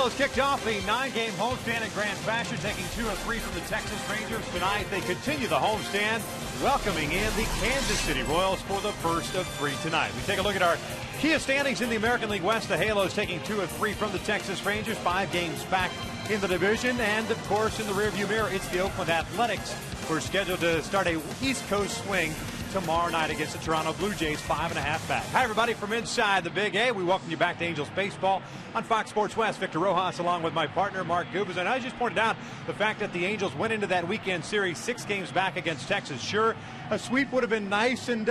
Halos kicked off a 9-game homestand in grand fashion, taking 2 of 3 from the Texas Rangers. Tonight, they continue the homestand, welcoming in the Kansas City Royals for the first of 3 tonight. We take a look at our Kia standings in the American League West. The Halos taking 2 of 3 from the Texas Rangers, 5 games back in the division. And, of course, in the rearview mirror, it's the Oakland Athletics, who are scheduled to start a East Coast swing tomorrow night against the Toronto Blue Jays, 5.5 back. Hi, everybody, from inside the Big A. We welcome you back to Angels Baseball on Fox Sports West. Victor Rojas along with my partner, Mark Gubas. And I just pointed out the fact that the Angels went into that weekend series 6 games back against Texas. Sure, a sweep would have been nice, and,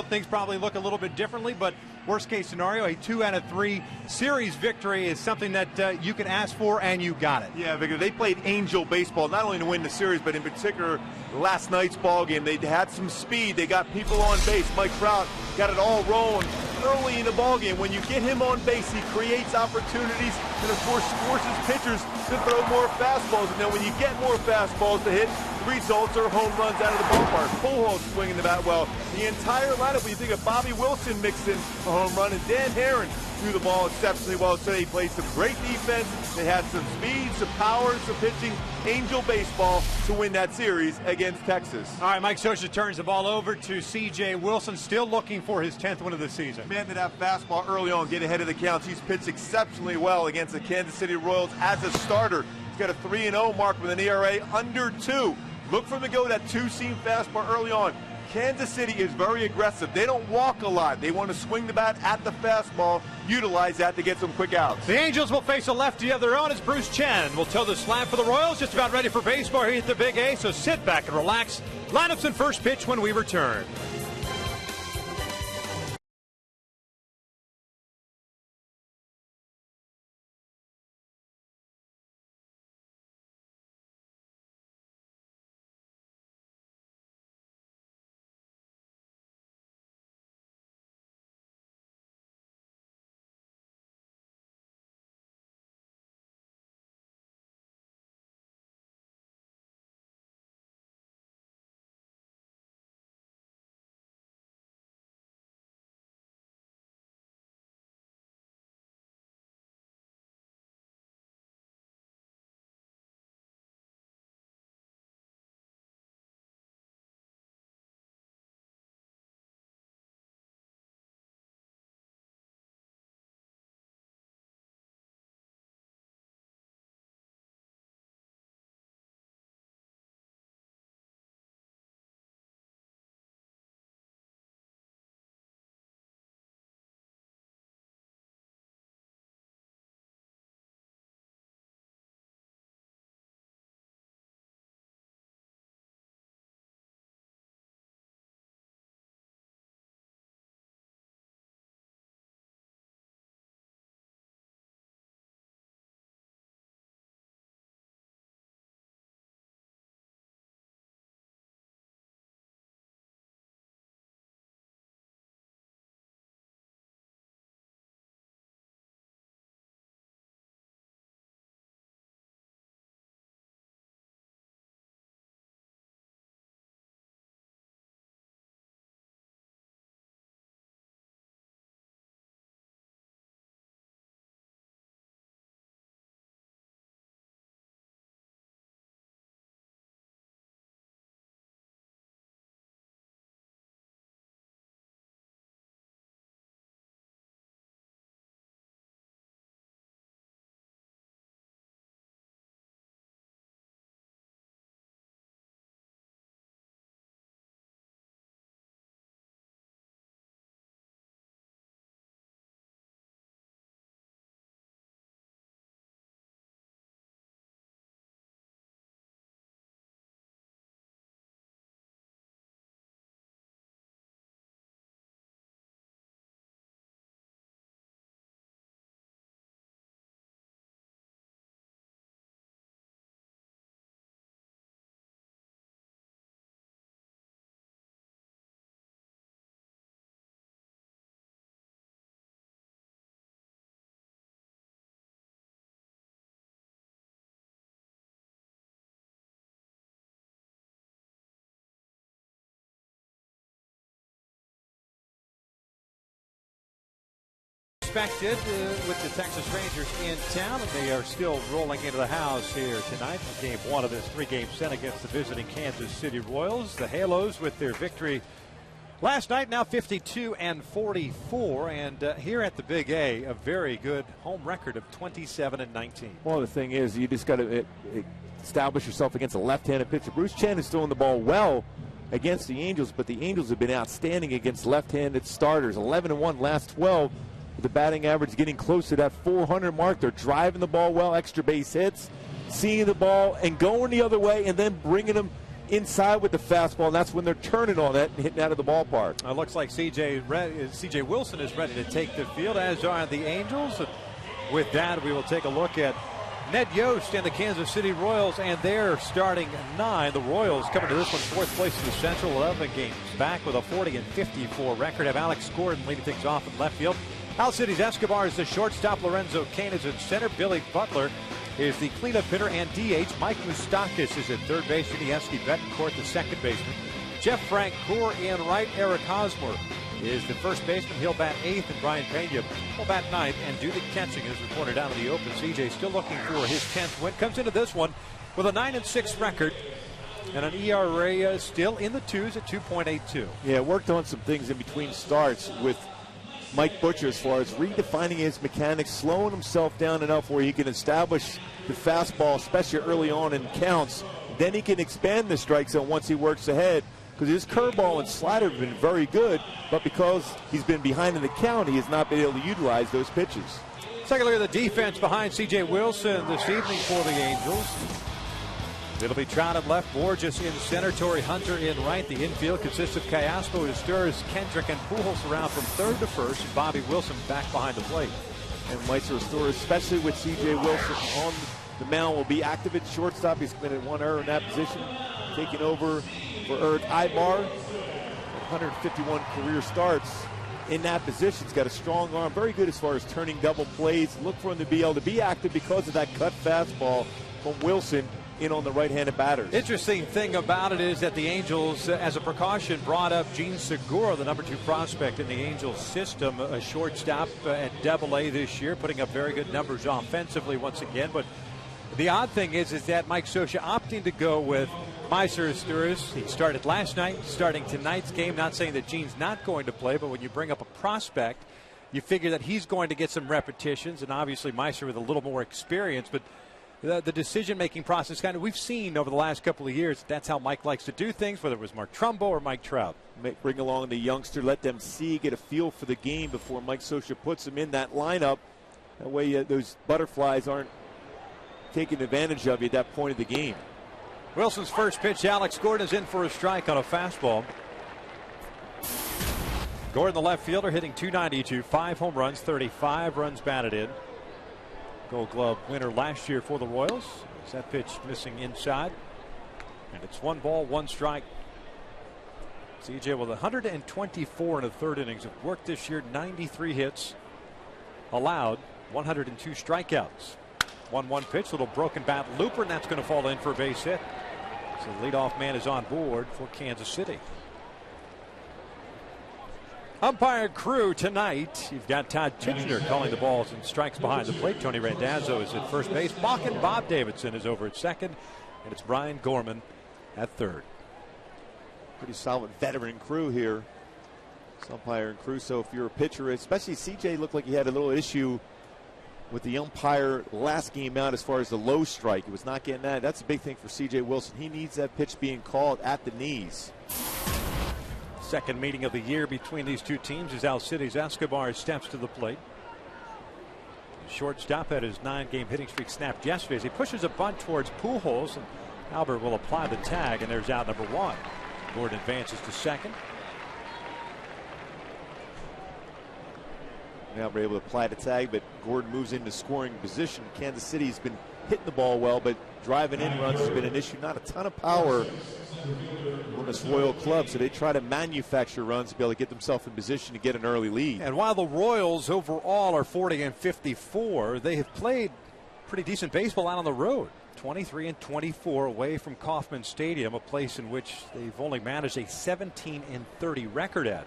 things probably look a little bit differently, but worst case scenario, a 2 out of 3 series victory is something that you can ask for, and you got it. Yeah, Victor, they played Angel baseball, not only to win the series, but in particular, last night's ball game. They had some speed. They got people on base. Mike Trout got it all rolling early in the ball game. When you get him on base, he creates opportunities and, of course, forces pitchers to throw more fastballs. And then when you get more fastballs to hit, the results are home runs out of the ballpark. Pujols swinging the bat well. The entire lineup, when you think of Bobby Wilson mixed in a home run, and Dan Herron threw the ball exceptionally well today. He played some great defense. They had some speed, some power, some pitching. Angel baseball to win that series against Texas. All right, Mike Scioscia turns the ball over to C.J. Wilson, still looking for his 10th win of the season. Man, that fastball early on, get ahead of the counts. He's pitched exceptionally well against the Kansas City Royals as a starter. He's got a 3-0 mark with an ERA under 2. Look for him to go that 2-seam fastball early on. Kansas City is very aggressive. They don't walk a lot. They want to swing the bat at the fastball, utilize that to get some quick outs. The Angels will face a lefty of their own as Bruce Chen will toe the slab for the Royals. Just about ready for baseball here at the Big A, so sit back and relax. Lineups and first pitch when we return. expected with the Texas Rangers in town, and they are still rolling into the house here tonight for game one of this three-game set against the visiting Kansas City Royals. The Halos with their victory last night, now 52-44, and here at the Big A, a very good home record of 27-19. Well, the thing is, you just got to establish yourself against a left-handed pitcher. Bruce Chen is throwing the ball well against the Angels, but the Angels have been outstanding against left-handed starters. 11-1 last 12, with the batting average getting close to that 400 mark. They're driving the ball well, extra base hits, seeing the ball and going the other way, and then bringing them inside with the fastball, and that's when they're turning on it and hitting out of the ballpark. It looks like C.J. Wilson is ready to take the field, as are the Angels. And with that, we will take a look at Ned Yost and the Kansas City Royals and their starting nine. The Royals coming to this one fourth place in the Central, 11 games back with a 40-54 record. Have Alex Gordon leading things off in left field. Al City's Escobar is the shortstop. Lorenzo Cain is in center. Billy Butler is the cleanup hitter and DH. Mike Moustakas is at third base. Yuniesky Betancourt, the second baseman. Jeff Francoeur in right. Eric Hosmer is the first baseman. He'll bat eighth, and Brian Pena will bat ninth and do the catching, as reported down in the open. CJ still looking for his 10th win. Comes into this one with a 9-6 record and an ERA still in the twos at 2.82. Yeah, worked on some things in between starts with Mike Butcher as far as redefining his mechanics, slowing himself down enough where he can establish the fastball, especially early on in counts. Then he can expand the strike zone once he works ahead, because his curveball and slider have been very good, but because he's been behind in the count, he has not been able to utilize those pitches. Take a look at the defense behind C.J. Wilson this evening for the Angels. It'll be Trout at left, Borges in center, Torrey Hunter in right. The infield consists of Callaspo, Astures, Kendrick, and Pujols around from third to first, and Bobby Wilson back behind the plate. And Meister Astures, especially with C.J. Wilson on the mound, will be active at shortstop. He's committed one error in that position, taking over for Eric Ibar. 151 career starts in that position. He's got a strong arm, very good as far as turning double plays. Look for him to be able to be active because of that cut fastball from Wilson in on the right-handed batters. Interesting thing about it is that the Angels, as a precaution, brought up Gene Segura, the number 2 prospect in the Angels system, a shortstop at Double-A this year, putting up very good numbers offensively once again. But the odd thing is that Mike Scioscia opting to go with Meister Astures. He started last night, starting tonight's game. Not saying that Gene's not going to play, but when you bring up a prospect, you figure that he's going to get some repetitions, and obviously Meister with a little more experience. But the decision-making process, kind of, we've seen over the last couple of years, that's how Mike likes to do things, whether it was Mark Trumbo or Mike Trout. Bring along the youngster, let them see, get a feel for the game before Mike Scioscia puts them in that lineup. That way those butterflies aren't taking advantage of you at that point of the game. Wilson's first pitch, Alex Gordon is in for a strike on a fastball. Gordon, the left fielder, hitting .292, 5 home runs, 35 runs batted in. Gold Glove winner last year for the Royals. Is that pitch missing inside? And it's 1 ball, 1 strike. CJ with 124 in the third innings of work this year, 93 hits, allowed 102 strikeouts. 1-1 pitch, little broken bat looper, and that's going to fall in for a base hit. So the leadoff man is on board for Kansas City. Umpire crew tonight. You've got Todd Tichenor calling the balls and strikes behind the plate. Tony Randazzo is at first base. Bach and Bob Davidson is over at second. And it's Brian Gorman at third. Pretty solid veteran crew here. It's umpire and crew. So if you're a pitcher, especially CJ looked like he had a little issue with the umpire last game out as far as the low strike. He was not getting that. That's a big thing for C.J. Wilson. He needs that pitch being called at the knees. Second meeting of the year between these two teams as Alcides Escobar steps to the plate. The shortstop had his 9-game hitting streak snapped yesterday as he pushes a bunt towards Pujols, and Albert will apply the tag, and there's out number 1. Gordon advances to second. Now we're able to apply the tag, but Gordon moves into scoring position. Kansas City's been hitting the ball well, but driving in runs has been an issue. Not a ton of power on this Royal club, so they try to manufacture runs to be able to get themselves in position to get an early lead. And while the Royals overall are 40-54, they have played pretty decent baseball out on the road. 23-24 away from Kauffman Stadium, a place in which they've only managed a 17-30 record at.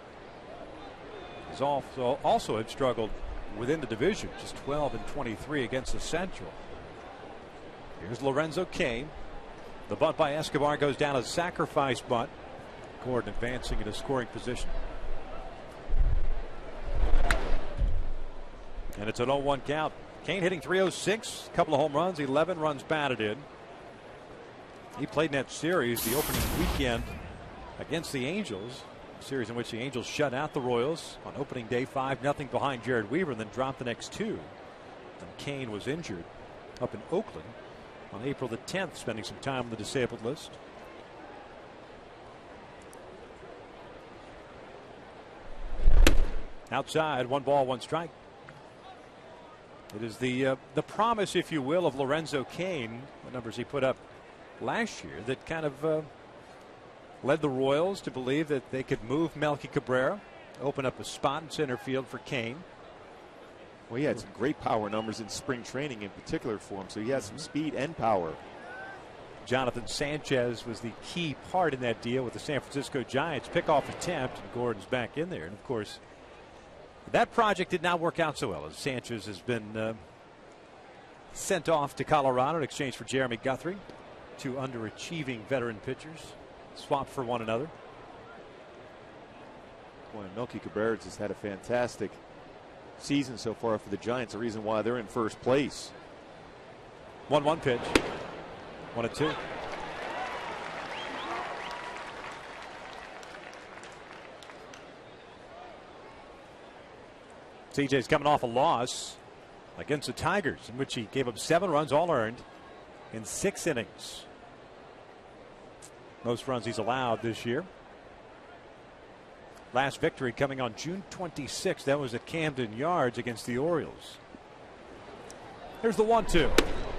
Also have struggled within the division, just 12-23 against the Central. Here's Lorenzo Cain. The bunt by Escobar goes down a sacrifice bunt. Gordon advancing into scoring position. And it's an 0-1 count. Cain hitting .306, a couple of home runs, 11 runs batted in. He played in that series the opening weekend against the Angels, a series in which the Angels shut out the Royals on opening day, 5-0 behind Jared Weaver, and then dropped the next two. And Cain was injured up in Oakland on April the 10th, spending some time on the disabled list. Outside, 1 ball, 1 strike. It is the promise, if you will, of Lorenzo Cain, the numbers he put up last year, that kind of led the Royals to believe that they could move Melky Cabrera, open up a spot in center field for Cain. Well, he had some great power numbers in spring training in particular for him, so he has some speed and power. Jonathan Sanchez was the key part in that deal with the San Francisco Giants. Pickoff attempt, and Gordon's back in there. And of course, that project did not work out so well, as Sanchez has been sent off to Colorado in exchange for Jeremy Guthrie. Two underachieving veteran pitchers swapped for one another. Boy, Melky Cabrera just had a fantastic season so far for the Giants, the reason why they're in first place. 1-1 pitch. 1-2. CJ's coming off a loss against the Tigers, in which he gave up 7 runs, all earned, in 6 innings. Most runs he's allowed this year. Last victory coming on June 26th. That was at Camden Yards against the Orioles. Here's the 1-2.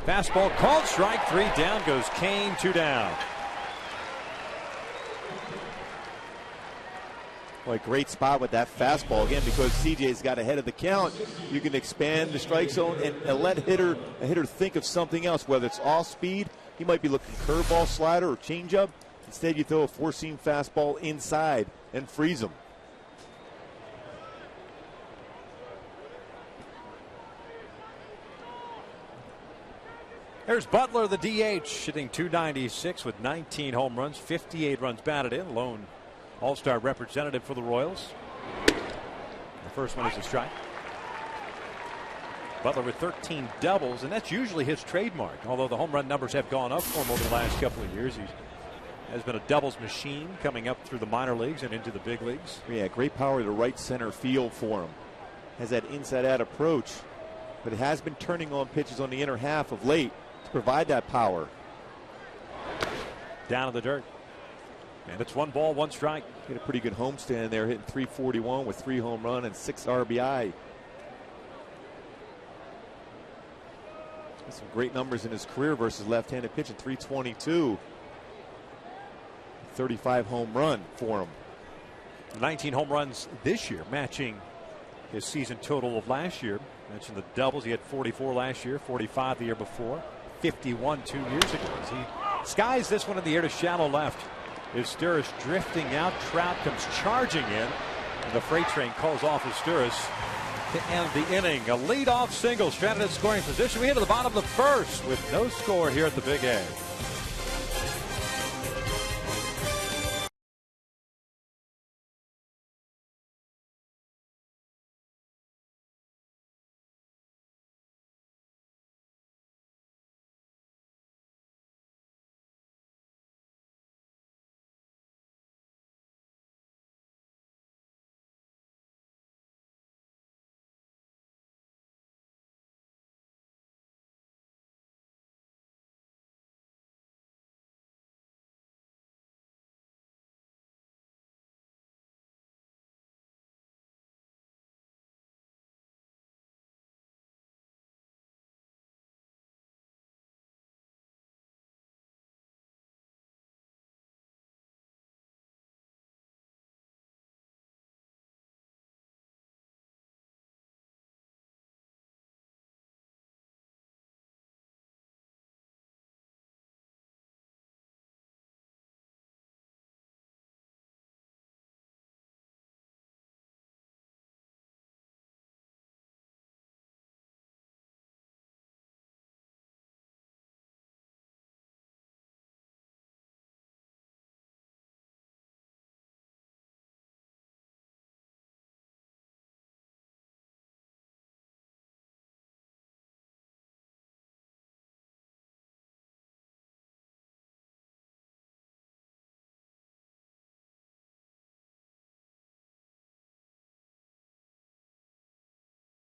Fastball called, strike 3. Down goes Cain, 2 down. Boy, great spot with that fastball again, because CJ's got ahead of the count. You can expand the strike zone and let a hitter think of something else, whether it's off speed. He might be looking curveball, slider, or changeup. Instead, you throw a four-seam fastball inside and freeze him. There's Butler, the DH, hitting .296 with 19 home runs, 58 runs batted in. Lone All-Star representative for the Royals. The first one is a strike. Butler with 13 doubles, and that's usually his trademark. Although the home run numbers have gone up for him over the last couple of years, he has been a doubles machine coming up through the minor leagues and into the big leagues. Yeah, great power to right center field for him. Has that inside-out approach, but it has been turning on pitches on the inner half of late to provide that power. Down in the dirt. And it's 1 ball, 1 strike. He had a pretty good homestand there, hitting .341 with 3 home runs and 6 RBI. Some great numbers in his career versus left-handed pitching. .322. 35 home run for him. 19 home runs this year, matching his season total of last year. Mentioned the doubles. He had 44 last year, 45 the year before, 51 2 years ago. As he skies this one in the air to shallow left. Izturis drifting out. Trout comes charging in. And the freight train calls off Izturis to end the inning. A leadoff single, stranded at scoring position. We hit to the bottom of the first with no score here at the Big A.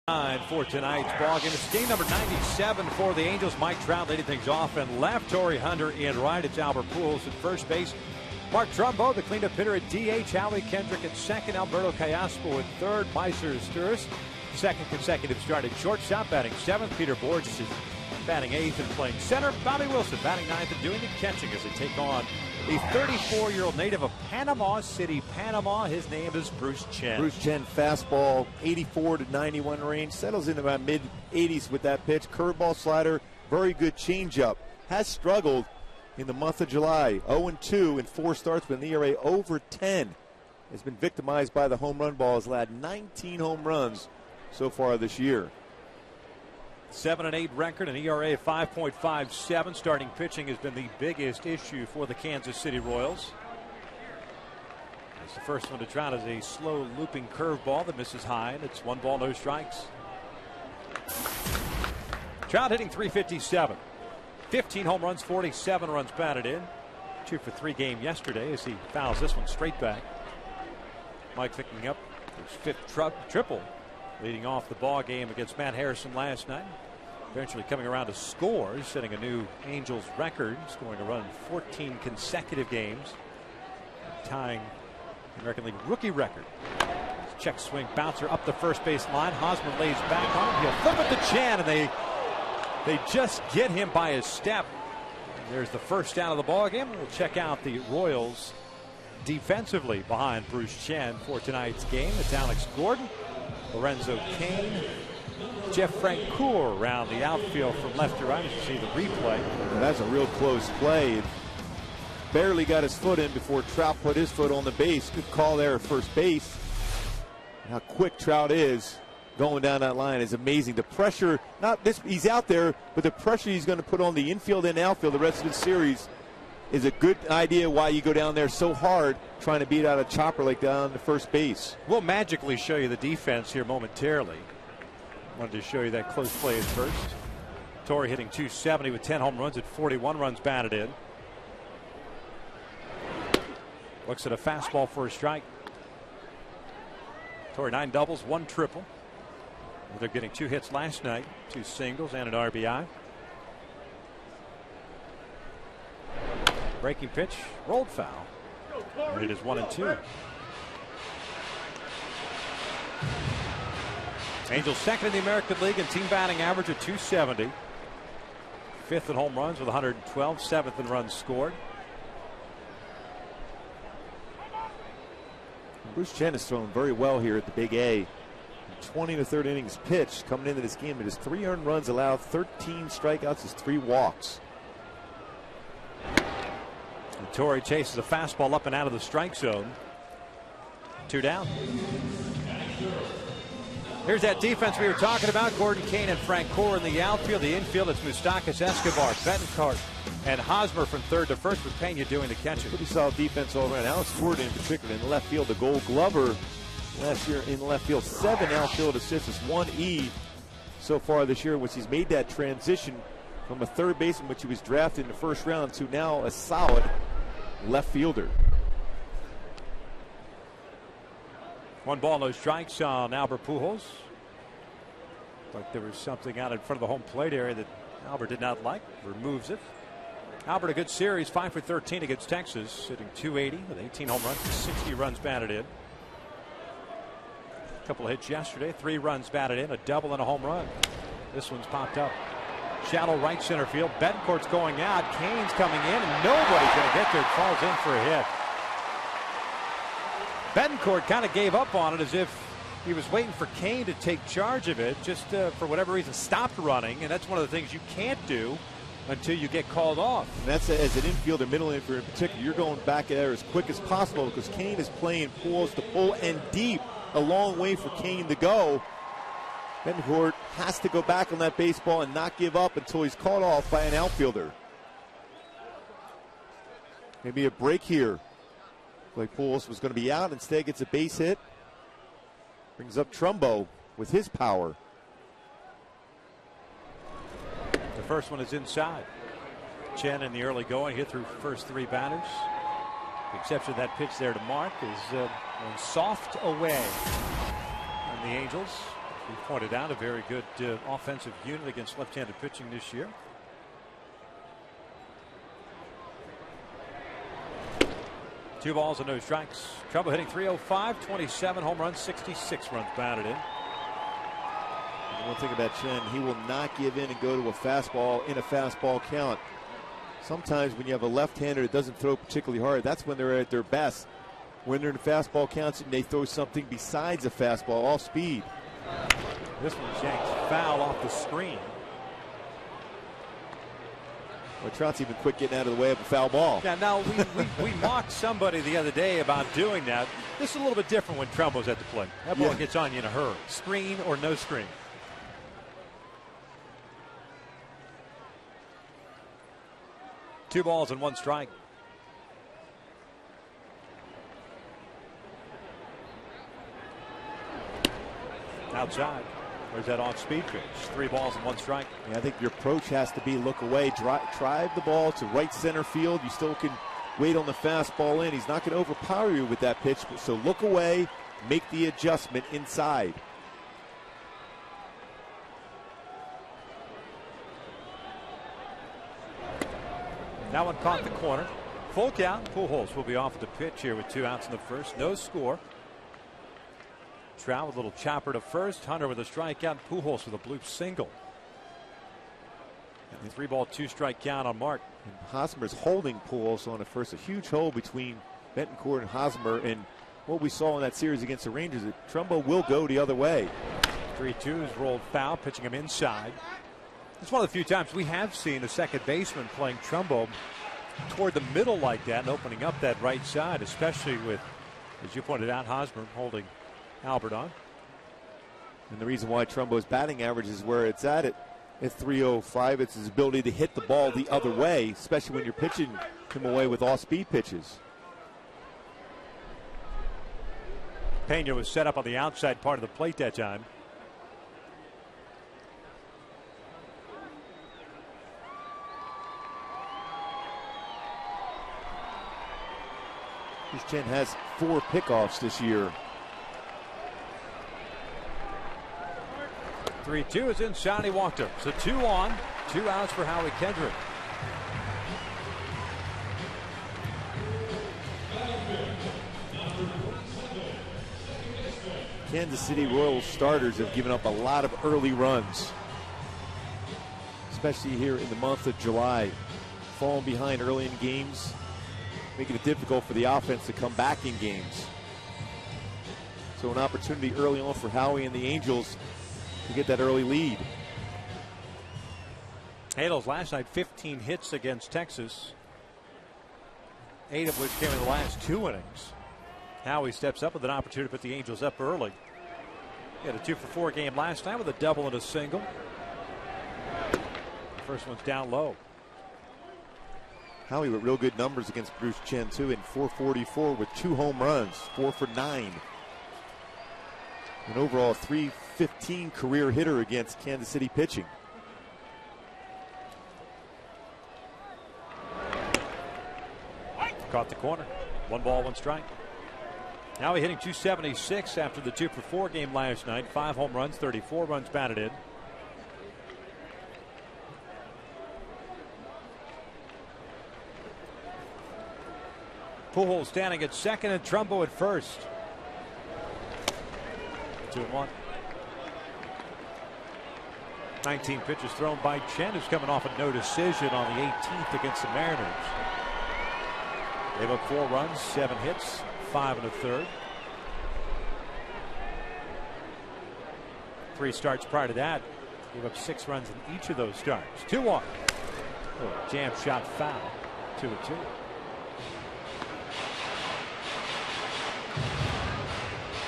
For tonight's ball game. It's game number 97 for the Angels. Mike Trout leading things off and left. Torrey Hunter in right. It's Albert Pujols at first base. Mark Trumbo, the cleanup hitter, at DH. Howie Kendrick at second. Alberto Callaspo at third. Meiser Sturis, second consecutive start at shortstop. Batting seventh. Peter Borges is batting eighth and playing center. Bobby Wilson batting ninth and doing the catching as they take on the 34-year-old native of Panama City, Panama. His name is Bruce Chen. Bruce Chen, fastball, 84 to 91 range. Settles in about mid-80s with that pitch. Curveball, slider, very good changeup. Has struggled in the month of July. 0-2 in 4 starts with an ERA over 10. Has been victimized by the home run ball. Has led 19 home runs so far this year. 7-8 record, an ERA of 5.57. Starting pitching has been the biggest issue for the Kansas City Royals. As the first one to Trout is a slow looping curveball that misses high, and it's 1 ball, no strikes. Trout hitting .357. 15 home runs, 47 runs batted in. 2 for 3 game yesterday as he fouls this one straight back. Mike picking up his 5th triple, leading off the ball game against Matt Harrison last night. Eventually coming around to scores, setting a new Angels record, scoring a run in 14 consecutive games, tying the American League rookie record. Check swing bouncer up the first base line. Hosmer lays back on him. He'll flip it to Chen, and they just get him by his step. And there's the first down of the ball game. We'll check out the Royals defensively behind Bruce Chen for tonight's game. It's Alex Gordon, Lorenzo Cain, Jeff Francoeur around the outfield from left to right as you see the replay. Well, that's a real close play. Barely got his foot in before Trout put his foot on the base. Good call there at first base. How quick Trout is going down that line is amazing. The pressure, not this, he's out there, but the pressure he's going to put on the infield and outfield the rest of the series is a good idea why you go down there so hard trying to beat out a chopper like that on the first base. We'll magically show you the defense here momentarily. Wanted to show you that close play at first. Torrey hitting .270 with 10 home runs at 41 runs batted in. Looks at a fastball for a strike. Torrey 9 doubles, 1 triple. They're getting 2 hits last night, 2 singles and an RBI. Breaking pitch, rolled foul. And it is 1-2. Angels second in the American League in team batting average at .270. 5th in home runs with 112, 7th in runs scored. Bruce Chen has thrown very well here at the Big A. 20 in the 3rd innings pitched coming into this game. It is 3 earned runs allowed, 13 strikeouts, is 3 walks. And Torrey chases a fastball up and out of the strike zone. 2 down. Here's that defense we were talking about. Gordon, Cain, and Francoeur in the outfield. The infield, it's Moustakas, Escobar, Betancourt, and Hosmer from 3rd to 1st with Pena doing the catching. Pretty solid defense all around. Alex Gordon in particular in left field, the Gold Glover last year in left field. 7 outfield assists, 1 E so far this year, which he's made that transition from a third baseman, which he was drafted in the 1st round, to now a solid left fielder. 1 ball, no strikes on Albert Pujols. Like there was something out in front of the home plate area that Albert did not like. Removes it. Albert, a good series, 5 for 13 against Texas, hitting .280 with 18 home runs, 60 runs batted in. A couple of hits yesterday, 3 runs batted in, a double and a home run. This one's popped up. Shallow right center field. Betancourt's going out. Cain's coming in, and nobody's going to get there. It falls in for a hit. Betancourt kind of gave up on it as if he was waiting for Cain to take charge of it. Just for whatever reason stopped running, and that's one of the things you can't do until you get called off. And that's as an infielder, middle infielder in particular, you're going back there as quick as possible because Cain is playing pulls to pull and deep, a long way for Cain to go. Betancourt has to go back on that baseball and not give up until he's caught off by an outfielder. Maybe a break here. Like Pujols was going to be out, instead gets a base hit. Brings up Trumbo with his power. The first one is inside. Chen in the early going, hit through first 3 batters. The exception of that pitch there to Mark is soft away. And the Angels You pointed out a very good offensive unit against left-handed pitching this year. Two balls and no strikes. Trumbo hitting .305, 27 home runs, 66 runs batted in. One thing about Chen, he will not give in and go to a fastball in a fastball count. Sometimes when you have a left-hander that doesn't throw particularly hard, that's when they're at their best. When they're in fastball counts and they throw something besides a fastball, all speed. This one's yanked foul off the screen. Well, Trout's even quick getting out of the way of a foul ball. Yeah, now we mocked somebody the other day about doing that. This is a little bit different when Trumbo's at the plate. That ball gets on you in a hurry. Screen or no screen. Two balls and one strike. Outside. There's that off-speed pitch. Three balls and one strike. Yeah, I think your approach has to be look away, drive the ball to right center field. You still can wait on the fastball in. He's not going to overpower you with that pitch, so look away, make the adjustment inside. That one caught the corner. Full count. Pujols will be off at the pitch here with 2 outs in the first. No score. Trout with a little chopper to first. Hunter with a strikeout. Pujols with a bloop single. And 3-ball, 2-strike count on Mark. And Hosmer's holding Pujols on at first. A huge hole between Betancourt and Hosmer. And what we saw in that series against the Rangers, that Trumbo will go the other way. 3-2 is rolled foul, pitching him inside. It's one of the few times we have seen a second baseman playing Trumbo toward the middle like that and opening up that right side, especially with, as you pointed out, Hosmer holding Albert on. And the reason why Trumbo's batting average is where it's at .305. It's his ability to hit the ball the other way, especially when you're pitching him away with off-speed pitches. Pena was set up on the outside part of the plate that time. Chen has 4 pickoffs this year. 3-2 is inside. He walked him. So 2 on, 2 outs for Howie Kendrick. Kansas City Royals starters have given up a lot of early runs, especially here in the month of July. Falling behind early in games, making it difficult for the offense to come back in games. So an opportunity early on for Howie and the Angels to get that early lead. Halos last night 15 hits against Texas, 8 of which came in the last 2 innings. Howie steps up with an opportunity to put the Angels up early. He had a 2-for-4 game last night with a double and a single. The first one's down low. Howie with real good numbers against Bruce Chen too, in .444 with 2 home runs, 4 for 9. An overall .315 career hitter against Kansas City pitching. Caught the corner. 1 ball, 1 strike. Now he's hitting .276 after the 2-for-4 game last night. 5 home runs, 34 runs batted in. Pujols standing at second and Trumbo at first. 2-1. 19 pitches thrown by Chen, who's coming off a no decision on the 18th against the Mariners. Gave up 4 runs, 7 hits, 5 1/3. 3 starts prior to that. Gave up 6 runs in each of those starts. 2-1. Jam shot foul. 2-2.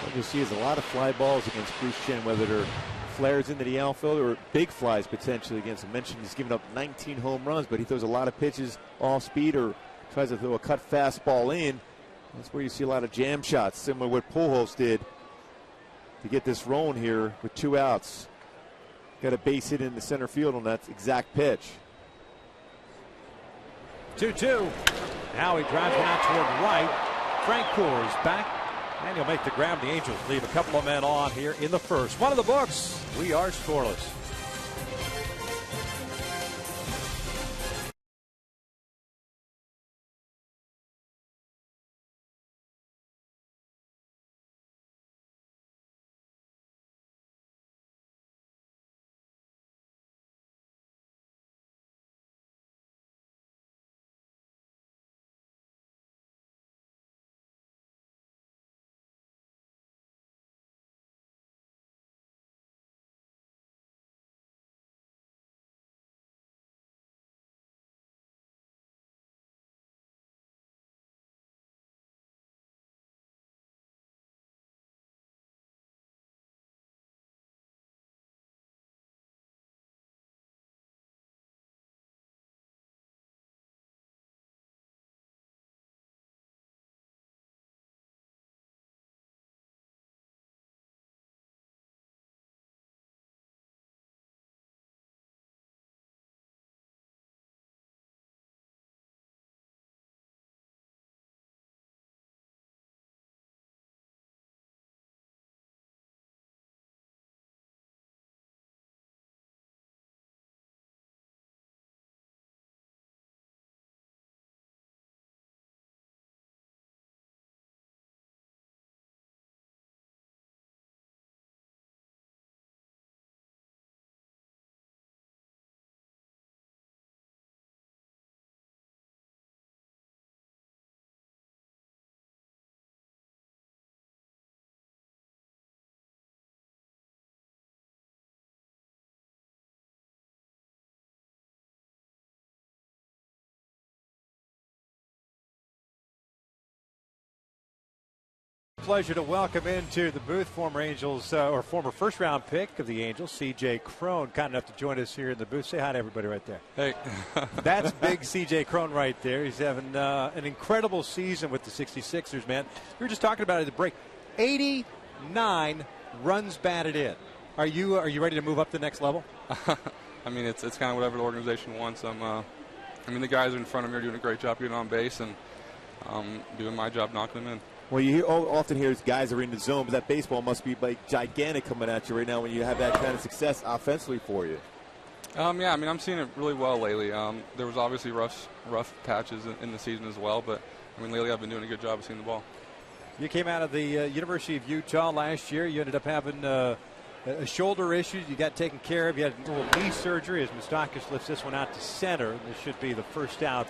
What you'll see is a lot of fly balls against Bruce Chen, whether they're flares into the outfield or big flies potentially against him. Mentioned he's given up 19 home runs, but he throws a lot of pitches off speed or tries to throw a cut fastball in. That's where you see a lot of jam shots, similar to what Pujols did to get this rolling here with 2 outs. Got a base hit in the center field on that exact pitch. 2-2. Now he drives one out toward right. Frank Coor is back And he'll make the grab. The Angels leave a couple of men on here in the first. One of the books. We are scoreless. Pleasure to welcome into the booth former Angels or former first-round pick of the Angels, C.J. Cron, kind enough to join us here in the booth. Say hi to everybody right there. Hey. That's big C.J. Cron right there. He's having an incredible season with the 66ers, man. We were just talking about it at the break. 89 runs batted in. Are you ready to move up to the next level? I mean, it's kind of whatever the organization wants. I mean, the guys in front of me are doing a great job getting on base, and doing my job knocking them in. Well, you often hear guys are in the zone, but that baseball must be like gigantic coming at you right now when you have that kind of success offensively for you. Yeah, I mean, I'm seeing it really well lately. There was obviously rough patches in the season as well, but I mean, lately I've been doing a good job of seeing the ball. You came out of the University of Utah last year. You ended up having a shoulder issue. You got taken care of. You had a little knee surgery as Moustakis lifts this one out to center. This should be the first out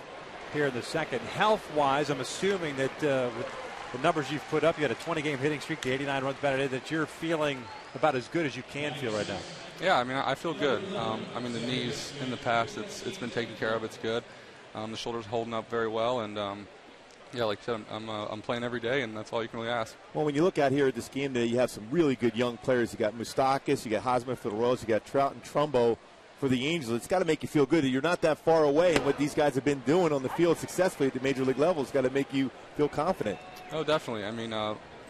here in the second. Health-wise, I'm assuming that with the numbers you've put up, you had a 20-game hitting streak, the 89 runs batted in, that you're feeling about as good as you can feel right now. Yeah, I mean, I feel good. I mean, the knees in the past, it's been taken care of. It's good. The shoulder's holding up very well, and yeah, like I said, I'm playing every day, and that's all you can really ask. Well, when you look out here at this game today, you have some really good young players. You got Moustakis, you got Hosmer for the Royals, you got Trout and Trumbo for the Angels. It's got to make you feel good that you're not that far away, and what these guys have been doing on the field successfully at the major league level has got to make you feel confident. Oh, definitely. I mean,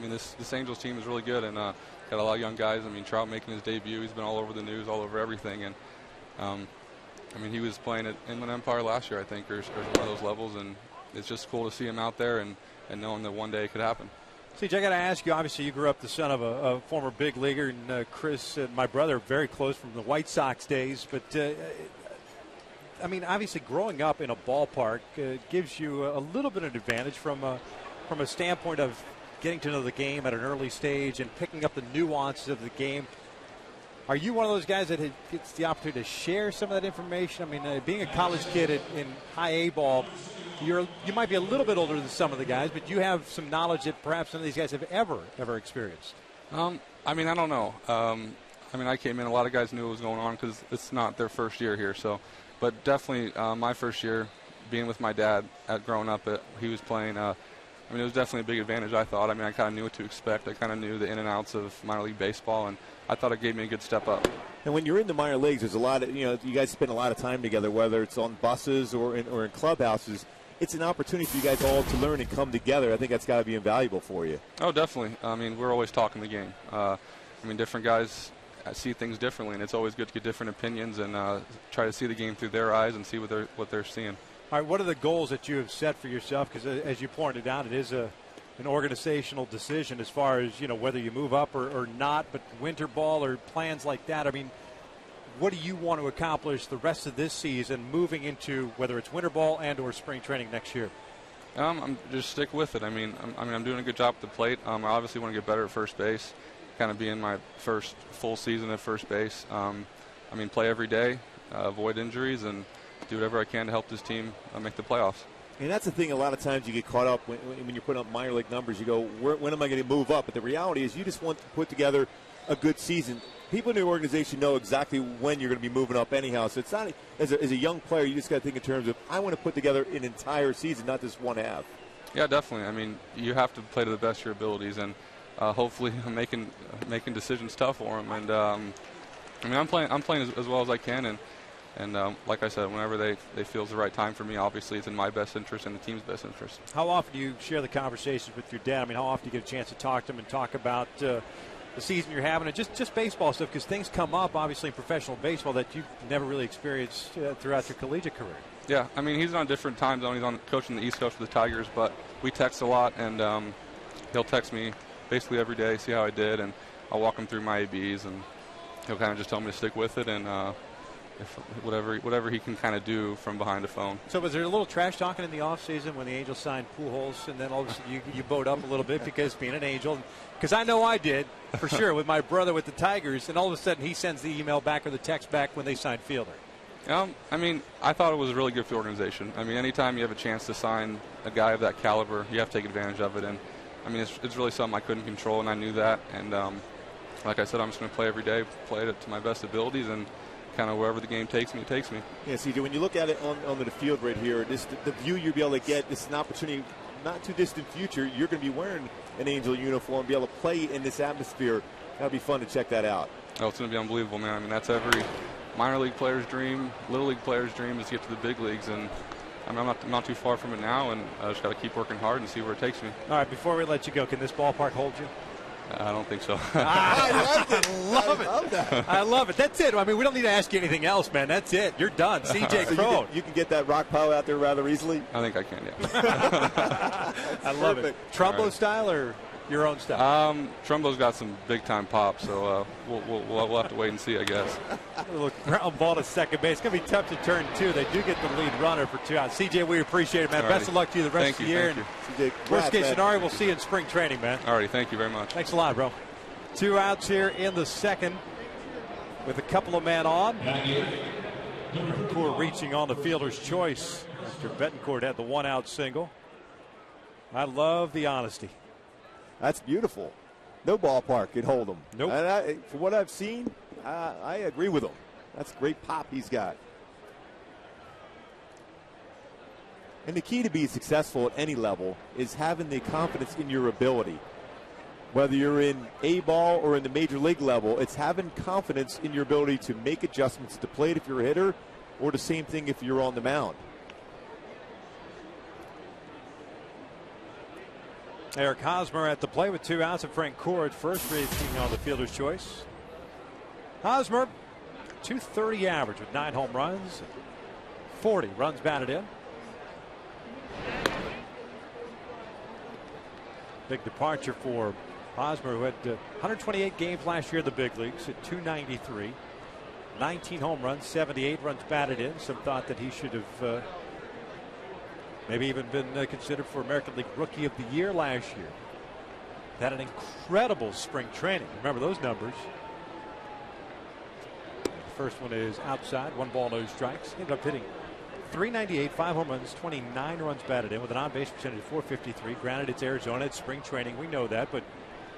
this Angels team is really good, and got a lot of young guys. I mean, Trout making his debut. He's been all over the news, all over everything, and I mean, he was playing at Inland Empire last year, I think, or one of those levels, and it's just cool to see him out there and knowing that one day it could happen. CJ, I got to ask you, obviously you grew up the son of a former big leaguer, and Chris and my brother very close from the White Sox days, but I mean, obviously growing up in a ballpark gives you a little bit of an advantage from a standpoint of getting to know the game at an early stage and picking up the nuances of the game. Are you one of those guys that gets the opportunity to share some of that information? I mean, being a college kid in high A ball, you might be a little bit older than some of the guys, but you have some knowledge that perhaps some of these guys have ever experienced. I mean, I don't know. I mean, I came in, a lot of guys knew what was going on because it's not their first year here. So, but definitely my first year being with my dad growing up, he was playing. I mean, it was definitely a big advantage, I thought. I mean, I kind of knew what to expect. I kind of knew the in and outs of minor league baseball, and I thought it gave me a good step up. And when you're in the minor leagues, there's a lot of, you guys spend a lot of time together, whether it's on buses or in clubhouses. It's an opportunity for you guys all to learn and come together. I think that's got to be invaluable for you. Oh, definitely. I mean, we're always talking the game. I mean, different guys see things differently, and it's always good to get different opinions and try to see the game through their eyes and see what they're seeing. All right, what are the goals that you have set for yourself? Because as you pointed out, it is a an organizational decision as far as, whether you move up or not, but winter ball or plans like that. I mean, what do you want to accomplish the rest of this season moving into whether it's winter ball and or spring training next year? I'm just stick with it. I'm doing a good job at the plate. I obviously want to get better at first base, kind of being my first full season at first base. Play every day, avoid injuries, and do whatever I can to help this team make the playoffs. And that's the thing, a lot of times you get caught up when you're putting up minor league numbers. You go, when am I going to move up? But the reality is you just want to put together a good season. People in the organization know exactly when you're going to be moving up anyhow. So it's not, as a young player, you just got to think in terms of, I want to put together an entire season, not just one half. Yeah, definitely. You have to play to the best of your abilities, and hopefully I'm making decisions tough for them. And I'm playing as well as I can, and like I said, whenever they feel it's the right time for me, obviously it's in my best interest and the team's best interest. How often do you share the conversations with your dad? How often do you get a chance to talk to him and talk about the season you're having and just baseball stuff? Because things come up, obviously, in professional baseball that you've never really experienced throughout your collegiate career. Yeah, he's on a different time zone. He's on coaching the East Coast for the Tigers, but we text a lot, and he'll text me basically every day, see how I did, and I'll walk him through my ABs, and he'll kind of just tell me to stick with it, and if whatever he can kind of do from behind the phone. So was there a little trash talking in the offseason when the Angels signed Pujols, and then all of a sudden you bowed up a little bit because being an Angel? Because I know I did, for sure, with my brother with the Tigers, and all of a sudden he sends the email back or the text back when they signed Fielder. I thought it was really good for the organization. Anytime you have a chance to sign a guy of that caliber, you have to take advantage of it. And, it's really something I couldn't control, and I knew that. And like I said, I'm just going to play every day, play it to my best abilities, and kind of wherever the game takes me, it takes me. Yeah, CJ, when you look at it on the field right here, the view you'll be able to get, this is an opportunity, not too distant future, you're going to be wearing an Angel uniform, be able to play in this atmosphere. That'll be fun to check that out. Oh, it's going to be unbelievable, man. That's every minor league player's dream, little league player's dream is to get to the big leagues, and I'm not too far from it now, and I just got to keep working hard and see where it takes me. All right, before we let you go, can this ballpark hold you? I don't think so. I like it. Love it. I love it. That's it. We don't need to ask you anything else, man. That's it. You're done. CJ Crone. You can get that rock power out there rather easily? I think I can, yeah. I love it. Trumbo right. Style or your own style? Trumbo's got some big-time pop, so we'll have to wait and see, I guess. A little ground ball to second base. It's going to be tough to turn two. They do get the lead runner for 2 outs. CJ, we appreciate it, man. Alrighty. Best of luck to you the rest of the year. CJ, worst case scenario, we'll see you in spring training, man. All right, thank you very much. Thanks a lot, bro. 2 outs here in the second with a couple of men on. Betancourt reaching on the fielder's choice after Betancourt had the 1-out single. I love the honesty. That's beautiful. No ballpark could hold him. Nope. And for what I've seen, I agree with him. That's great pop he's got. And the key to being successful at any level is having the confidence in your ability. Whether you're in A-ball or in the major league level, it's having confidence in your ability to make adjustments to plate if you're a hitter, or the same thing if you're on the mound. Eric Hosmer at the plate with 2 outs, and Frank Core at first, reaching on the fielder's choice. Hosmer, .230 average with 9 home runs, 40 runs batted in. Big departure for Hosmer, who had 128 games last year in the big leagues at .293, 19 home runs, 78 runs batted in. Some thought that he should have maybe even been considered for American League Rookie of the Year last year. Had an incredible spring training. Remember those numbers. The first one is outside, 1 ball, no strikes. Ended up hitting .398, 5 home runs, 29 runs batted in with an on-base percentage of .453. Granted, it's Arizona, it's spring training. We know that, but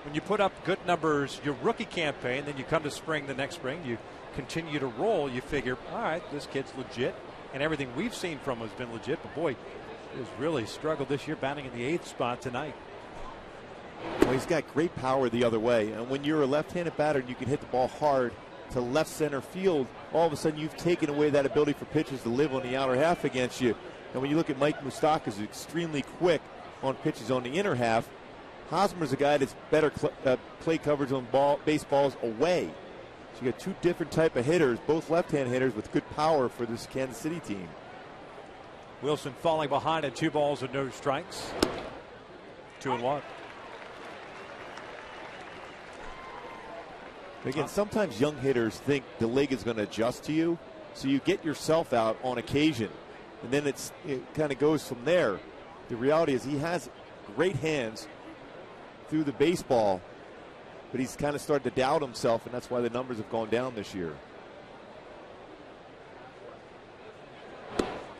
when you put up good numbers your rookie campaign, then you come to spring the next spring, you continue to roll, you figure, all right, this kid's legit, and everything we've seen from him has been legit, but boy, has really struggled this year, batting in the 8th spot tonight. Well, he's got great power the other way, and when you're a left-handed batter and you can hit the ball hard to left center field, all of a sudden you've taken away that ability for pitchers to live on the outer half against you. And when you look at Mike Moustakas, who's extremely quick on pitches on the inner half, Hosmer's a guy that's better play coverage on baseballs away. So you got 2 different type of hitters, both left-hand hitters with good power for this Kansas City team. Wilson falling behind at 2 balls and no strikes. 2-1. Again, sometimes young hitters think the league is going to adjust to you, so you get yourself out on occasion, and then it kind of goes from there. The reality is he has great hands through the baseball, but he's kind of started to doubt himself, and that's why the numbers have gone down this year.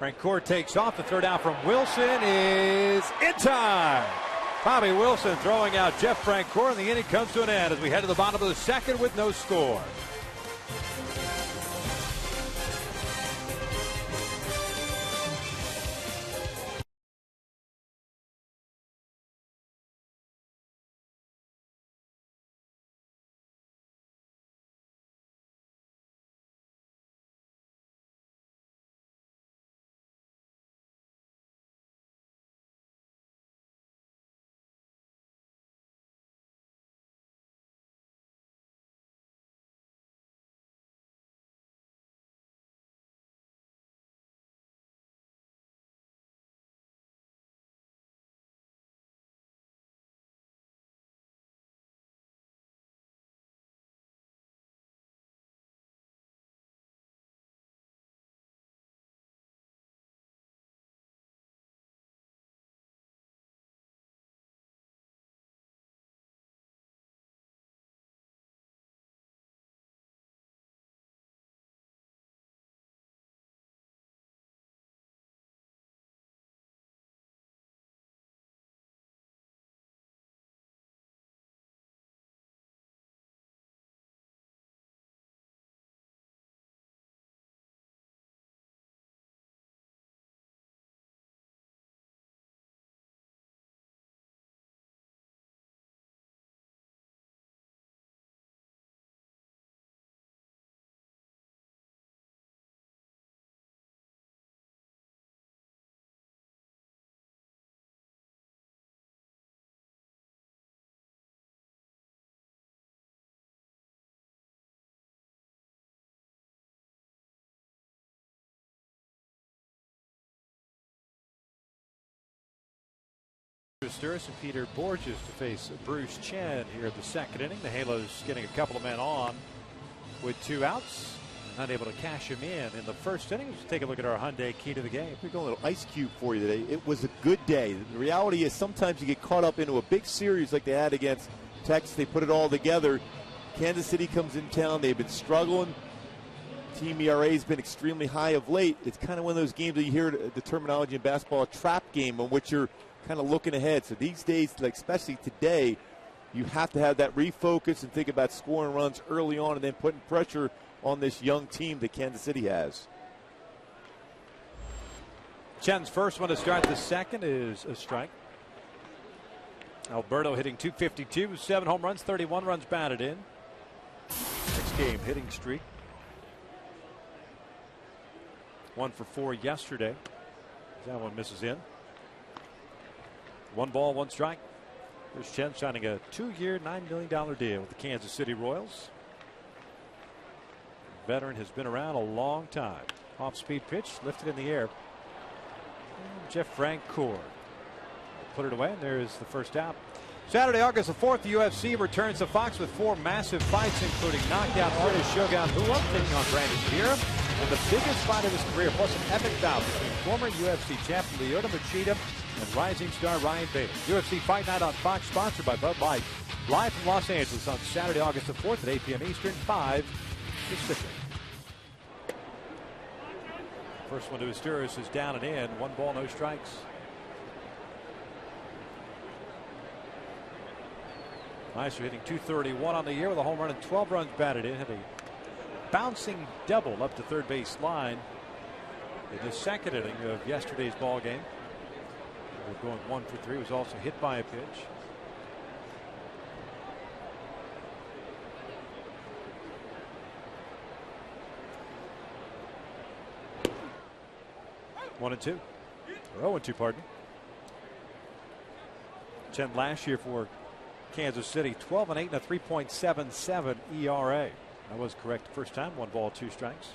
Francoeur takes off. The third out from Wilson is in time. Bobby Wilson throwing out Jeff Francoeur, and the inning comes to an end as we head to the bottom of the second with no score. Sturris and Peter Borges to face Bruce Chen here at the second inning. The Halos getting a couple of men on with 2 outs. Unable to cash him in the first inning. Let's take a look at our Hyundai key to the game. We're going a little ice cube for you today. It was a good day. The reality is sometimes you get caught up into a big series like they had against Texas. They put it all together. Kansas City comes in town. They've been struggling. Team ERA has been extremely high of late. It's kind of one of those games that you hear the terminology in basketball, a trap game, on which you're kind of looking ahead. So these days, like especially today, you have to have that refocus and think about scoring runs early on and then putting pressure on this young team that Kansas City has. Chen's first one to start the second is a strike. Alberto hitting .252, 7 home runs, 31 runs batted in. 6-game hitting streak. 1 for 4 yesterday. That one misses in. 1 ball, 1 strike. Here's Chen signing a 2-year, $9 million deal with the Kansas City Royals. The veteran has been around a long time. Off-speed pitch, lifted in the air. And Jeff Francoeur put it away, and there's the first out. Saturday, August the 4th, the UFC returns to Fox with 4 massive fights, including knockout artist Shogun Rua taking on Brandon Vera, and the biggest fight of his career, plus an epic bout between former UFC champion Lyoto Machida and rising star Ryan Bader. UFC Fight Night on Fox, sponsored by Bud Light, live from Los Angeles on Saturday, August the 4th at 8 p.m. Eastern, 5 Pacific. First one to Sturris is down and in. 1 ball, no strikes. Meister hitting .231 on the year with a home run and 12 runs batted in. Had a bouncing double up to third base line in the second inning of yesterday's ball game. Going 1 for 3. Was also hit by a pitch. One and 2. Or 0-2, pardon. Chen last year for Kansas City, 12-8 and a 3.77 ERA. That was correct the first time. 1 ball, 2 strikes.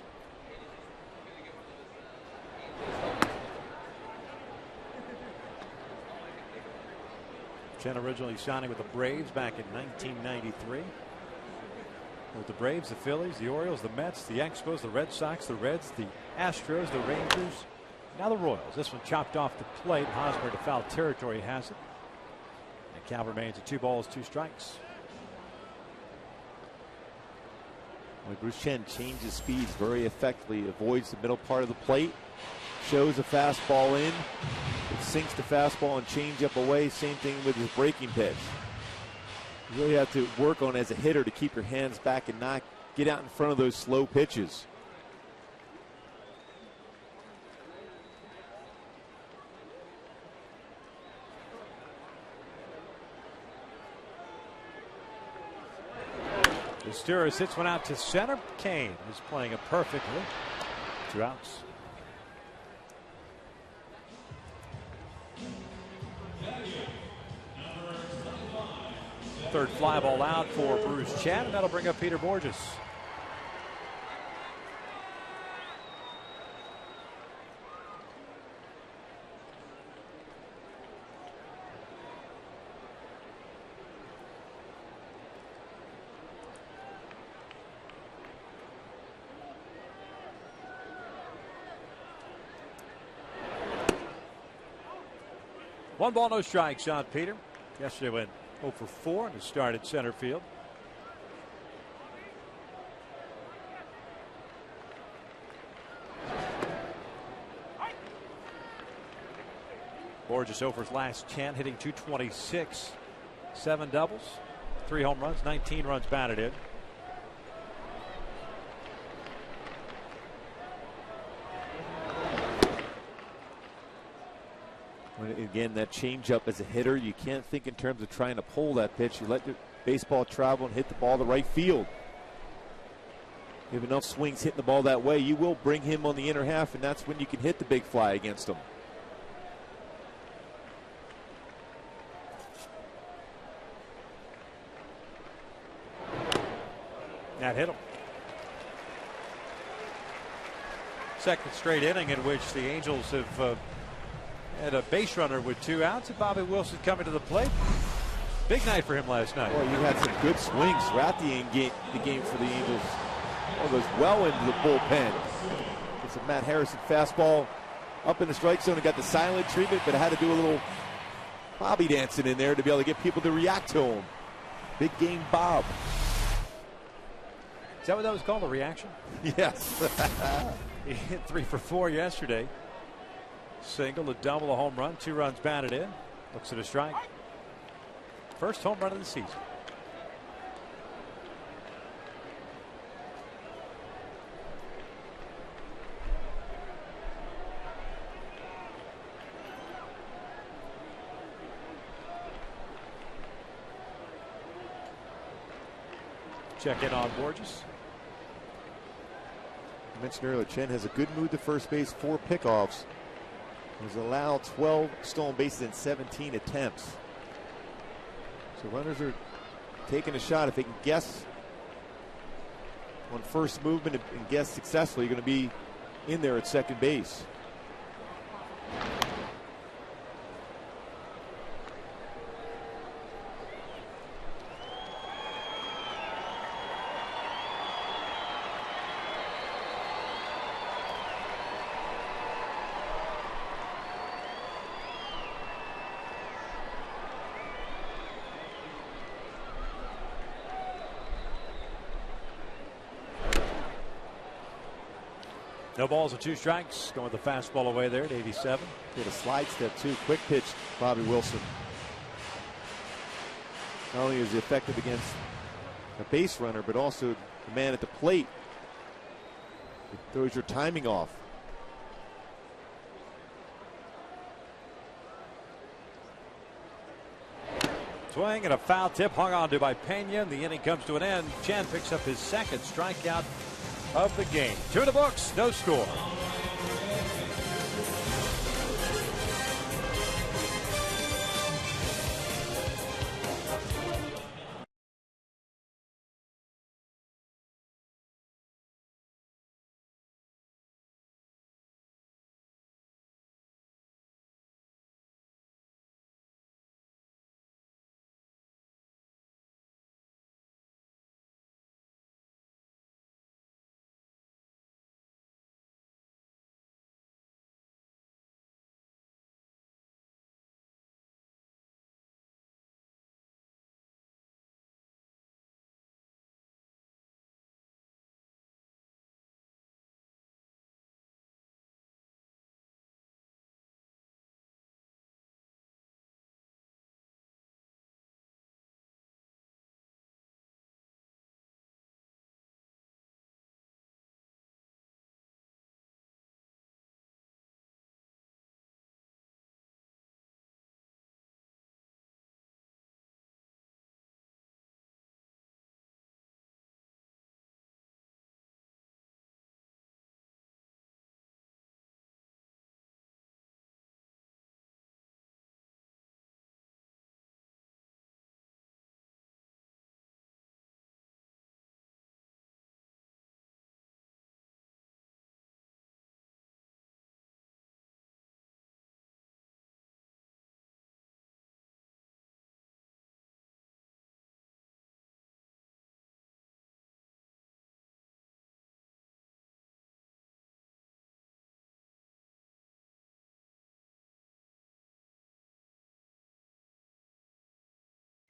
Chen originally signing with the Braves back in 1993. With the Braves, the Phillies, the Orioles, the Mets, the Expos, the Red Sox, the Reds, the Astros, the Rangers, now the Royals. This one chopped off the plate. Hosmer to foul territory has it. And count remains at 2 balls, 2 strikes. Well, Bruce Chen changes speeds very effectively, avoids the middle part of the plate, shows a fastball in, it sinks the fastball and change up away. Same thing with his breaking pitch. You really have to work on as a hitter to keep your hands back and not get out in front of those slow pitches. Steers hits one out to center. Kane is playing it perfectly. 2 outs. Third fly ball out for Bruce Chen, and that'll bring up Peter Borges. One ball, no strikes on Peter. Yesterday went 0 for 4 and started center field. Borges over his last 10, hitting .226, 7 doubles, 3 home runs, 19 runs batted in. Again, that changeup as a hitter, you can't think in terms of trying to pull that pitch. You let the baseball travel and hit the ball to right field. You have enough swings hitting the ball that way, you will bring him on the inner half, and that's when you can hit the big fly against him. That hit him. Second straight inning in which the Angels have had a base runner with 2 outs, and Bobby Wilson coming to the plate. Big night for him last night. Boy, you had some good swings throughout the game for the Angels. All goes well into the bullpen. It's a Matt Harrison fastball up in the strike zone and got the silent treatment, but had to do a little Bobby dancing in there to be able to get people to react to him. Big game Bob. Is that what that was called, a reaction? Yes. He hit 3 for 4 yesterday. Single, a double, a home run, 2 runs batted in. Looks at a strike. First home run of the season. Check in on Borges. I mentioned earlier, Chen has a good move to first base, 4 pickoffs. He's allowed 12 stolen bases in 17 attempts. So runners are taking a shot. If they can guess on first movement and guess successfully, you're going to be in there at second base. No balls and 2 strikes. Going the fastball away there at 87. Did a slide step too. Quick pitch, Bobby Wilson. Not only is he effective against a base runner, but also the man at the plate. It throws your timing off. Swing and a foul tip hung on to by Pena. The inning comes to an end. Chen picks up his second strikeout of the game. 2 in the books, no score.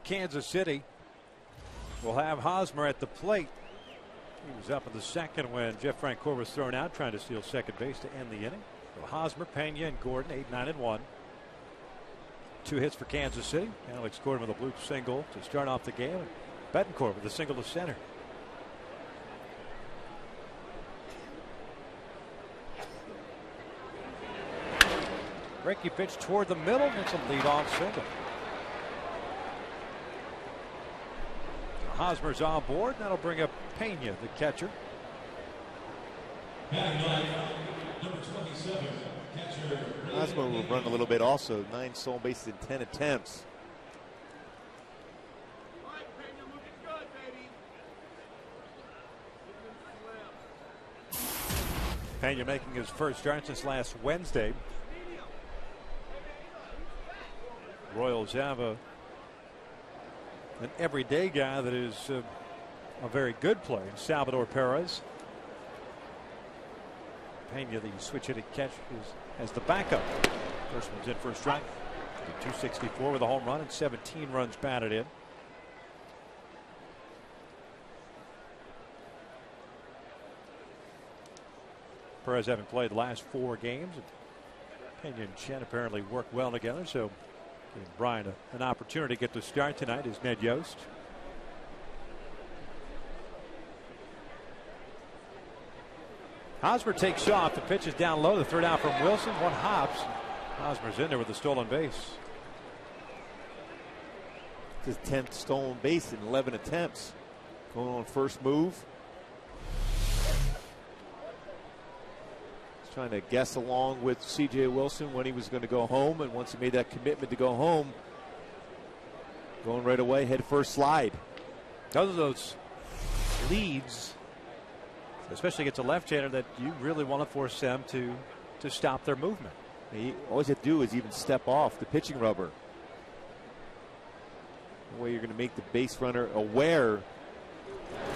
Kansas City will have Hosmer at the plate. He was up in the second when Jeff Francoeur was thrown out trying to steal second base to end the inning. So Hosmer, Pena, and Gordon, 8, 9, and 1. 2 hits for Kansas City. Alex Gordon with a blue single to start off the game. And Betancourt with a single to center. Breaky pitch toward the middle. It's a leadoff single. Hosmer's on board. That'll bring up Pena, the catcher. Hosmer will run a little bit also. 9 stolen bases in 10 attempts. Pena making his first start since last Wednesday. Royals have an everyday guy that is a very good player, Salvador Perez. Pena, the switch hitting catch, as the backup. First one's in for a strike. 264 with a home run and 17 runs batted in. Perez having played the last 4 games. Pena and Chen apparently work well together, so giving Brian an opportunity to get to start tonight is Ned Yost. Hosmer takes off. The pitch is down low. The third out from Wilson. 1 hops. Hosmer's in there with a stolen base. His 10th stolen base in 11 attempts. Going on first move. He's trying to guess along with C.J. Wilson when he was going to go home. And once he made that commitment to go home, going right away, head first slide. Those are those leads, especially against a left-hander, that you really want to force them to stop their movement. All you have to do is even step off the pitching rubber. The way you're going to make the base runner aware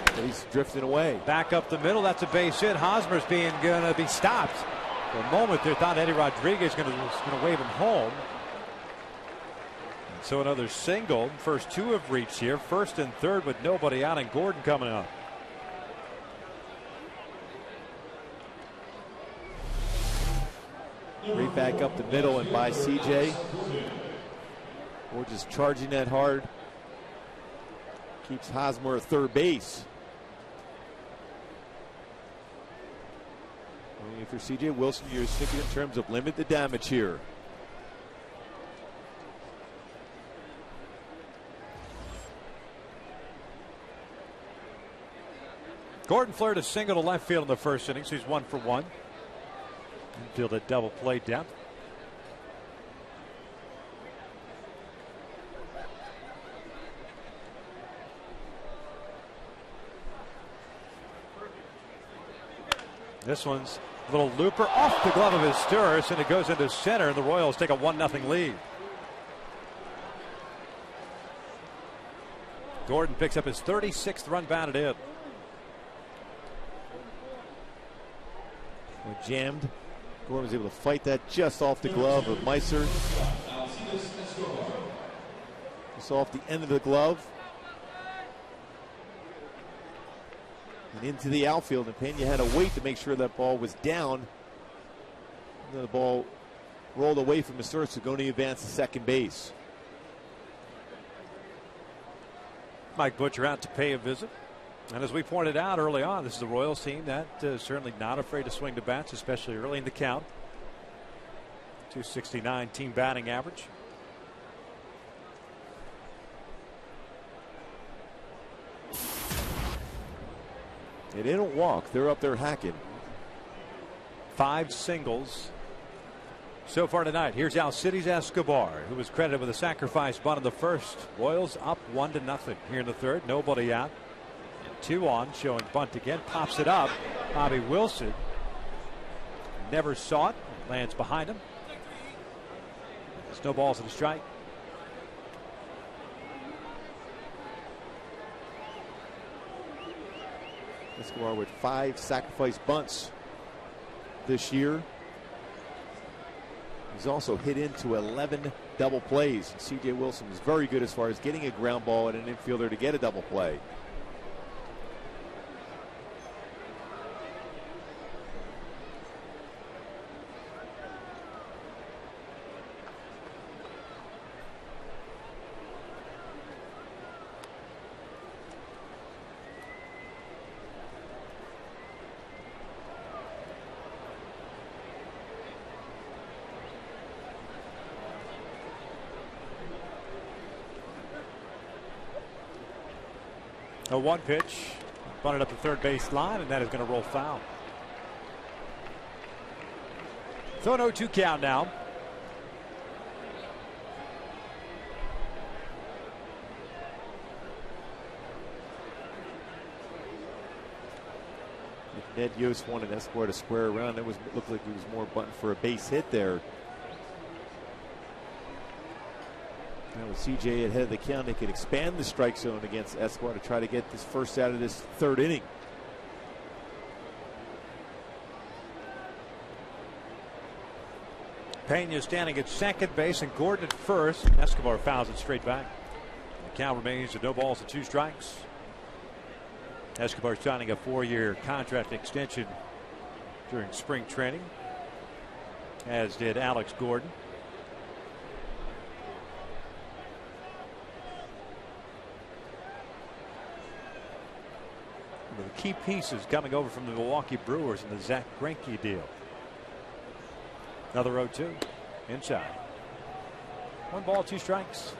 that he's drifting away. Back up the middle. That's a base hit. Hosmer's going to be stopped. For a moment there, thought Eddie Rodriguez was going to wave him home. And so another single. First 2 have reached here. First and third with nobody out, and Gordon coming up. Right back up the middle and by CJ. Or just charging that hard. Keeps Hosmer at third base. If you're CJ Wilson, you're thinking in terms of limit the damage here. Gordon flared a single to left field in the first inning, so he's 1 for 1. Infield at double play depth. This one's a little looper off the glove of his Sturris, and it goes into center, and the Royals take a 1-0 lead. Gordon picks up his 36th run batted in. Jammed. Gordon was able to fight that just off the glove of Meiser. Just off the end of the glove. And into the outfield, and Pena had to wait to make sure that ball was down. And then the ball rolled away from Mr. so going to advance to second base. Mike Butcher out to pay a visit. And as we pointed out early on, this is the Royals team that is certainly not afraid to swing the bats, especially early in the count. 269 team batting average. And they don't walk. They're up there hacking. 5 singles so far tonight. Here's Alcides Escobar, who was credited with a sacrifice bunt in the first. Royals up 1-0 here in the third. Nobody out. And 2 on, showing bunt again. Pops it up. Bobby Wilson never saw it. Lands behind him. There's no balls and a strike. Escobar with 5 sacrifice bunts this year. He's also hit into 11 double plays. C.J. Wilson was very good as far as getting a ground ball at an infielder to get a double play. A 1 pitch, bunted up the third base line, and that is going to roll foul. So an 0-2 count now. Ned Yost wanted Escobar to square around. It looked like he was more button for a base hit there. Now with CJ ahead of the count, they can expand the strike zone against Escobar to try to get this first out of this third inning. Pena standing at second base and Gordon at first. Escobar fouls it straight back. The count remains at no balls and 2 strikes. Escobar signing a 4-year contract extension during spring training, as did Alex Gordon. One of the key pieces coming over from the Milwaukee Brewers in the Zach Greinke deal. Another 0-2 inside. 1 ball, 2 strikes.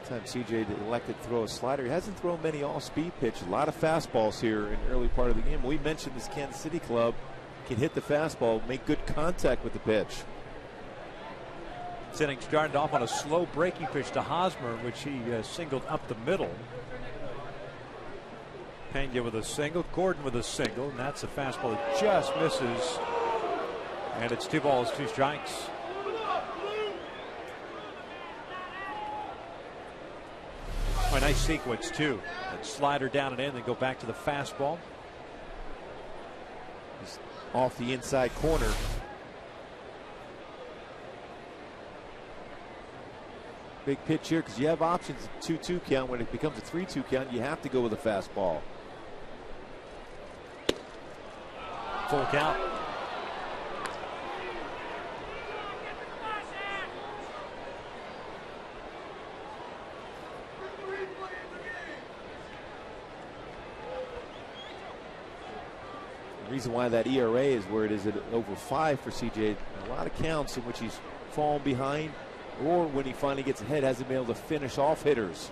One time CJ elected to throw a slider. He hasn't thrown many all-speed pitches. A lot of fastballs here in the early part of the game. We mentioned this Kansas City club can hit the fastball, make good contact with the pitch. This inning started off on a slow breaking pitch to Hosmer, which he singled up the middle. Pena with a single, Gordon with a single, and that's a fastball that just misses. And it's 2 balls, 2 strikes. Oh, a nice sequence too. That slider down and in, then go back to the fastball. Just off the inside corner. Big pitch here because you have options. 2-2 count. When it becomes a 3-2 count, you have to go with a fastball. Full count. The reason why that ERA is where it is at over 5 for CJ. A lot of counts in which he's fallen behind, or when he finally gets ahead, hasn't been able to finish off hitters.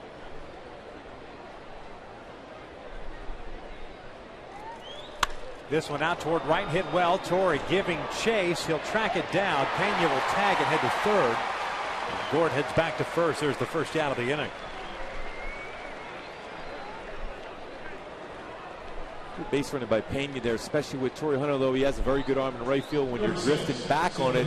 This one out toward right, hit well. Torrey giving chase. He'll track it down. Pena will tag and head to third. And Gordon heads back to first. There's the first out of the inning. Good base running by Pena there, especially with Torrey Hunter, though he has a very good arm in right field. When you're drifting back on it,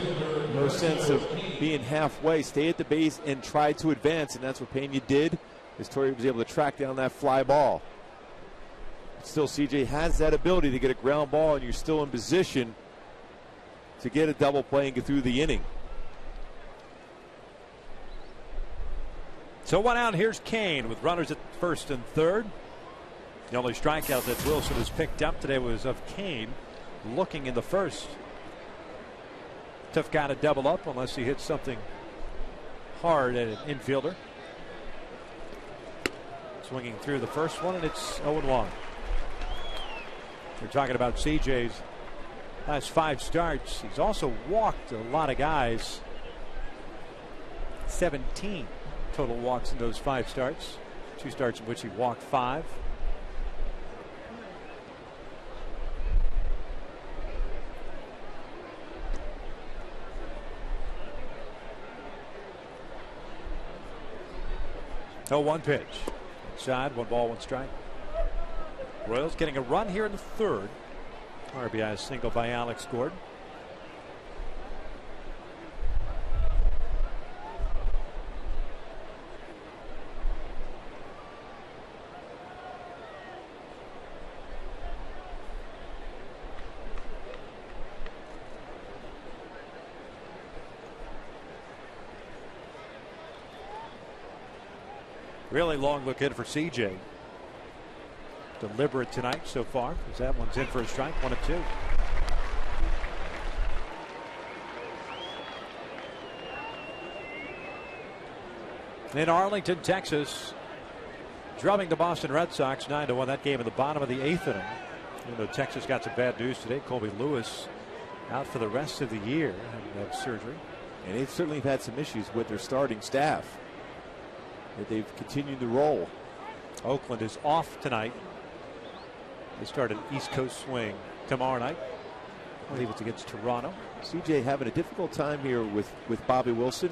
no sense of being halfway. Stay at the base and try to advance, and that's what Pena did, as Torrey was able to track down that fly ball. Still, CJ has that ability to get a ground ball, and you're still in position to get a double play and get through the inning. So 1 out. Here's Kane with runners at first and third. The only strikeout that Wilson has picked up today was of Kane looking in the first. Tough guy to double up unless he hits something hard at an infielder. Swinging through the first one, and it's 0-1. We're talking about CJ's last 5 starts. He's also walked a lot of guys. 17 total walks in those 5 starts. 2 starts in which he walked 5. Oh, 1 pitch. Inside, 1 ball, 1 strike. Royals getting a run here in the third. RBI single by Alex Gordon. Really long look in for CJ. Deliberate tonight so far, as that one's in for a strike, 1-2. In Arlington, Texas, drubbing the Boston Red Sox 9-1. That game in the bottom of the 8th inning. You know, Texas got some bad news today. Colby Lewis out for the rest of the year and had surgery. And they've certainly had some issues with their starting staff that they've continued to roll. Oakland is off tonight. They start an East Coast swing tomorrow night. I believe it's against Toronto. CJ having a difficult time here with Bobby Wilson.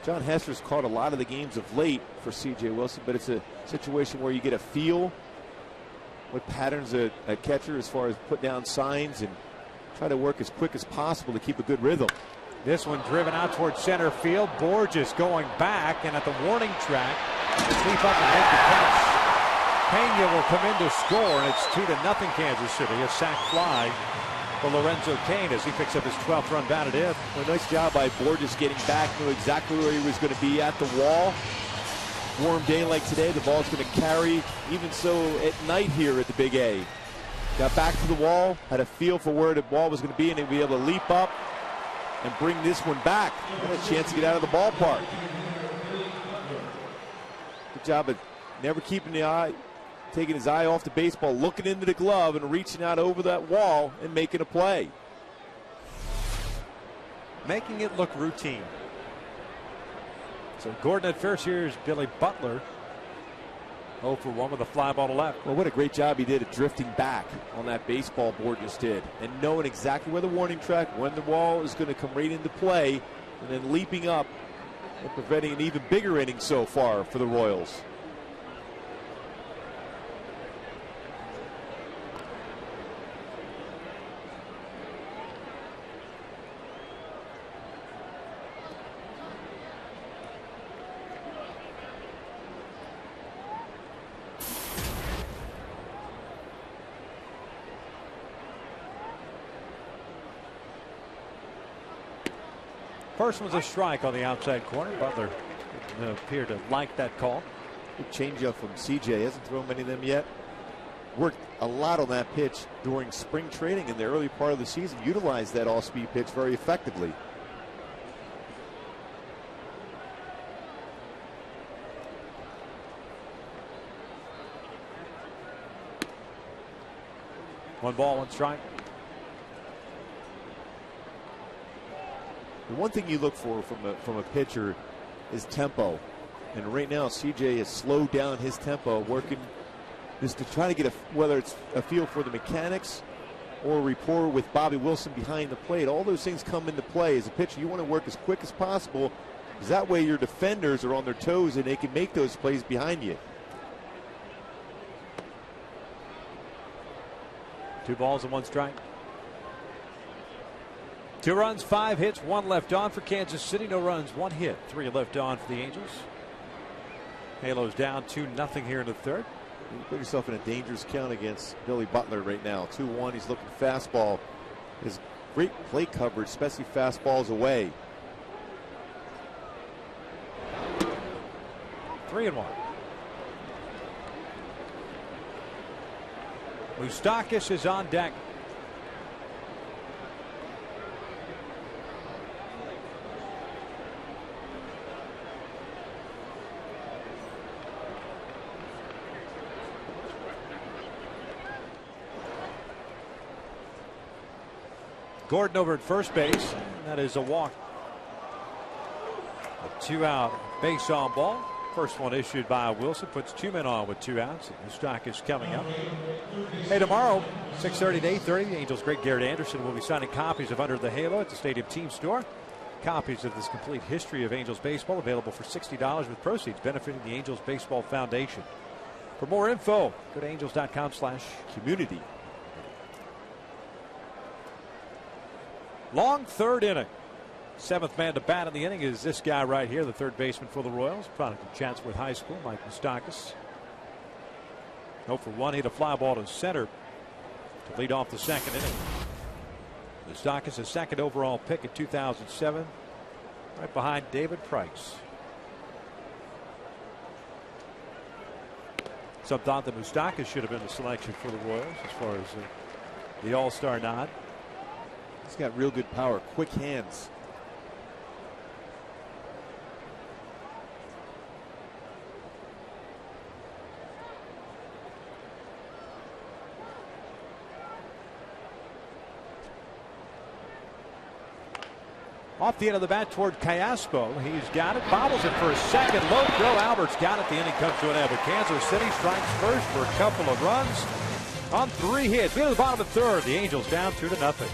John Hester's caught a lot of the games of late for CJ Wilson, but it's a situation where you get a feel what patterns a catcher as far as put down signs and try to work as quick as possible to keep a good rhythm. This one driven out towards center field. Borges going back, and at the warning track, sweep up and make the catch. Pena will come in to score, and it's 2-0 Kansas City. A sac fly for Lorenzo Cain as he picks up his 12th run batted in. Well, nice job by Borges getting back, knew exactly where he was going to be at the wall. Warm day like today, the ball's going to carry, even so at night here at the Big A. Got back to the wall, had a feel for where the ball was going to be, and he'd be able to leap up and bring this one back. Had a chance to get out of the ballpark. Good job of never keeping the eye, taking his eye off the baseball, looking into the glove and reaching out over that wall and making a play. Making it look routine. So Gordon at first. Here's Billy Butler. 0 for 1 with a fly ball to left. Well, what a great job he did at drifting back on that baseball Borges did, and knowing exactly where the warning track, when the wall is going to come right into play, and then leaping up and preventing an even bigger inning so far for the Royals. First one's a strike on the outside corner. Butler didn't appear to like that call. Good changeup from CJ. Hasn't thrown many of them yet. Worked a lot on that pitch during spring training in the early part of the season. Utilized that all-speed pitch very effectively. One ball, one strike. The one thing you look for from a pitcher is tempo, and right now CJ has slowed down his tempo, working just to try to get whether it's a feel for the mechanics or a rapport with Bobby Wilson behind the plate. All those things come into play. As a pitcher, you want to work as quick as possible, because that way your defenders are on their toes and they can make those plays behind you. 2 balls and 1 strike. 2 runs, 5 hits, 1 left on for Kansas City. No runs, 1 hit, 3 left on for the Angels. Halos down 2-0 here in the third. You put yourself in a dangerous count against Billy Butler right now. 2-1. He's looking fastball. His great plate coverage, especially fastballs away. 3-1. Moustakis is on deck. Gordon over at first base. And that is a walk. A 2-out base on ball. First one issued by Wilson. Puts 2 men on with 2 outs. And Moustakis coming up. Hey, tomorrow, 6:30 to 8:30, the Angels' great Garrett Anderson will be signing copies of Under the Halo at the Stadium Team Store. Copies of this complete history of Angels baseball available for $60 with proceeds benefiting the Angels Baseball Foundation. For more info, go to angels.com/community. Long third inning. 7th man to bat in the inning is this guy right here, the third baseman for the Royals, product of Chatsworth High School, Mike Moustakis. 0 for 1, hit a fly ball to center to lead off the second inning. Moustakis, a second overall pick in 2007, right behind David Price. Some thought that Moustakas should have been the selection for the Royals as far as the All-Star nod. He's got real good power, quick hands. Off the end of the bat toward Callaspo. He's got it. Bobbles it for a second. Low throw. Albert's got it. The inning comes to an end. But Kansas City strikes first for a couple of runs on 3 hits. We to the bottom of the third. The Angels down 2-0.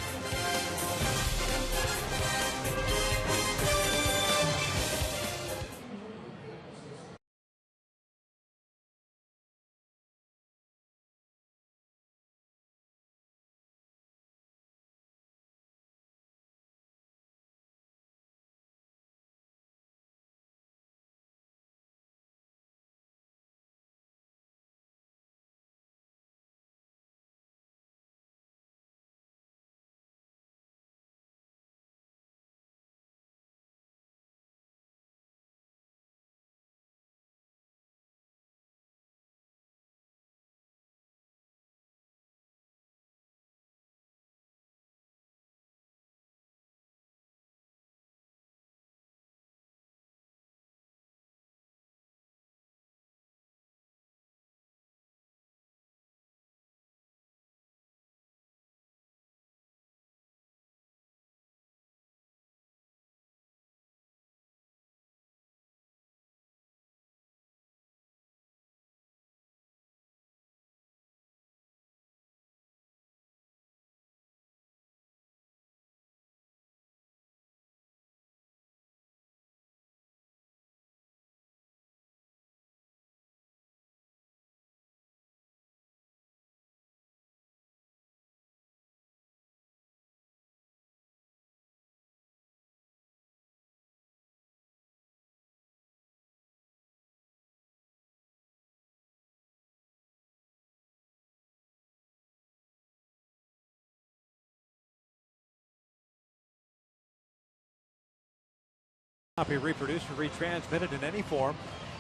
Not be reproduced or retransmitted in any form,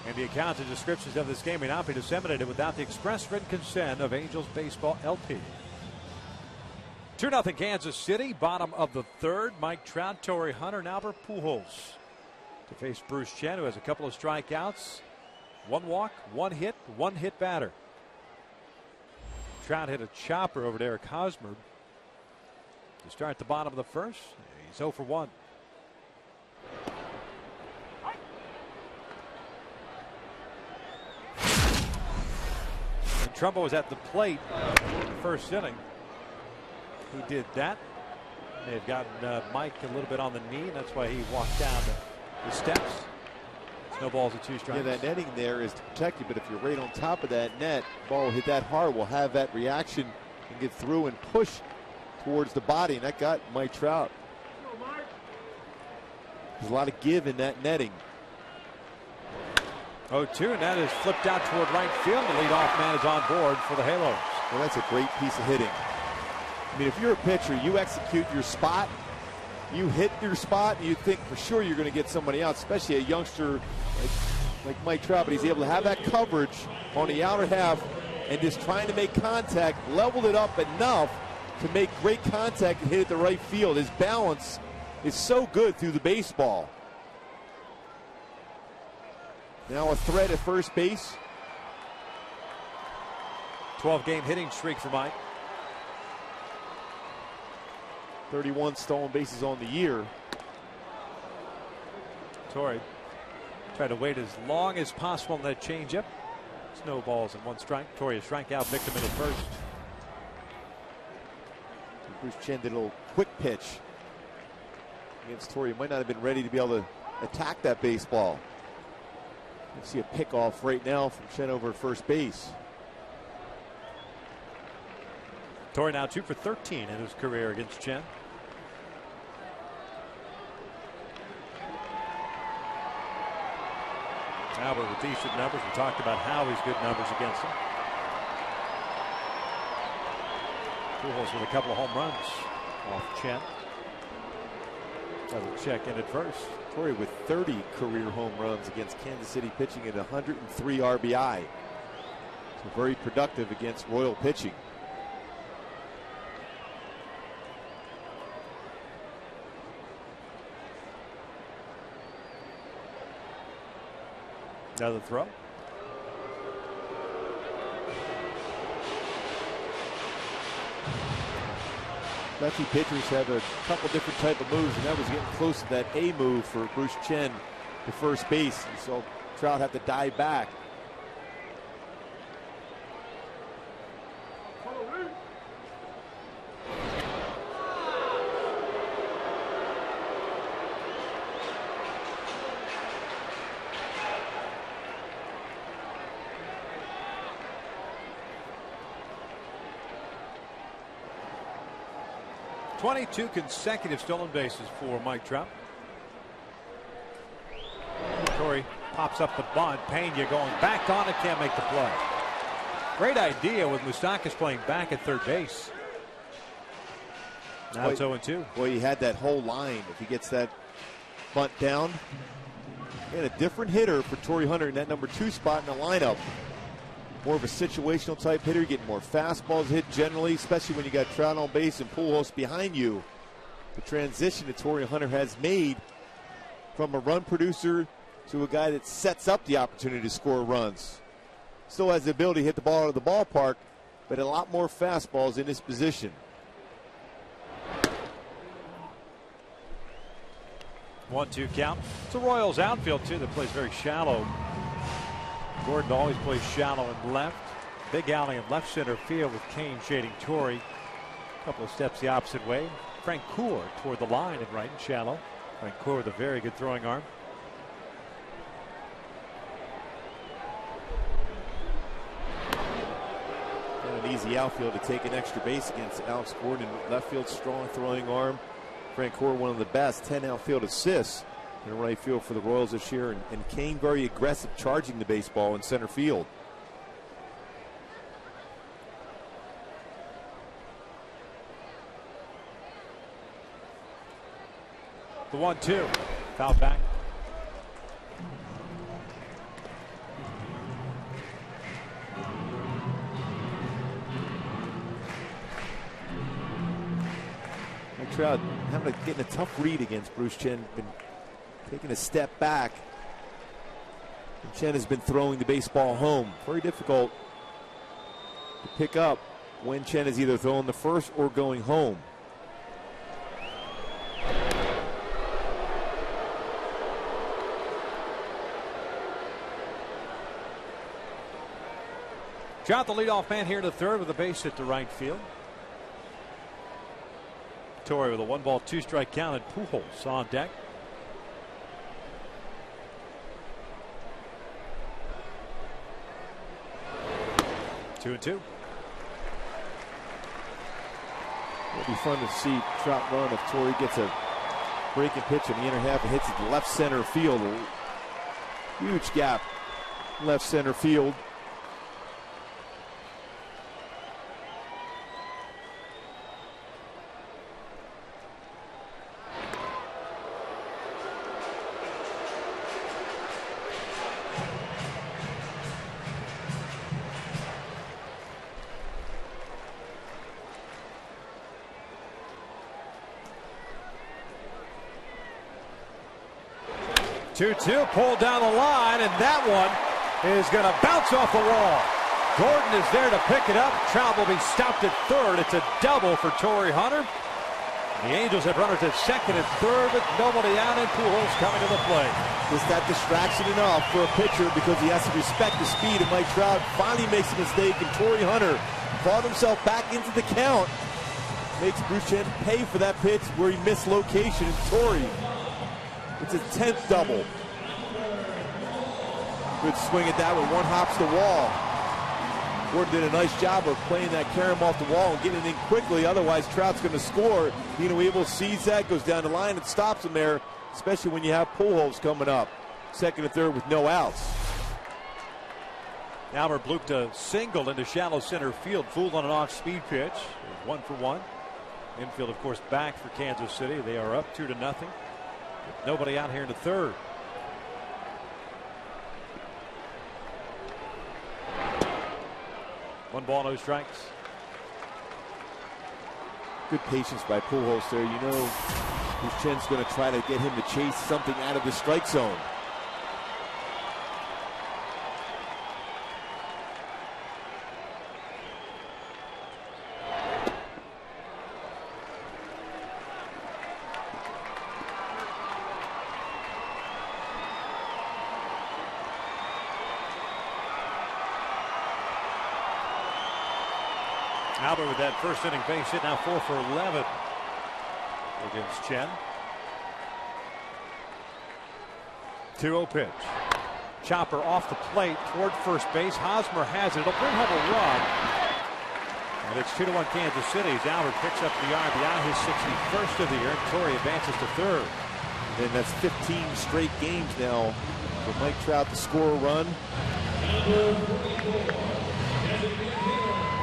and the accounts and descriptions of this game may not be disseminated without the express written consent of Angels Baseball LP. 2-0 Kansas City, bottom of the third. Mike Trout, Torrey Hunter, and Albert Pujols to face Bruce Chen, who has a couple of strikeouts, 1 walk, 1 hit batter. Trout hit a chopper over to Eric Hosmer to start the bottom of the first. He's 0 for 1. Trumbo was at the plate in the first inning. He did that. May have gotten Mike a little bit on the knee. That's why he walked down the steps. No balls and 2 strikes. Yeah, that netting there is to protect you, but if you're right on top of that net, ball hit that hard, will have that reaction and get through and push towards the body, and that got Mike Trout. There's a lot of give in that netting. 0-2, and that is flipped out toward right field. The leadoff man is on board for the Halos. Well, that's a great piece of hitting. I mean, if you're a pitcher, you execute your spot, you hit your spot, and you think for sure you're going to get somebody out, especially a youngster like Mike Trout, but he's able to have that coverage on the outer half and just trying to make contact, leveled it up enough to make great contact and hit it the right field. His balance is so good through the baseball. Now a threat at first base. 12-game hitting streak for Mike. 31 stolen bases on the year. Torrey tried to wait as long as possible on that changeup. No balls and 1 strike. Torrey a strikeout victim in the first. Bruce Chen did a little quick pitch against Torrey. Might not have been ready to be able to attack that baseball. You see a pickoff right now from Chen over at first base. Torrey now 2 for 13 in his career against Chen. Albert with decent numbers. We talked about Howie's good numbers against him. Pujols with a couple of home runs off Chen. Doesn't check in at first. Torrey with 30 career home runs against Kansas City pitching at 103 RBI. So very productive against Royal pitching. Another throw. Lefty pitchers have a couple different type of moves, and that was getting close to that A move for Bruce Chen to first base. And so Trout have to dive back. Two consecutive stolen bases for Mike Trout. Torrey pops up the bunt. Pena going back on it, can't make the play. Great idea with Moustakas playing back at third base. Now it's 0-2. Boy, he had that whole line. If he gets that bunt down, and a different hitter for Torrey Hunter in that number 2 spot in the lineup. More of a situational type hitter, getting more fastballs hit generally, especially when you got Trout on base and Pujols behind you. The transition that Torrey Hunter has made from a run producer to a guy that sets up the opportunity to score runs. Still has the ability to hit the ball out of the ballpark, but a lot more fastballs in this position. 1-2 count. It's a Royals outfield too that plays very shallow. Gordon always plays shallow and left. Big alley in left center field with Kane shading Torrey. A couple of steps the opposite way. Frank Coor toward the line and right and shallow. Frank Coor with a very good throwing arm. And an easy outfield to take an extra base against Alex Gordon. Left field, strong throwing arm. Frank Coor, one of the best 10 outfield assists in right field for the Royals this year, and Kane very aggressive, charging the baseball in center field. The 1-2, foul back. Trout getting a tough read against Bruce Chen. Been taking a step back. And Chen has been throwing the baseball home. Very difficult to pick up when Chen is either throwing the first or going home. Trout, the leadoff man here to third with a base hit to right field. Torrey with a 1-ball, 2-strike count, and Pujols on deck. Two and two. It'll be fun to see Trout run if Torrey gets a breaking pitch in the inner half and hits it to left center field. A huge gap left center field. Two pulled down the line, and that one is going to bounce off the wall. Gordon is there to pick it up. Trout will be stopped at third. It's a double for Torrey Hunter. The Angels have runners at second and third with nobody out, and Pujols coming to the plate. Is that distraction enough for a pitcher, because he has to respect the speed of Mike Trout? Finally makes a mistake, and Torrey Hunter fought himself back into the count. Makes Bruce Chen pay for that pitch where he missed location. And Torrey, it's his 10th double. Good swing at that one. One hops the wall. Gordon did a nice job of playing that carom off the wall and getting it in quickly. Otherwise, Trout's going to score. Dino Evil sees that, goes down the line and stops him there, especially when you have Pujols coming up. Second and third with no outs. Albert blooped a single into shallow center field, fooled on an off-speed pitch. 1 for 1. Infield, of course, back for Kansas City. They are up 2-0. Nobody out here in the third. 1 ball, no strikes. Good patience by Pujols there. You know, Chen's going to try to get him to chase something out of the strike zone. Albert with that first inning base hit, now 4 for 11 against Chen. 2-0 pitch. Chopper off the plate toward first base. Hosmer has it. It'll bring home a run. And it's 2-1 Kansas City as Albert picks up the RBI, his 61st of the year. And Torrey advances to third. And that's 15 straight games now for Mike Trout to score a run.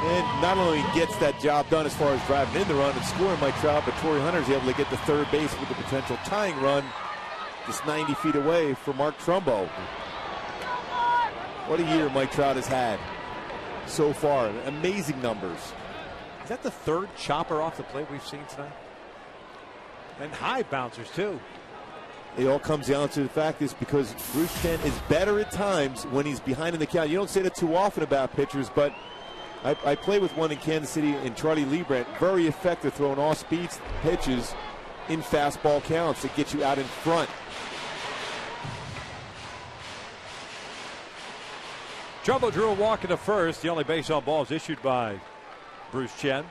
And not only gets that job done as far as driving in the run and scoring Mike Trout, but Torrey Hunter's able to get to third base with the potential tying run just 90 feet away for Mark Trumbo. What a year Mike Trout has had so far. Amazing numbers. Is that the third chopper off the plate we've seen tonight? And high bouncers, too. It all comes down to the fact is because Bruce Chen is better at times when he's behind in the count. You don't say that too often about pitchers, but I play with one in Kansas City, and Charlie Liebrandt, very effective throwing all speeds pitches in fastball counts that get you out in front. Trumbo drew a walk into first. The only base on balls issued by Bruce Chen.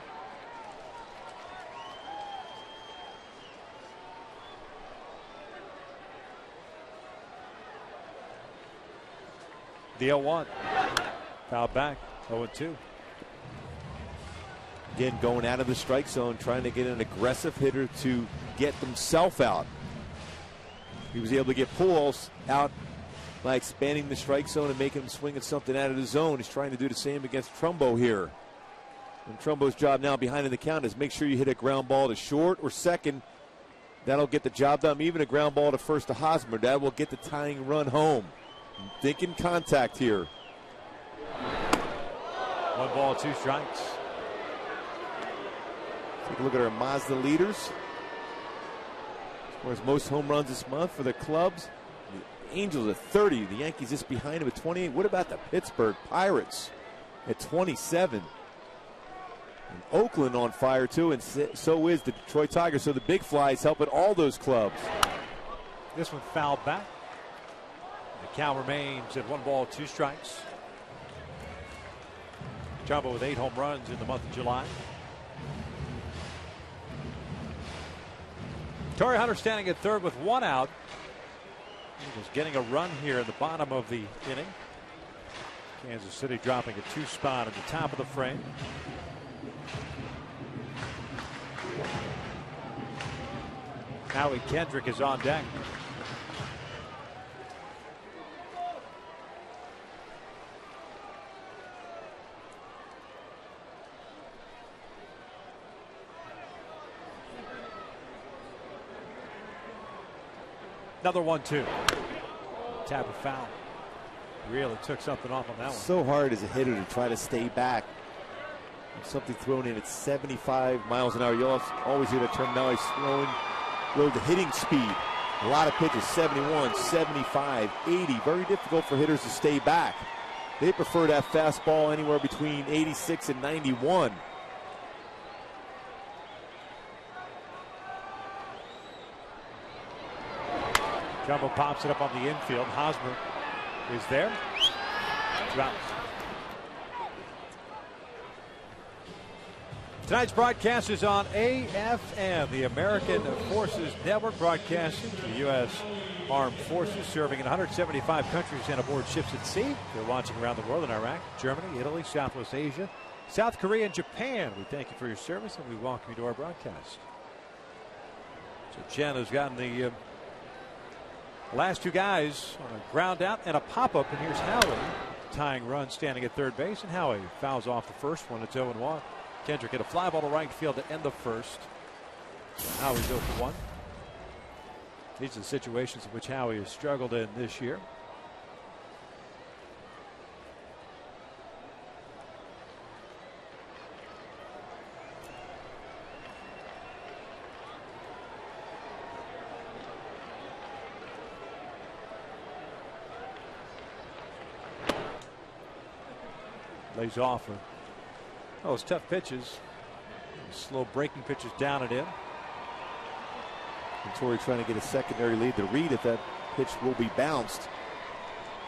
The 0-1. Foul back. 0-2. Again, going out of the strike zone, trying to get an aggressive hitter to get himself out. He was able to get Pujols out by expanding the strike zone and making him swing at something out of the zone. He's trying to do the same against Trumbo here. And Trumbo's job now behind in the count is make sure you hit a ground ball to short or second. That'll get the job done. Even a ground ball to first to Hosmer. That will get the tying run home. Thinking contact here. 1 ball, 2 strikes. Take a look at our Mazda leaders. As far as most home runs this month for the clubs. The Angels at 30. The Yankees just behind them at 28. What about the Pittsburgh Pirates at 27? And Oakland on fire too, and so is the Detroit Tigers. So the big flies helping all those clubs. This one fouled back. The count remains at 1 ball, 2 strikes. Trumbo with 8 home runs in the month of July. Torrey Hunter standing at third with 1 out. Eagles getting a run here in the bottom of the inning. Kansas City dropping a 2 spot at the top of the frame. Howie Kendrick is on deck. Another 1-2. Tap of foul. Really took something off on that one. So hard as a hitter to try to stay back. Something thrown in at 75 miles an hour. You always hear that term now. He's throwing below the hitting speed. A lot of pitches, 71, 75, 80. Very difficult for hitters to stay back. They prefer that fastball anywhere between 86 and 91. Jumbo pops it up on the infield. Hosmer is there. Drops. Tonight's broadcast is on AFN, the American Forces Network, broadcasting to the U.S. Armed Forces, serving in 175 countries and aboard ships at sea. They're watching around the world in Iraq, Germany, Italy, Southwest Asia, South Korea, and Japan. We thank you for your service, and we welcome you to our broadcast. So Chen has gotten the last 2 guys on a ground out and a pop-up, and here's Howie tying run standing at third base, and Howie fouls off the first one. It's 0-1. Kendrick hit a fly ball to right field to end the first. So Howie's 0-1. These are the situations in which Howie has struggled in this year. Lays off those tough pitches. Slow breaking pitches down and in. And Torrey trying to get a secondary lead to read if that pitch will be bounced.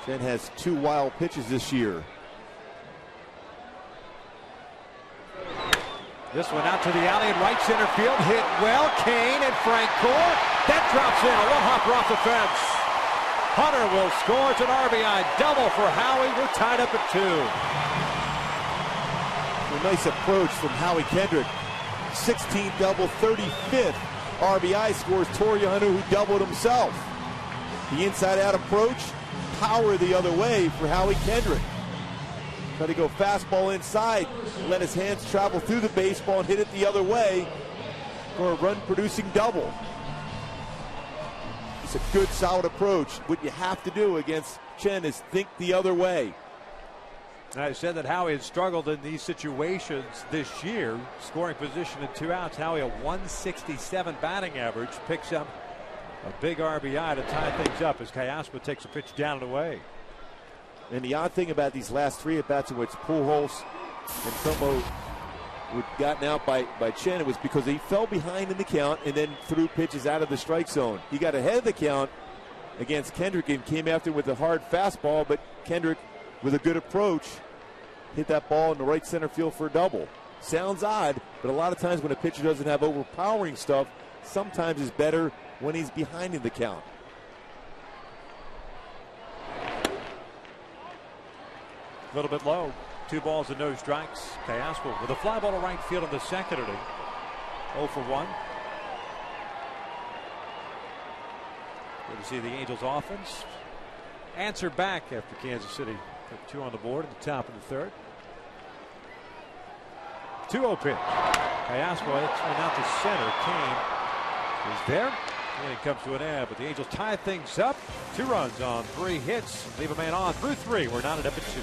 Chen has 2 wild pitches this year. This one out to the alley in right center field. Hit well. Kane and Frank Gore. That drops in. A one-hopper off the fence. Hunter will score. It's an RBI double for Howie. We're tied up at 2. A nice approach from Howie Kendrick. 16 double, 35th RBI scores Torrey Hunter, who doubled himself. The inside-out approach, power the other way for Howie Kendrick. Try to go fastball inside, let his hands travel through the baseball and hit it the other way for a run-producing double. It's a good, solid approach. What you have to do against Chen is think the other way. I said that Howie had struggled in these situations this year. Scoring position in 2 outs. Howie a 167 batting average. Picks up a big RBI to tie things up as Kayaspa takes a pitch down and away. And the odd thing about these last 3 at-bats in which Pujols and Tomo were gotten out by Chen, it was because he fell behind in the count and then threw pitches out of the strike zone. He got ahead of the count against Kendrick and came after with a hard fastball, but Kendrick, with a good approach, hit that ball in the right center field for a double. Sounds odd, but a lot of times when a pitcher doesn't have overpowering stuff, sometimes it's better when he's behind in the count. A little bit low. 2 balls and no strikes. Kayaspa with a fly ball to right field in the second inning. 0 for 1. Good to see the Angels offense answer back after Kansas City took 2 on the board at the top of the 3rd. 2-0 pitch. Kayaspa, it's out to center. Kane is there. And it comes to an end, but the Angels tie things up. 2 runs on 3 hits. Leave a man on through 3. We're knotted up at 2.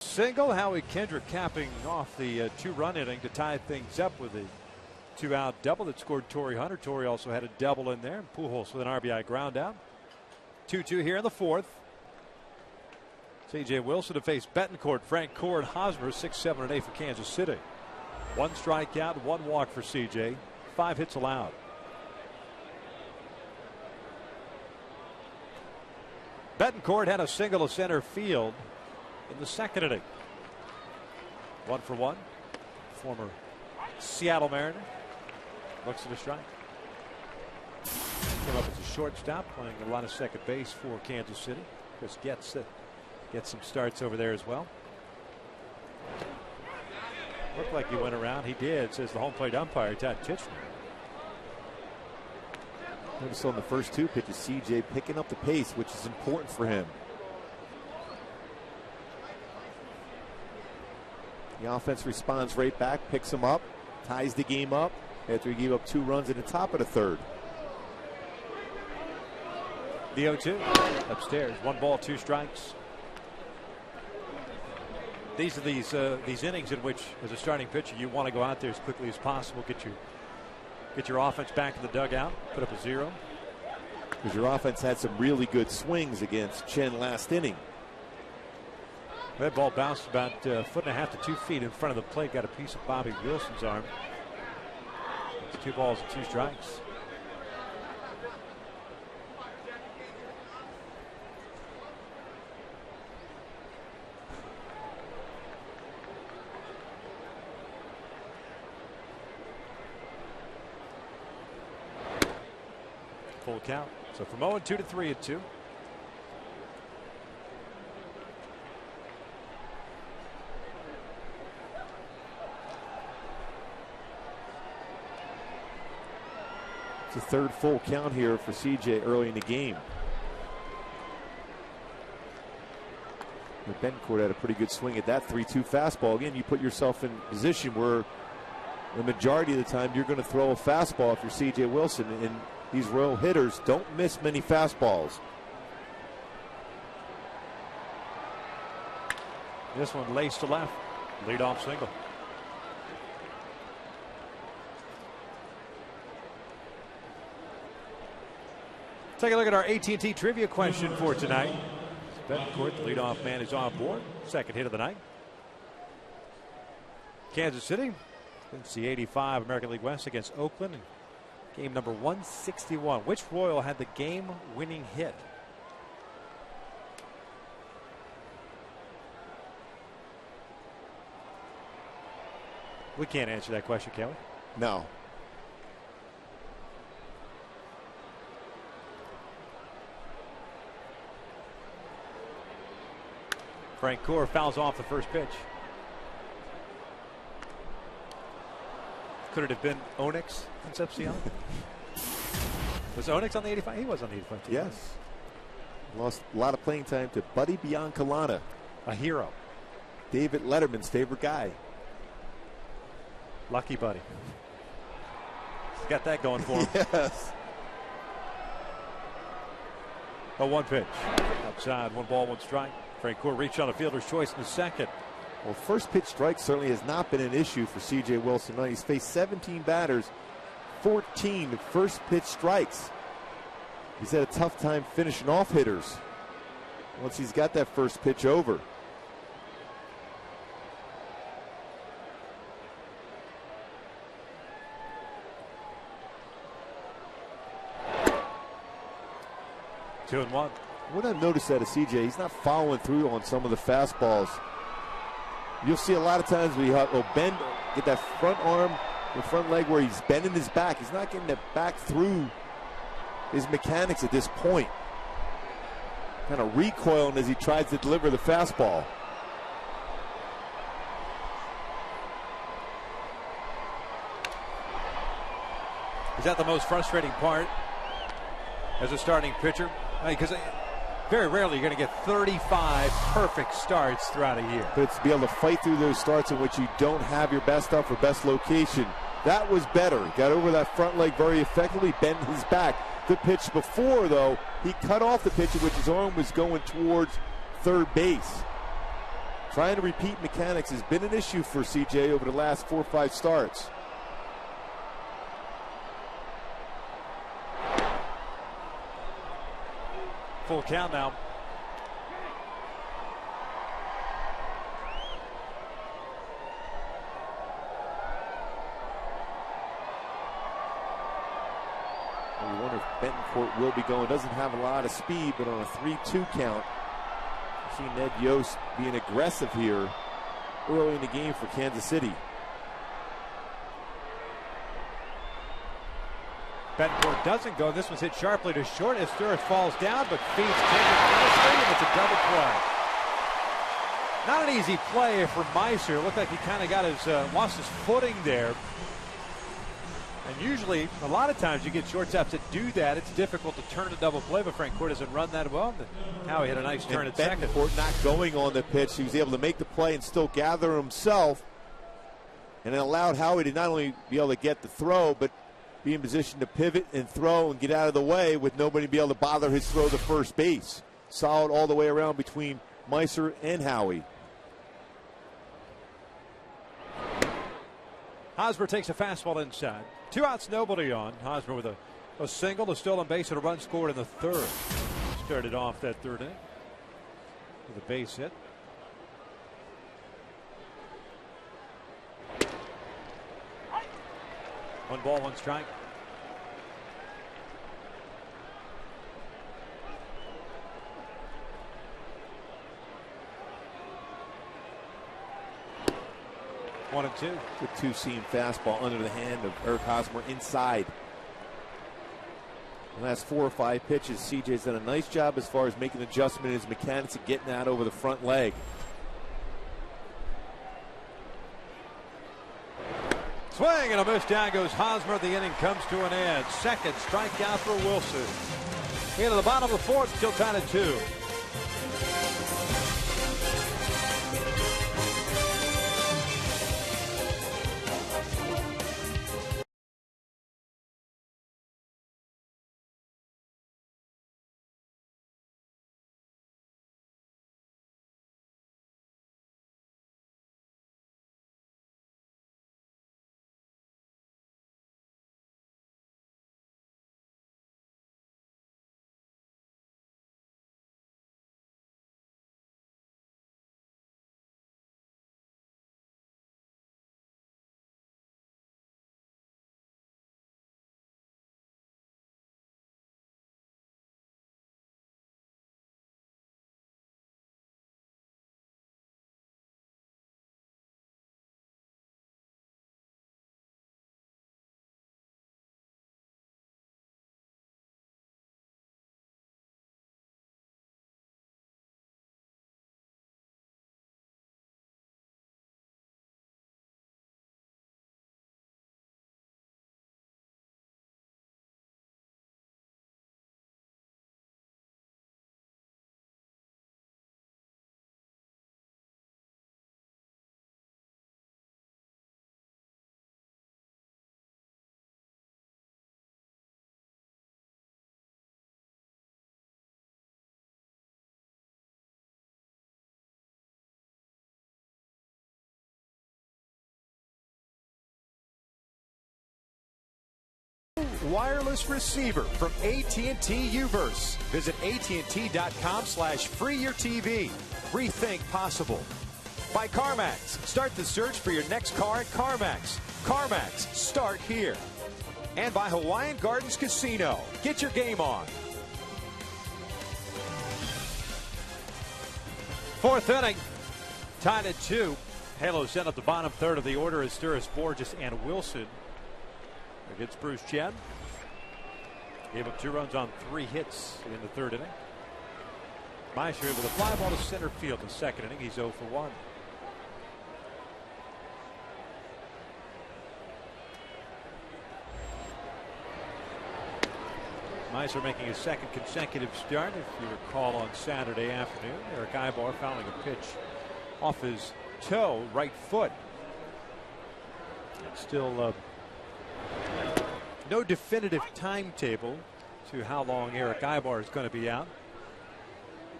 Single. Howie Kendrick capping off the 2-run inning to tie things up with a 2-out double that scored Torrey Hunter. Torrey also had a double in there. Pujols with an RBI ground out. 2-2 here in the 4th. C.J. Wilson to face Betancourt, Frank Gore, and Hosmer. 6, 7, and 8 for Kansas City. 1 strikeout, 1 walk for C.J. 5 hits allowed. Betancourt had a single to center field in the second inning. 1 for 1. Former Seattle Mariner looks at a strike. Came up as a shortstop, playing a lot of second base for Kansas City. Chris gets some starts over there as well. Looked like he went around. He did, says the home plate umpire, Todd Kitchener. Notice on the first two pitches, CJ picking up the pace, which is important for him. The offense responds right back, picks him up, ties the game up after he gave up 2 runs in the top of the third. The 0-2 upstairs. 1 ball, 2 strikes. These are these innings in which, as a starting pitcher, you want to go out there as quickly as possible, get your offense back in the dugout, put up a 0. Because your offense had some really good swings against Chen last inning. That ball bounced about 1.5 to 2 feet in front of the plate, got a piece of Bobby Wilson's arm. It's 2 balls and 2 strikes. Full count. So from 0-2 to 3-2. It's a third full count here for CJ early in the game. Bencourt had a pretty good swing at that 3-2 fastball. Again, you put yourself in a position where the majority of the time you're going to throw a fastball if you're CJ Wilson, and these Royal hitters don't miss many fastballs. This one laced to left. Leadoff single. Take a look at our AT&T trivia question for tonight. Bencourt, the leadoff man, is on board. Second hit of the night. Kansas City wins the 85 American League West against Oakland. Game number 161. Which Royal had the game-winning hit? We can't answer that question, can we? No. Frank Gore fouls off the first pitch. Could it have been Onyx Concepcion? Was Onyx on the 85? He was on the 85 too. Yes. Lost a lot of playing time to Buddy Biancalana. A hero. David Letterman's favorite guy. Lucky Buddy. He's got that going for him. Yes. A 1 pitch. Outside, 1 ball, 1 strike. Frank Gore reached on a fielder's choice in the second. Well, first pitch strike certainly has not been an issue for CJ Wilson. He's faced 17 batters, 14 first pitch strikes. He's had a tough time finishing off hitters once he's got that first pitch over. Two and 1. What I've noticed out of CJ, he's not following through on some of the fastballs. You'll see a lot of times where he'll bend, get that front arm, the front leg where he's bending his back. He's not getting that back through his mechanics at this point. Kind of recoiling as he tries to deliver the fastball. Is that the most frustrating part as a starting pitcher? Because very rarely you're going to get 35 perfect starts throughout a year. But it's to be able to fight through those starts in which you don't have your best stuff or best location. That was better. Got over that front leg very effectively, bent his back. The pitch before, though, he cut off the pitch in which his arm was going towards third base. Trying to repeat mechanics has been an issue for CJ over the last 4 or 5 starts. Full count now. You wonder if Bencourt will be going. Doesn't have a lot of speed, but on a 3-2 count, you see Ned Yost being aggressive here early in the game for Kansas City. Bencourt doesn't go. This one's hit sharply to short as Sturridge falls down, but feeds nicely, and it's a double play. Not an easy play for Meiser. It looked like he kind of got his lost his footing there And usually, a lot of times you get shortstops that do that. It's difficult to turn a double play, but Francoeur doesn't run that well. Howie had a nice turn at second. Betancourt not going on the pitch. He was able to make the play and still gather himself. And it allowed Howie to not only be able to get the throw, but be in position to pivot and throw and get out of the way with nobody be able to bother his throw to first base. Solid all the way around between Meiser and Howie. Hosmer takes a fastball inside. 2 outs, nobody on. Hosmer with a single, a stolen base, and a run scored in the third. Started off that third inning with a base hit. One ball, one strike. 1-2. Good two-seam fastball under the hand of Eric Hosmer inside. The last 4 or 5 pitches, CJ's done a nice job as far as making adjustment in his mechanics and getting out over the front leg. Swing and a miss. Down goes Hosmer. The inning comes to an end. Second strikeout for Wilson. Into the bottom of the fourth, still tied at 2. Wireless receiver from AT&T Uverse. Visit AT&T.com/freeyourtv. Rethink possible. By CarMax. Start the search for your next car at CarMax. CarMax. Start here. And by Hawaiian Gardens Casino. Get your game on. Fourth inning. Tied at 2. Halos sent up the bottom third of the order as Sturis Borges and Wilson against Bruce Chen. Gave up 2 runs on 3 hits in the third inning. Meiser with a fly ball to center field in the second inning. He's 0 for 1. Meiser making his second consecutive start. If you recall, on Saturday afternoon, Eric Ibar fouling a pitch off his toe, right foot. It's still no definitive timetable to how long Eric Ibar is going to be out.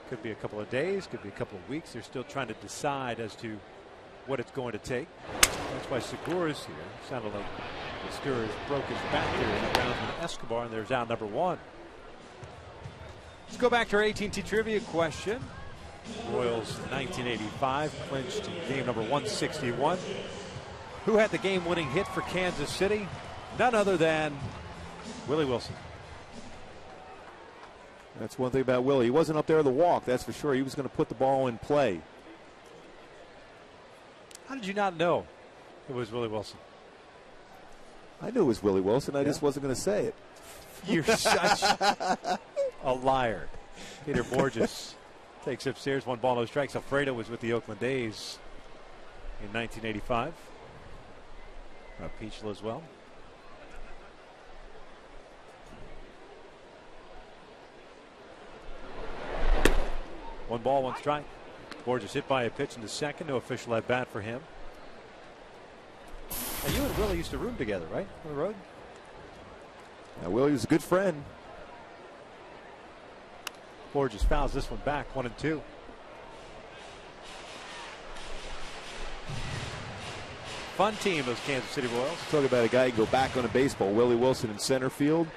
Could be a couple of days, could be a couple of weeks. They're still trying to decide as to what it's going to take. That's why Segura's here. Sounded like Segura broke his back here in the round with Escobar, and there's out number 1. Let's go back to our AT&T trivia question. Royals 1985 clinched game number 161. Who had the game-winning hit for Kansas City? None other than Willie Wilson. That's one thing about Willie. He wasn't up there to walk, that's for sure. He was going to put the ball in play. How did you not know it was Willie Wilson? I knew it was Willie Wilson. I just wasn't going to say it. You're such a liar. Peter Borges takes upstairs. 1 ball, no strikes. Alfredo was with the Oakland A's in 1985. Peachel as well. 1 ball, 1 strike. Borges hit by a pitch in the second. No official at bat for him. Now, you and Willie used to room together, right? On the road? Now, Willie was a good friend. Borges fouls this one back, 1-2. Fun team, those Kansas City Royals. Talk about a guy who can go back on a baseball. Willie Wilson in center field.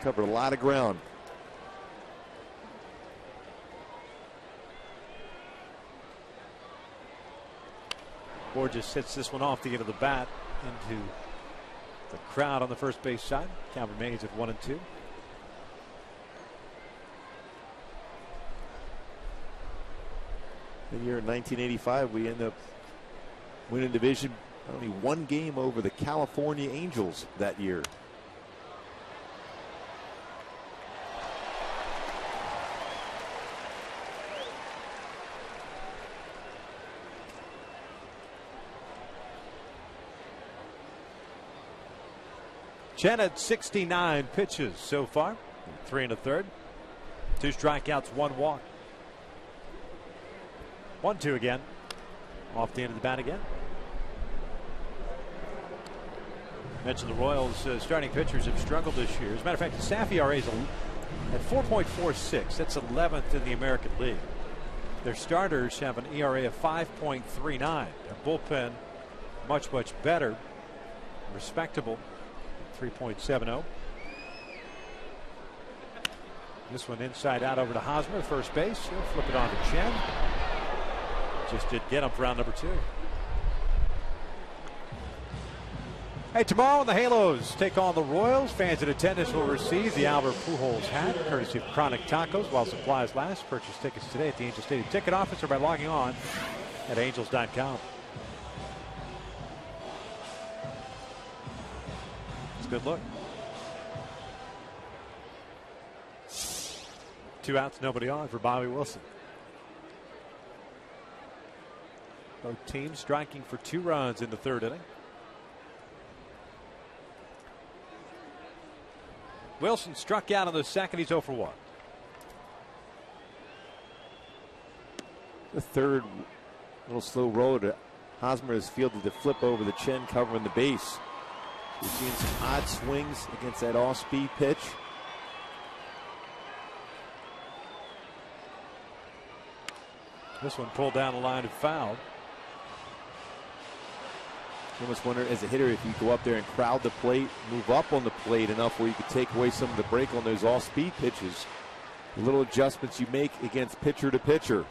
Covered a lot of ground. Borges hits this one off the end of the bat into the crowd on the first base side. Count remains at 1-2. The year in 1985, we end up winning division only 1 game over the California Angels that year. Chen had 69 pitches so far. 3 1/3. 2 strikeouts, 1 walk. 1-2 again. Off the end of the bat again. Mentioned the Royals starting pitchers have struggled this year. As a matter of fact, the staff ERA is at 4.46. That's 11th in the American League. Their starters have an ERA of 5.39. Their bullpen much better. Respectable. 3.70. This one inside out over to Hosmer, first base. He'll flip it on to Chen. Just did get him for round number 2. Hey, tomorrow the Halos take on the Royals. Fans in attendance will receive the Albert Pujols hat, courtesy of Chronic Tacos, while supplies last. Purchase tickets today at the Angel Stadium ticket office or by logging on at angels.com. It's a good look. 2 outs, nobody on for Bobby Wilson. Both teams striking for 2 runs in the 3rd inning. Wilson struck out in the second. He's 0 for 1. The third, little slow roll to Hosmer is fielded to flip over the Chen, covering the base. We've seen some odd swings against that off-speed pitch. This one pulled down the line and fouled. You almost wonder, as a hitter, if you go up there and crowd the plate, move up on the plate enough where you could take away some of the break on those off-speed pitches. The little adjustments you make against pitcher to pitcher.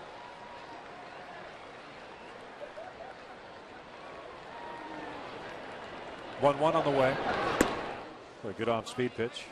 One on the way. A good off-speed pitch.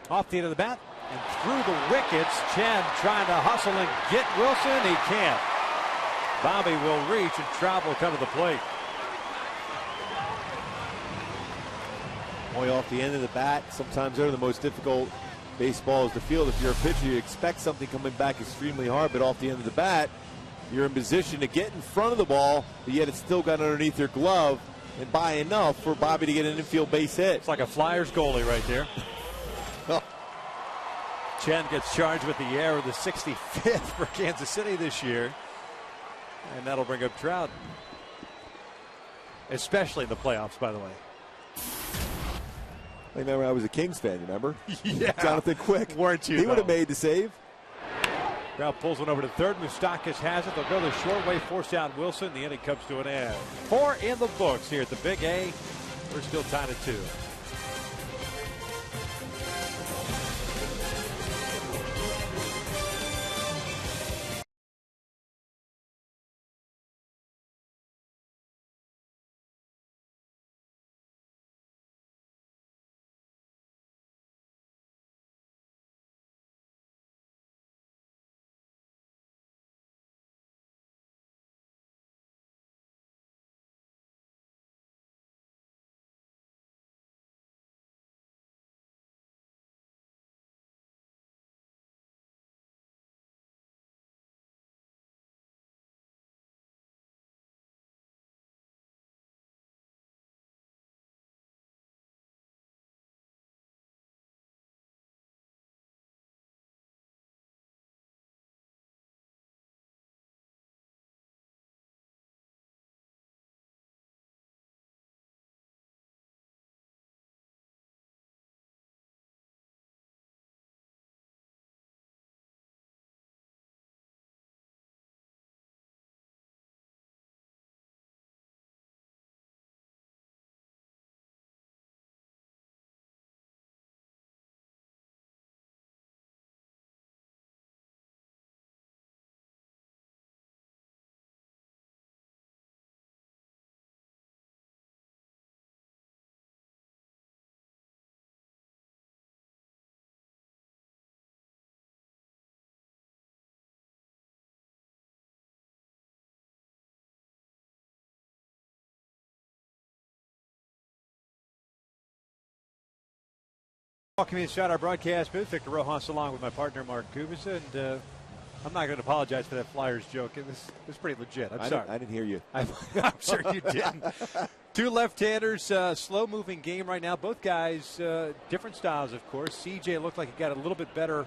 Off the end of the bat and through the wickets. Chen trying to hustle and get Wilson. He can't. Bobby will reach and Trout will come to the plate. Boy, off the end of the bat, sometimes they're the most difficult baseballs to field. If you're a pitcher, you expect something coming back extremely hard, but off the end of the bat, you're in position to get in front of the ball, but yet it's still got underneath your glove and by enough for Bobby to get an infield base hit. It's like a Flyers goalie right there. Chen gets charged with the error of the 65th for Kansas City this year. And that'll bring up Trout. Especially in the playoffs, by the way. I remember I was a Kings fan, remember? Yeah. Jonathan Quick. Weren't you? He would have though? made the save. Crowd pulls one over to third. Moustakis has it. They'll go the short way, force out Wilson. The inning comes to an end. 4 in the books here at the Big A. We're still tied at 2. Welcome inside our broadcast booth. Victor Rojas along with my partner Mark Kubisa, and I'm not going to apologize for that Flyers joke. It was pretty legit. I'm sorry. I didn't hear you. I'm sure you didn't. 2 left-handers, slow-moving game right now. Both guys, different styles, of course. CJ looked like he got a little bit better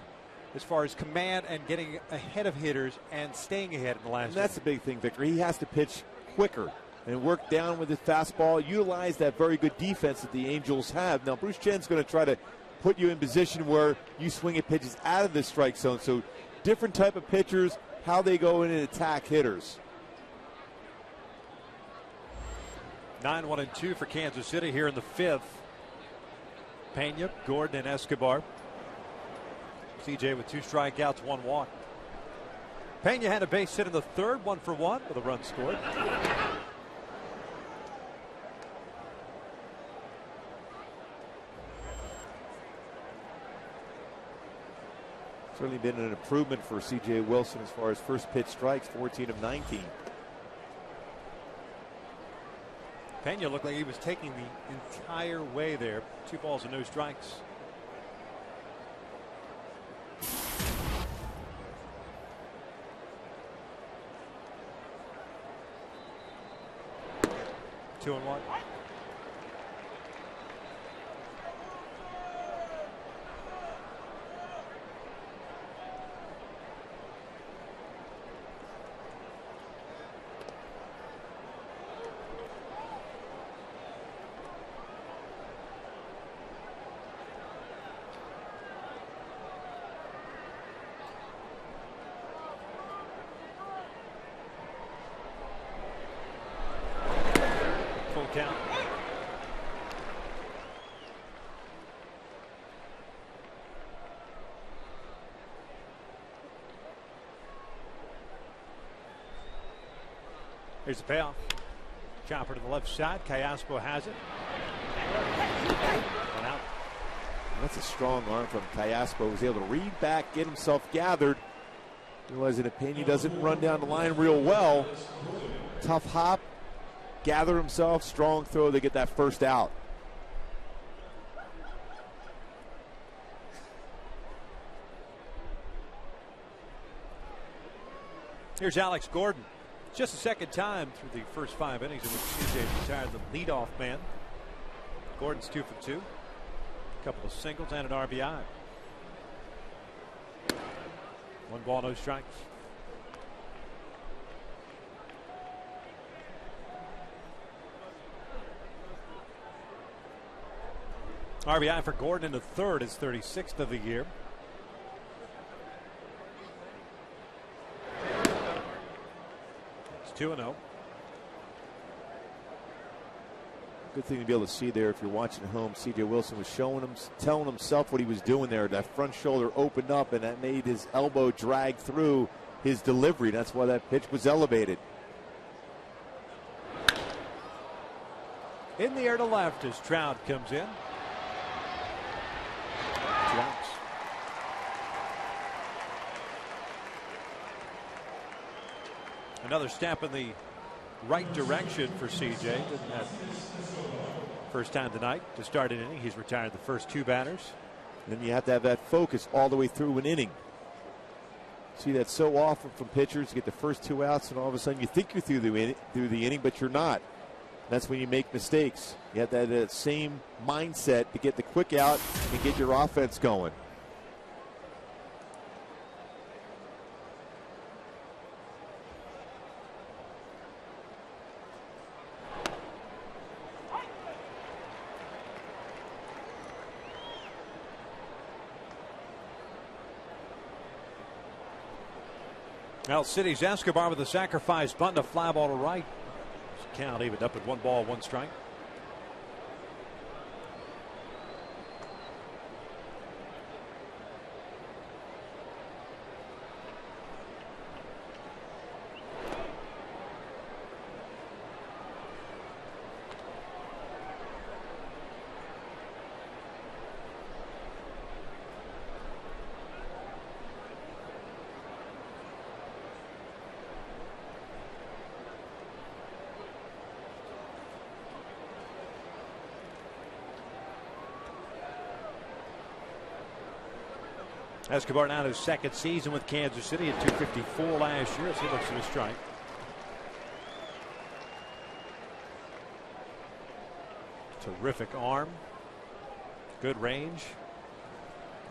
as far as command and getting ahead of hitters and staying ahead in the last. And that's the big thing, Victor. He has to pitch quicker and work down with his fastball, utilize that very good defense that the Angels have. Now, Bruce Chen's going to try to put you in position where you swing at pitches out of the strike zone. So different type of pitchers, how they go in and attack hitters. 9-1-2 for Kansas City here in the 5th. Pena, Gordon, and Escobar. CJ with 2 strikeouts, 1 walk. Pena had a base hit in the 3rd, 1 for 1 with a run scored. Certainly been an improvement for C.J. Wilson as far as first pitch strikes, 14 of 19. Pena looked like he was taking the entire way there. 2 balls and no strikes. Two and 1. Count. Here's the payoff. Chopper to the left side. Callaspo has it. One out. That's a strong arm from Callaspo. Was able to read back, get himself gathered. Realizing that Pena doesn't run down the line real well. Tough hop. Gather himself, strong throw, they get that first out. Here's Alex Gordon. Just the 2nd time through the first 5 innings in which CJ retired the leadoff man. Gordon's 2 for 2. A couple of singles and an RBI. 1 ball, no strikes. RBI for Gordon in the third, his 36th of the year. It's 2-0. Good thing to be able to see there if you're watching at home. C.J. Wilson was telling himself what he was doing there. That front shoulder opened up, and that made his elbow drag through his delivery. That's why that pitch was elevated. In the air to left as Trout comes in. 2 outs. Another step in the right direction for CJ. Didn't have first time tonight to start an inning. He's retired the first 2 batters. Then you have to have that focus all the way through an inning. See that so often from pitchers. You get the first 2 outs, and all of a sudden you think you're through the inning, but you're not. That's when you make mistakes. You have that same mindset to get the quick out and get your offense going. Well, City's Escobar with a sacrifice bunt, a fly ball to right. Count evened up at 1 ball, 1 strike. Escobar now his second season with Kansas City at 254 last year as he looks at a strike. Terrific arm. Good range.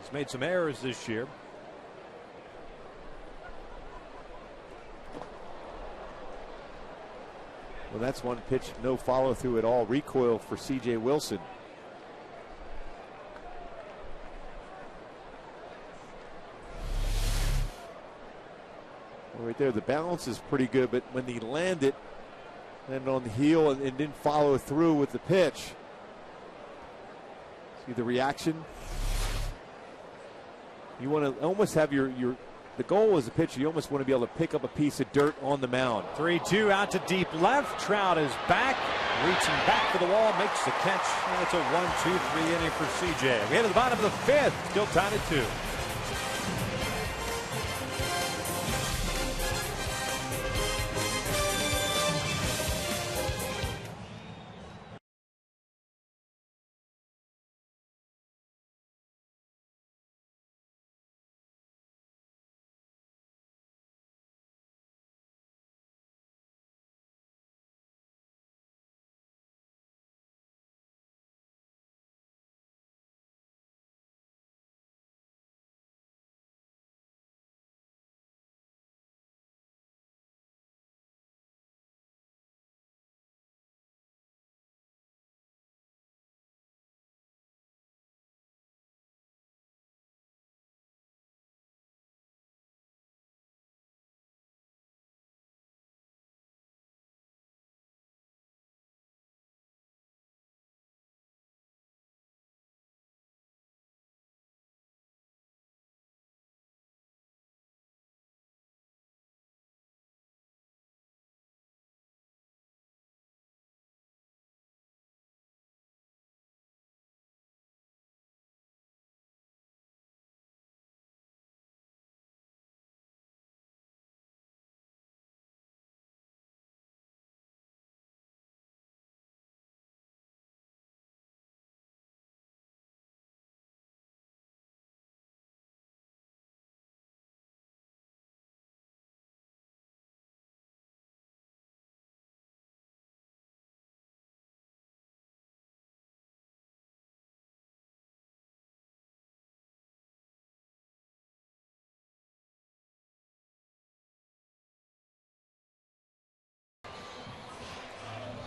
He's made some errors this year. Well, that's one pitch, no follow through at all. Recoil for C.J. Wilson. Right there, the balance is pretty good, but when he landed and on the heel and didn't follow through with the pitch. See the reaction? You want to almost have the goal as a pitcher, you almost want to be able to pick up a piece of dirt on the mound. 3-2 out to deep left. Trout is back, reaching back for the wall, makes the catch. And it's a 1-2-3 inning for CJ. We head to the bottom of the 5th, still tied at 2.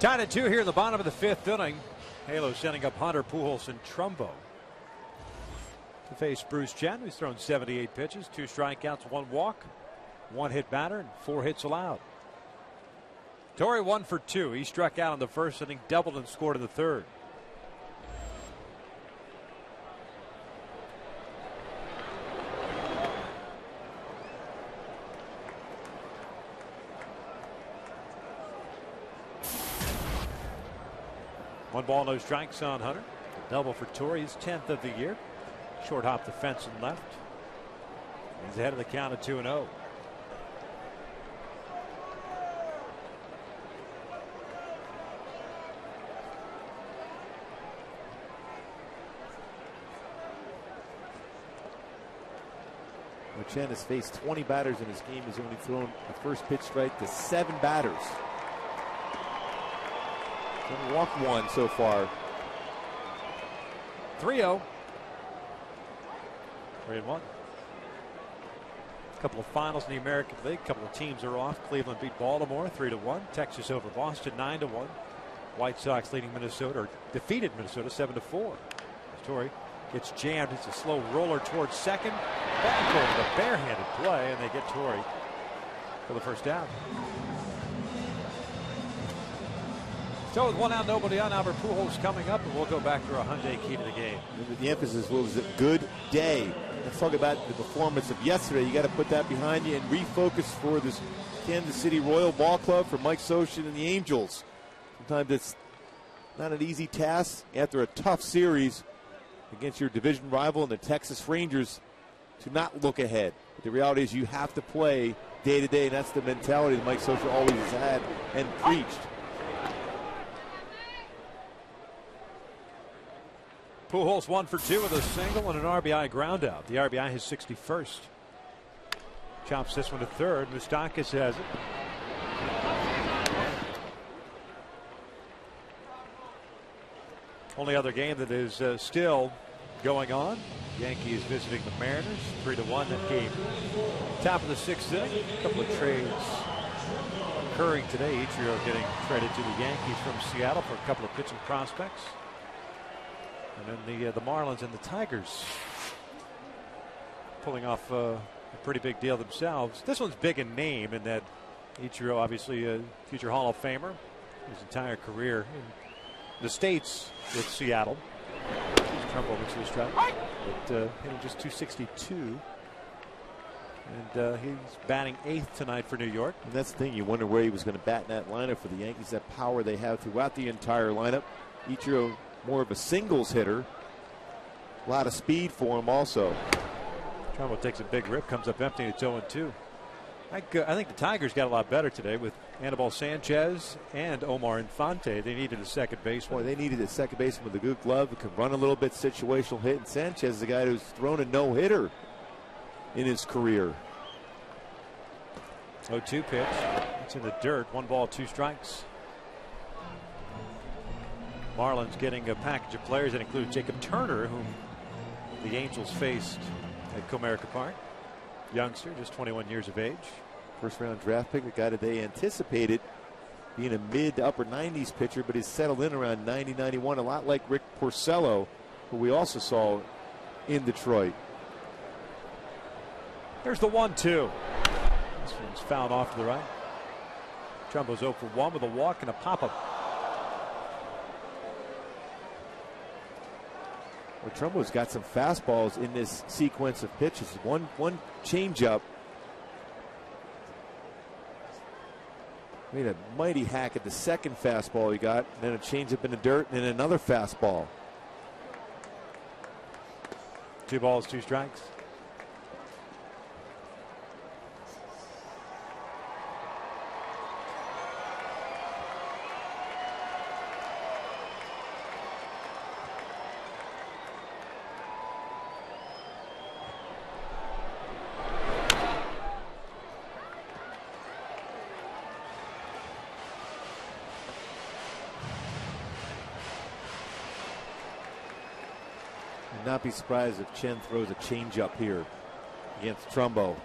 Tied at 2 here in the bottom of the 5th inning. Halo sending up Hunter, Pujols, and Trumbo to face Bruce Chen, who's thrown 78 pitches, 2 strikeouts, 1 walk, 1 hit batter, and 4 hits allowed. Torrey 1 for 2. He struck out in the first inning, doubled and scored in the third. One ball, no strikes on Hunter. Double for Torrey, his 10th of the year. Short hop the fence and left. He's ahead of the count of 2-0. Chen has faced 20 batters in his game. He's only thrown the first pitch strike to 7 batters. He's only walked 1 so far. 3-0. 3-1. A couple of finals in the American League. A couple of teams are off. Cleveland beat Baltimore 3-1. Texas over Boston 9-1. White Sox leading Minnesota, or defeated Minnesota 7-4. Torrey gets jammed. It's a slow roller towards second. Back over the barehanded play, and they get Torrey for the first down. So with 1 out, nobody on, Albert Pujols coming up, and we'll go back to our Hyundai key to the game. The emphasis was a good day. Let's talk about the performance of yesterday. You got to put that behind you and refocus for this Kansas City Royal Ball Club for Mike Scioscia and the Angels. Sometimes it's not an easy task after a tough series against your division rival and the Texas Rangers to not look ahead. But the reality is you have to play day to day, and that's the mentality that Mike Scioscia always has had and preached. Pujols 1 for 2 with a single and an RBI ground out. The RBI his 61st. Chops this one to third. Moustakas has it. Only other game that is still going on. Yankees visiting the Mariners 3-1. That game top of the 6th inning. A couple of trades occurring today. Ichiro getting traded to the Yankees from Seattle for a couple of pitching prospects. And then the Marlins and the Tigers pulling off a pretty big deal themselves. This one's big in name in that Ichiro, obviously a future Hall of Famer, his entire career in the States with Seattle. Trumbo looks his strike, but hitting just 262. And he's batting 8th tonight for New York. And that's the thing, you wonder where he was going to bat in that lineup for the Yankees, that power they have throughout the entire lineup. Ichiro, more of a singles hitter. A lot of speed for him also. Trumbo takes a big rip, comes up empty, and it's 0-2. I think the Tigers got a lot better today with Anibal Sanchez and Omar Infante. They needed a second baseman. Boy, they needed a second baseman with a good glove who could run a little bit, situational hit. And Sanchez is a guy who's thrown a no-hitter in his career. 0-2 pitch. It's in the dirt. 1 ball, 2 strikes. Marlins getting a package of players that include Jacob Turner, whom the Angels faced at Comerica Park. Youngster, just 21 years of age. First round draft pick, a guy that they anticipated being a mid to upper 90s pitcher, but he's settled in around 90, 91, a lot like Rick Porcello, who we also saw in Detroit. There's the 1-2. This one's fouled off to the right. Trumbo's 0 for 1 with a walk and a pop-up. Well, Trumbo's got some fastballs in this sequence of pitches. One changeup. Made a mighty hack at the second fastball he got, and then a changeup in the dirt, and then another fastball. 2 balls, 2 strikes. Not be surprised if Chen throws a changeup here against Trumbo.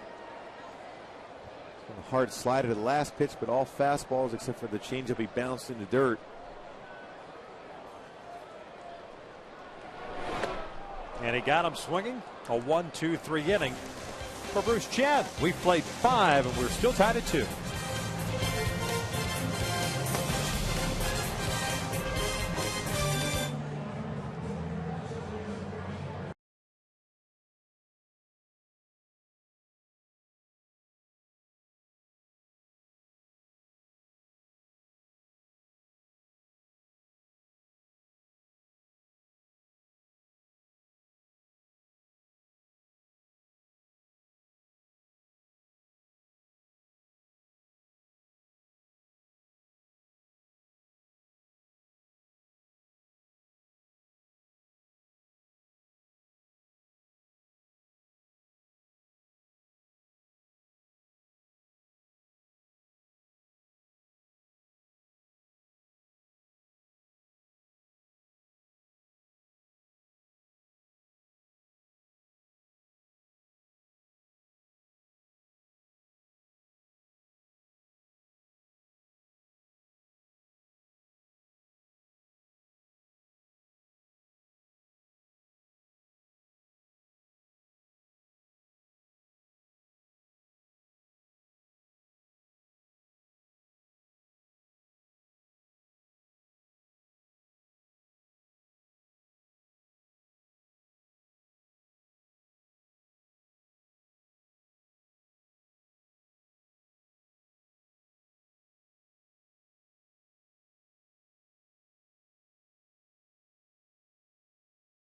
A hard slider to the last pitch, but all fastballs except for the changeup he bounced in the dirt. And he got him swinging. A 1-2-3 inning for Bruce Chen. We've played 5, and we're still tied at 2.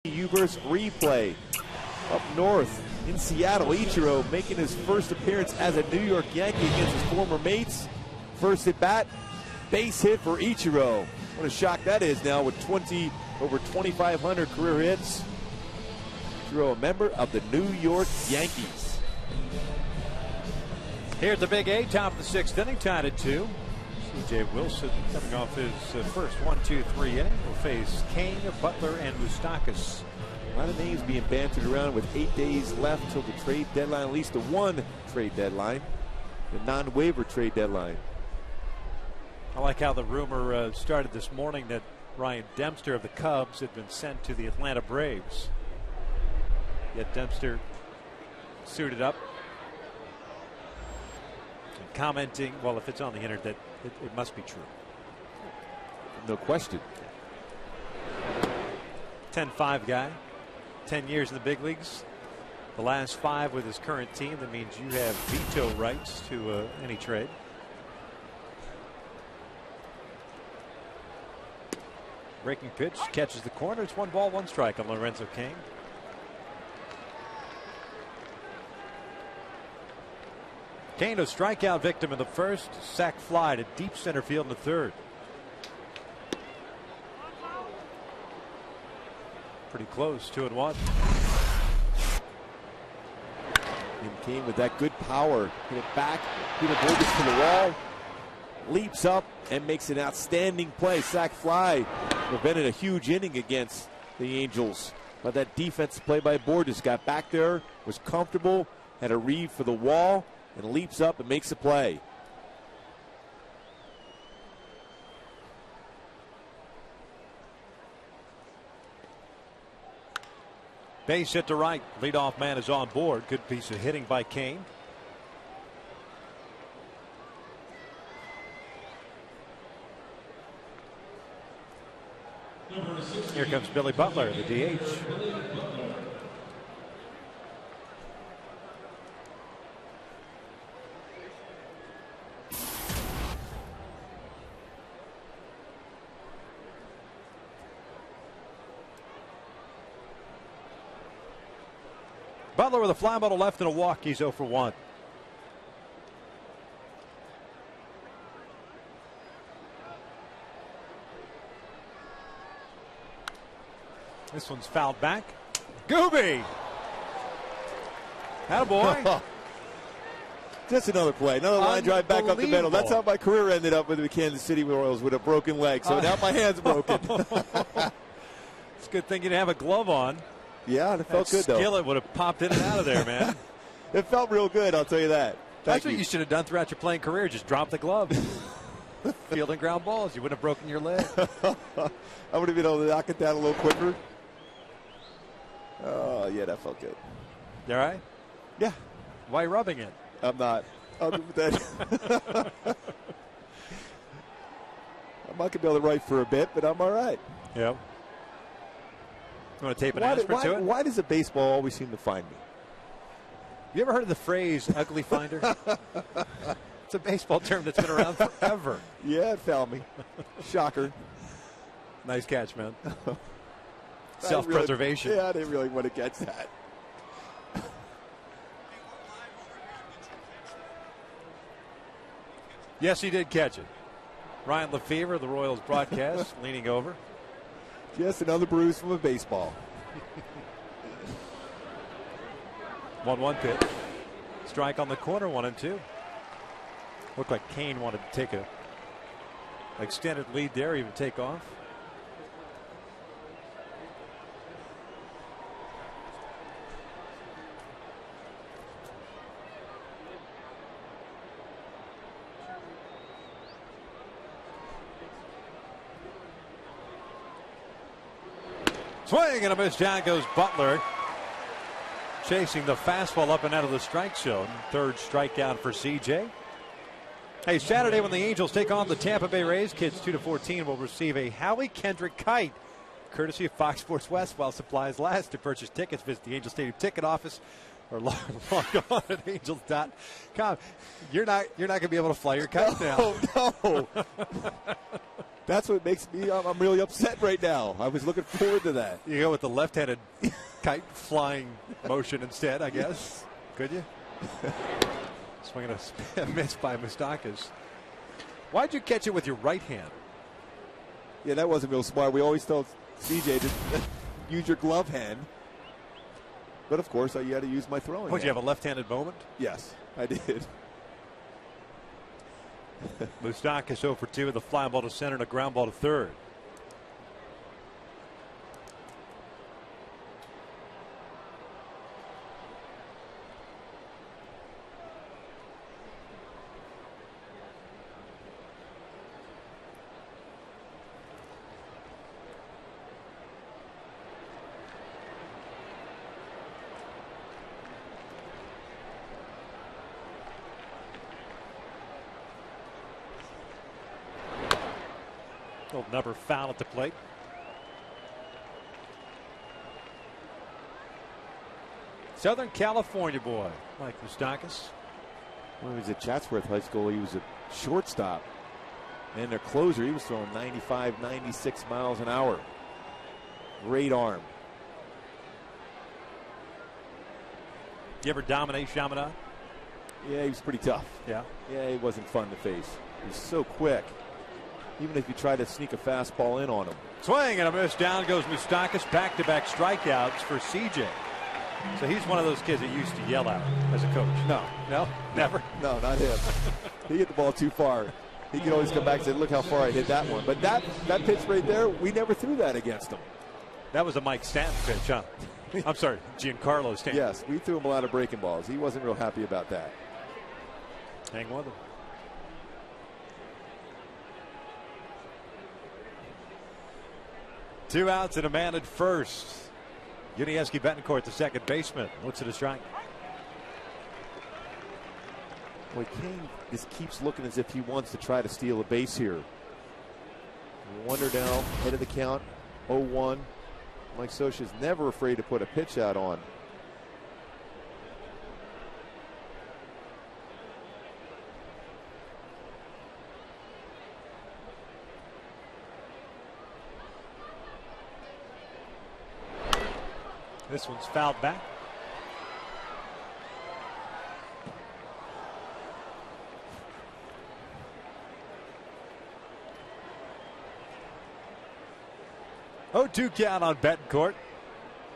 Uverse replay. Up north in Seattle, Ichiro making his first appearance as a New York Yankee against his former mates. First at bat, base hit for Ichiro. What a shock that is now with over 2,500 career hits. Ichiro, a member of the New York Yankees. Here's the Big A, top of the 6th inning, tied at 2. C.J. Wilson coming off his first 1-2-3 inning will face Kane, Butler, and Moustakas. A lot of names being bantered around with 8 days left till the trade deadline, at least the one trade deadline, the non-waiver trade deadline. I like how the rumor started this morning that Ryan Dempster of the Cubs had been sent to the Atlanta Braves. Yet Dempster suited up and commenting, well, if it's on the internet, it must be true. No question. 10-5 guy, 10 years in the big leagues. The last 5 with his current team. That means you have veto rights to any trade. Breaking pitch, catches the corner. It's 1 ball, 1 strike on Lorenzo Cain. Cain, a strikeout victim in the first, sac fly to deep center field in the third. Pretty close, 2-1. And Cain with that good power, hit it back, Peter Bogus to the wall, leaps up and makes an outstanding play. Sac fly prevented a huge inning against the Angels. But that defense play by Borges, got back there, was comfortable, had a read for the wall, and leaps up and makes a play. Base hit to right. Leadoff man is on board. Good piece of hitting by Cain. Here comes Billy Butler, the DH. Butler with a fly ball to left and a walk. He's 0 for 1. This one's fouled back. Gooby! Attaboy. Just another play, another line drive back up the middle. That's how my career ended up with the Kansas City Royals, with a broken leg. So now my hand's broken. It's a good thing you didn't have a glove on. Yeah, it felt good, though. Skillet would have popped in and out of there, man. It felt real good, I'll tell you that. That's what you should have done throughout your playing career. Just drop the glove. Fielding ground balls. You wouldn't have broken your leg. I would have been able to knock it down a little quicker. Oh, yeah, that felt good. You all right? Yeah. Why rubbing it? I'm not. Other than that, I'm not going to be able to write for a bit, but I'm all right. Yeah. You want to tape an aspirin to it? Why does a baseball always seem to find me? You ever heard of the phrase ugly finder? It's a baseball term that's been around forever. Yeah, it found me. Shocker. Nice catch, man. Self-preservation. I didn't really want to catch that. Yes, he did catch it. Ryan Lefevre, the Royals broadcast, leaning over. Just another bruise from a baseball. 1-1 pitch. Strike on the corner, 1-2. Looked like Kane wanted to take a extended lead there, even take off. Swing and a miss. Down goes Butler. Chasing the fastball up and out of the strike zone. Third strikeout for CJ. Hey, Saturday when the Angels take on the Tampa Bay Rays, kids 2 to 14 will receive a Howie Kendrick kite, courtesy of Fox Sports West while supplies last. To purchase tickets, visit the Angel Stadium ticket office or log on at angels.com. You're not going to be able to fly your kite now. No. That's what makes me, I'm really upset right now. I was looking forward to that. You go with the left-handed kite flying motion instead, I guess. Could you? Swinging a miss by Moustakas. Why'd you catch it with your right hand? Yeah, that wasn't real smart. We always told CJ to use your glove hand. But, of course, you had to use my throwing hand. You have a left-handed moment? Yes, I did. Moustakas 0 for 2 with a fly ball to center and a ground ball to third. Number foul at the plate. Southern California boy, Mike Moustakas. When he was at Chatsworth High School, he was a shortstop. And their closer, he was throwing 95, 96 miles an hour. Great arm. You ever dominate Chaminade? Yeah, he was pretty tough. Yeah. Yeah, he wasn't fun to face. He was so quick. Even if you try to sneak a fastball in on him. Swing and a miss. Down goes Moustakas. Back-to-back strikeouts for CJ. So he's one of those kids that used to yell out as a coach. No, never. No, not him. He hit the ball too far. He could always come back and say, "Look how far I hit that one." But that pitch right there, we never threw that against him. That was a Mike Stanton pitch, huh? I'm sorry, Giancarlo Stanton. Yes, we threw him a lot of breaking balls. He wasn't real happy about that. Hang with him. Two outs and a man at first. Yuniesky Betancourt, the second baseman, looks at a strike. Boy, King just keeps looking as if he wants to try to steal a base here. Wonder now, head of the count, 0-1. Mike Scioscia's never afraid to put a pitch out on. This one's fouled back. Oh, 2 count on Betancourt.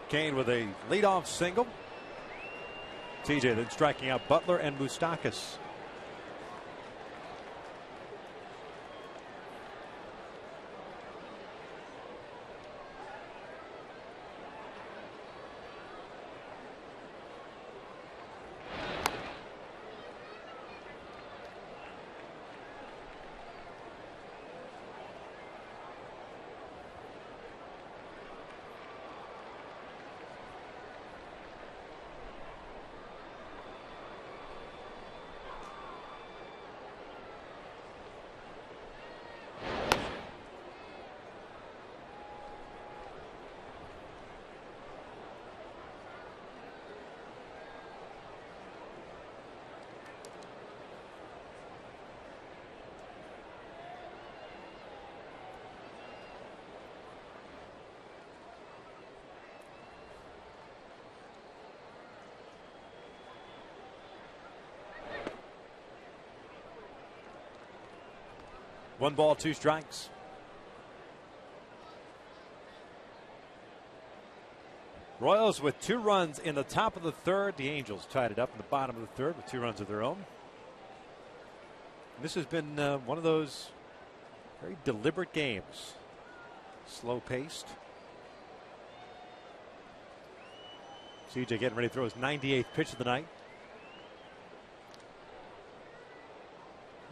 Kane with a leadoff single. TJ then striking out Butler and Moustakas. 1 ball, 2 strikes. Royals with 2 runs in the top of the 3rd. The Angels tied it up in the bottom of the 3rd with 2 runs of their own. And this has been one of those very deliberate games. Slow paced. CJ getting ready to throw his 98th pitch of the night.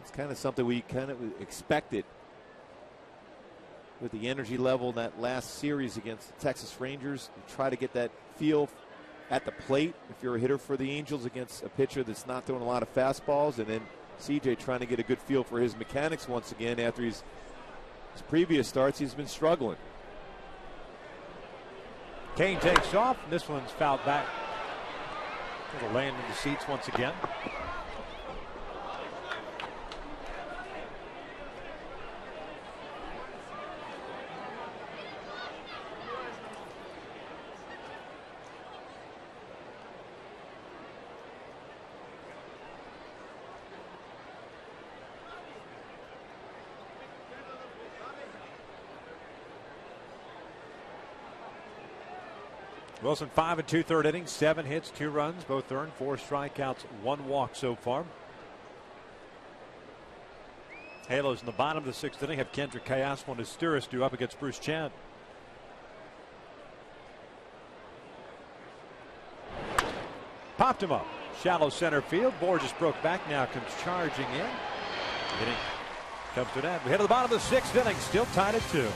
It's kind of something we kind of expected with the energy level in that last series against the Texas Rangers. You try to get that feel at the plate if you're a hitter for the Angels against a pitcher that's not throwing a lot of fastballs, and then CJ trying to get a good feel for his mechanics once again after his previous starts. He's been struggling. Kane takes off, and this one's fouled back. It'll land in the seats once again. Wilson 5 2/3 innings, 7 hits, 2 runs, both earned, 4 strikeouts, 1 walk so far. Halos in the bottom of the 6th inning have Kendrick Kayasmo and Asturis due up against Bruce Chan. Popped him up. Shallow center field. Borges broke back, now comes charging in. Inning comes to an end. We head to the bottom of the 6th inning, still tied at 2.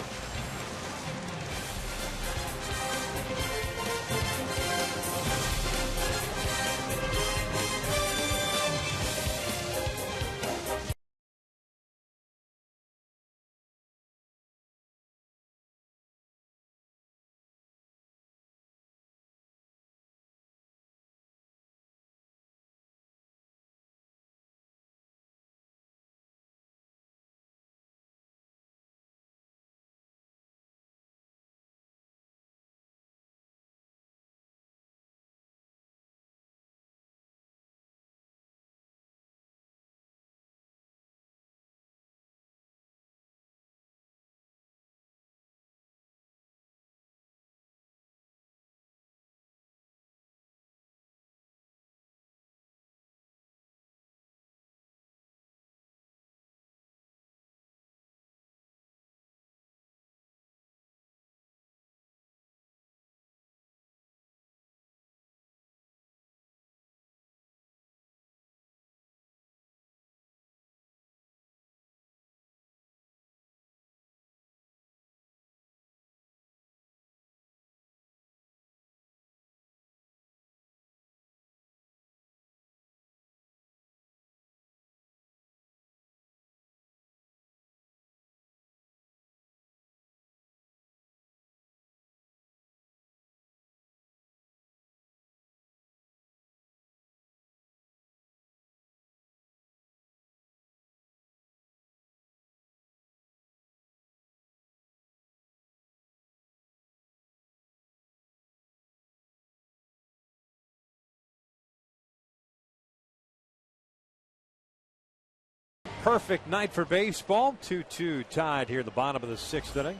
Perfect night for baseball. 2-2 tied here in the bottom of the 6th inning.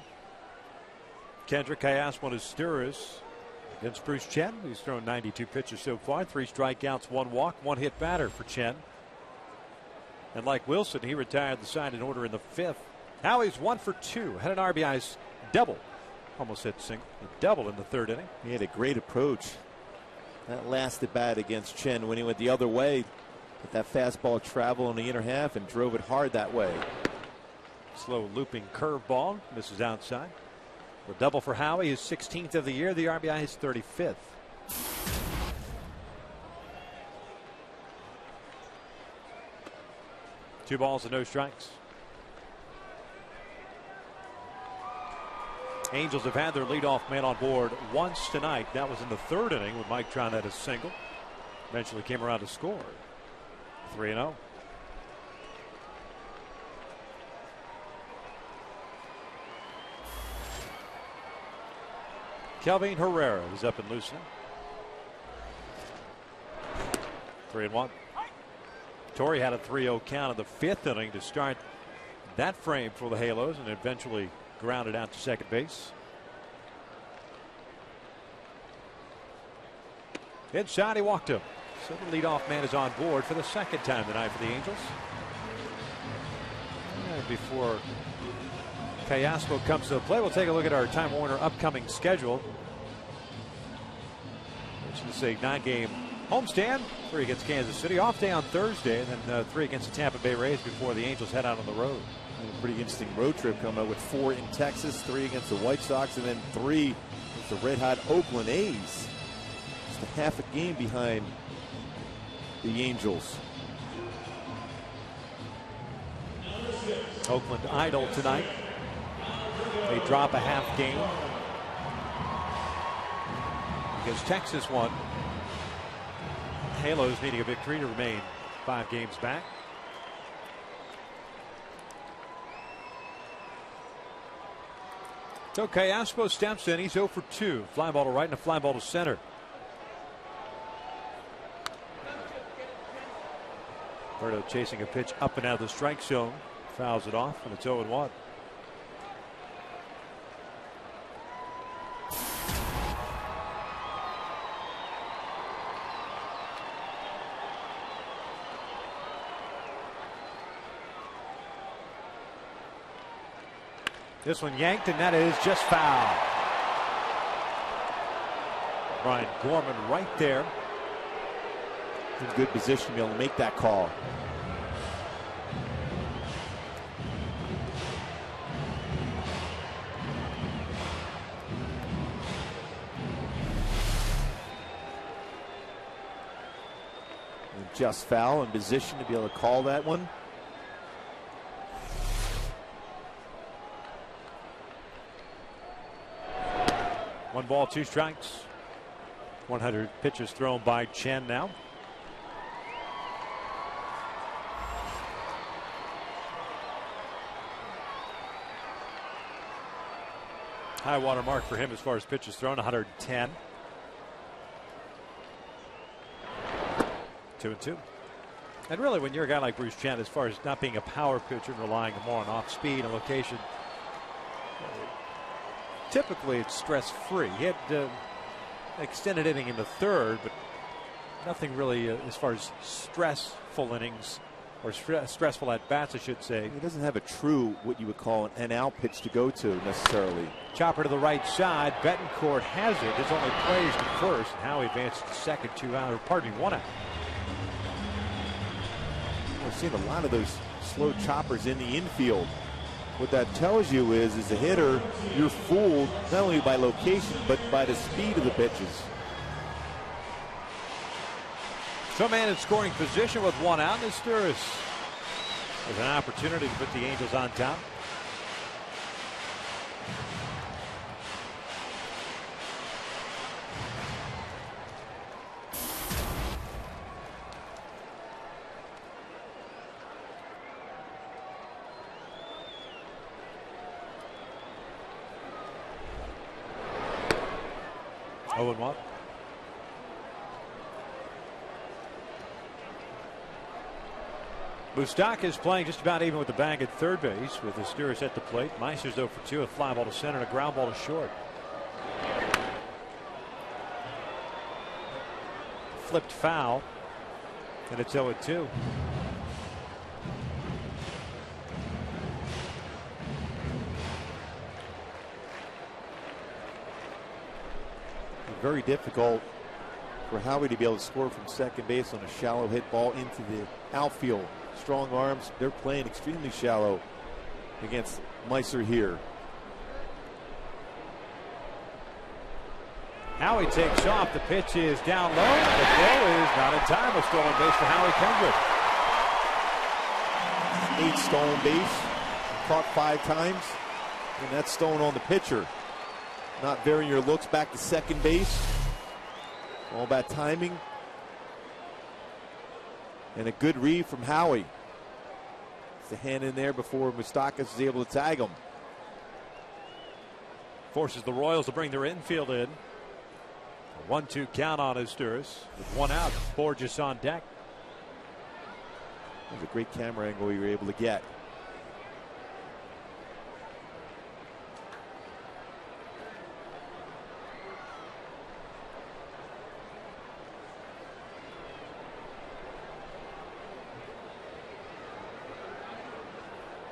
Kendrick Kayasmo and Asturis against Bruce Chen. He's thrown 92 pitches so far. 3 strikeouts, 1 walk, 1 hit batter for Chen. And like Wilson, he retired the side in order in the 5th. Howie's 1 for 2. Had an RBI double. Almost hit single. A double in the 3rd inning. He had a great approach. That last at bat against Chen when he went the other way. Let that fastball travel in the inner half and drove it hard that way. Slow looping curveball. Misses outside. A double for Howie, his 16th of the year. The RBI is 35th. Two balls and no strikes. Angels have had their leadoff man on board once tonight. That was in the 3rd inning when Mike Trout had a single. Eventually came around to score. 3-0. Kelvin Herrera is up and loosening. 3-1. Torrey had a 3-0 count in the 5th inning to start that frame for the Halos and eventually grounded out to second base. Inside, he walked him. So the leadoff man is on board for the second time tonight for the Angels. And before Callaspo comes to the play, we'll take a look at our Time Warner upcoming schedule. It's a 9-game homestand, 3 against Kansas City, off day on Thursday, and then 3 against the Tampa Bay Rays before the Angels head out on the road. A pretty interesting road trip coming up with 4 in Texas, 3 against the White Sox, and then 3 with the red-hot Oakland A's. Just a half a game behind the Angels. Oakland idle tonight. They drop a half game because Texas won. Halos needing a victory to remain 5 games back. So Callaspo steps in. He's 0 for 2. Fly ball to right and a fly ball to center. Berto chasing a pitch up and out of the strike zone. Fouls it off, and it's 0-1. This one yanked, and that is just foul. Brian Gorman right there. In good position to be able to make that call. And just foul in position to be able to call that one. One ball, 2 strikes. 100 pitches thrown by Chen now. High water mark for him as far as pitches thrown, 110. 2-2. And really, when you're a guy like Bruce Chen, as far as not being a power pitcher and relying more on off speed and location, typically it's stress-free. He had extended inning in the 3rd, but nothing really as far as stressful innings or stressful at-bats, I should say. He doesn't have a true, what you would call an out pitch to go to necessarily. Chopper to the right side. Betancourt has it. His only plays to first. And Howie advances to second, 2 out, or pardon me, 1 out. We're seeing a lot of those slow choppers in the infield. What that tells you is as a hitter, you're fooled not only by location, but by the speed of the pitches. So man in scoring position with 1 out. Nesturis with an opportunity to put the Angels on top. Oh, and 1. Mustak is playing just about even with the bag at third base with Nesturis at the plate. Meister's 0 for 2, a fly ball to center and a ground ball to short. Flipped foul, and it's 0-2. Very difficult for Howie to be able to score from second base on a shallow hit ball into the outfield. Strong arms. They're playing extremely shallow against Meister here. Howie takes off. The pitch is down low. The throw is not in time. A stolen base for Howie Kendrick. 8 stolen base. Caught 5 times. And that's stolen on the pitcher. Not varying your looks back to second base. All about timing. And a good read from Howie. It's a hand in there before Moustakas is able to tag him. Forces the Royals to bring their infield in. A 1-2 count on Nesturis with 1 out. Borges on deck. That was a great camera angle you were able to get.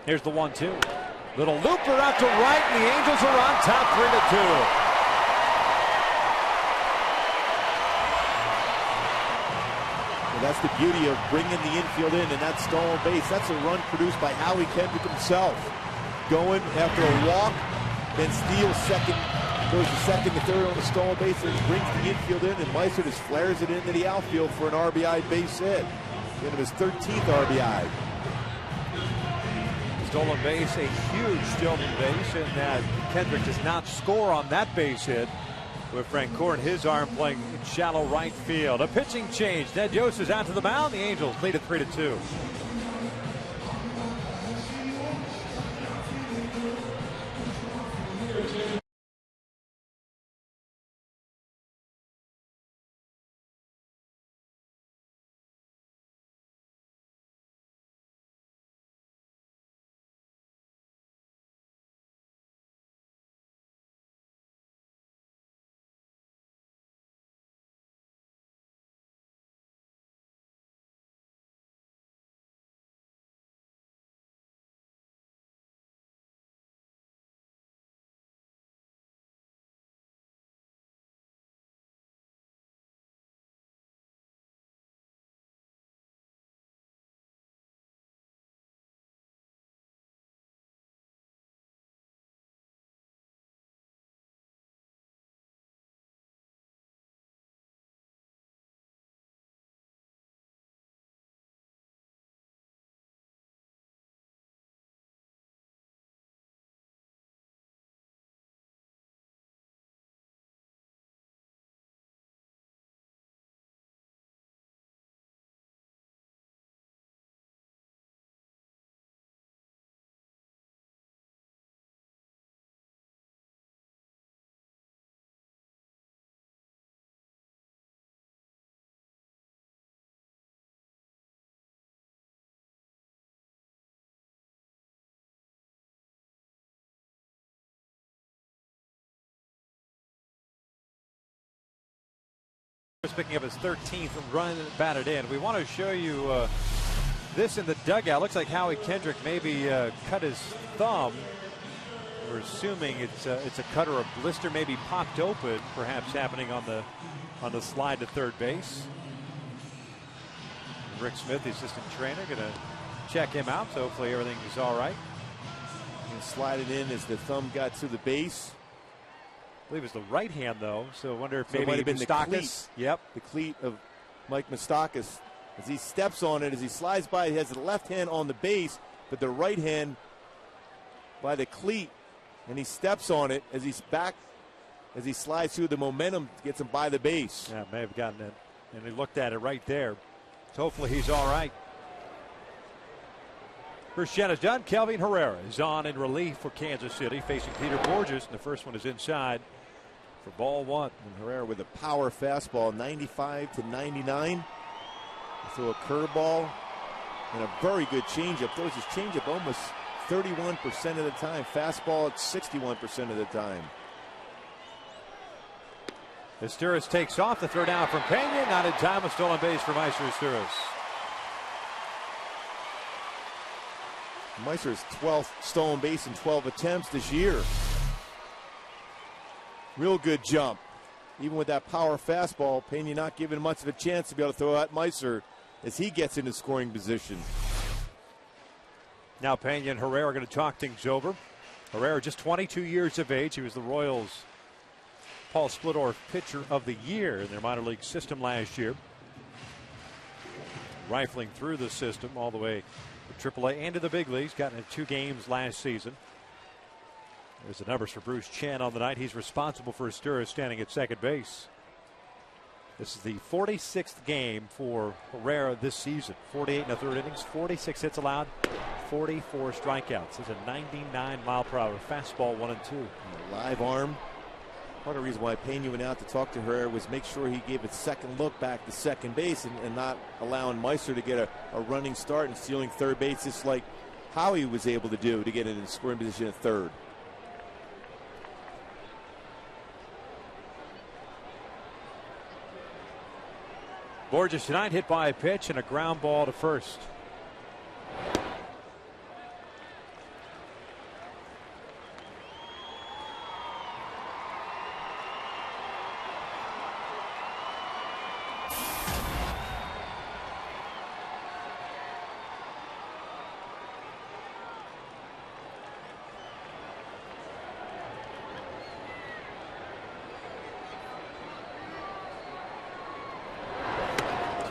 Here's the 1-2. Little looper out to right, and the Angels are on top 3-2. That's the beauty of bringing the infield in, and that stolen base. That's a run produced by Howie Kendrick himself. Going after a walk, then steals second, goes to second to third on the stolen base, and brings the infield in, and Meister just flares it into the outfield for an RBI base hit. End of his 13th RBI. Stolen base, a huge stolen base, and that Kendrick does not score on that base hit, with Francoeur in his arm playing shallow right field. A pitching change. Ned Yost is out to the mound. The Angels lead at 3-2. Picking up his 13th run batted in. We want to show you this in the dugout. Looks like Howie Kendrick maybe cut his thumb. We're assuming it's a cut or a blister, maybe popped open, perhaps happening on the slide to third base. Rick Smith, the assistant trainer, going to check him out. So hopefully everything is all right. And slide it in as the thumb got to the base. I believe it was the right hand, though, so I wonder if So maybe it might have been the Moustakas. cleat. Yep. The cleat of Mike Moustakas. As he steps on it, as he slides by, he has the left hand on the base, but the right hand by the cleat, and he steps on it as he's back, as he slides through the momentum, gets him by the base. Yeah, may have gotten it, and he looked at it right there. So hopefully he's all right. First shot is done. Kelvin Herrera is on in relief for Kansas City, facing Peter Borges, and the first one is inside for ball one. And Herrera with a power fastball, 95 to 99. Throw a curveball and a very good changeup. Throws his changeup almost 31% of the time. Fastball at 61% of the time. Asturis takes off. The throw down from Pena. Not in time. A stolen base for Meister Asturis. Meister's 12th stolen base in 12 attempts this year. Real good jump. Even with that power fastball, Pena not giving much of a chance to be able to throw at Meister as he gets into scoring position. Now Pena and Herrera are going to talk things over. Herrera just 22 years of age. He was the Royals' Paul Splittorff Pitcher of the Year in their minor league system last year. Rifling through the system all the way to AAA and to the big leagues. Got into 2 games last season. There's the numbers for Bruce Chen on the night. He's responsible for Asturis standing at second base. This is the 46th game for Herrera this season. 48 1/3 innings, 46 hits allowed, 44 strikeouts. There's a 99-mile-per-hour fastball, 1 and 2. And a live arm. Part of the reason why Pena went out to talk to Herrera was make sure he gave a second look back to second base and not allowing Meister to get a running start and stealing third base, just like Howie was able to do to get in scoring position at third. Borges tonight hit by a pitch and a ground ball to first.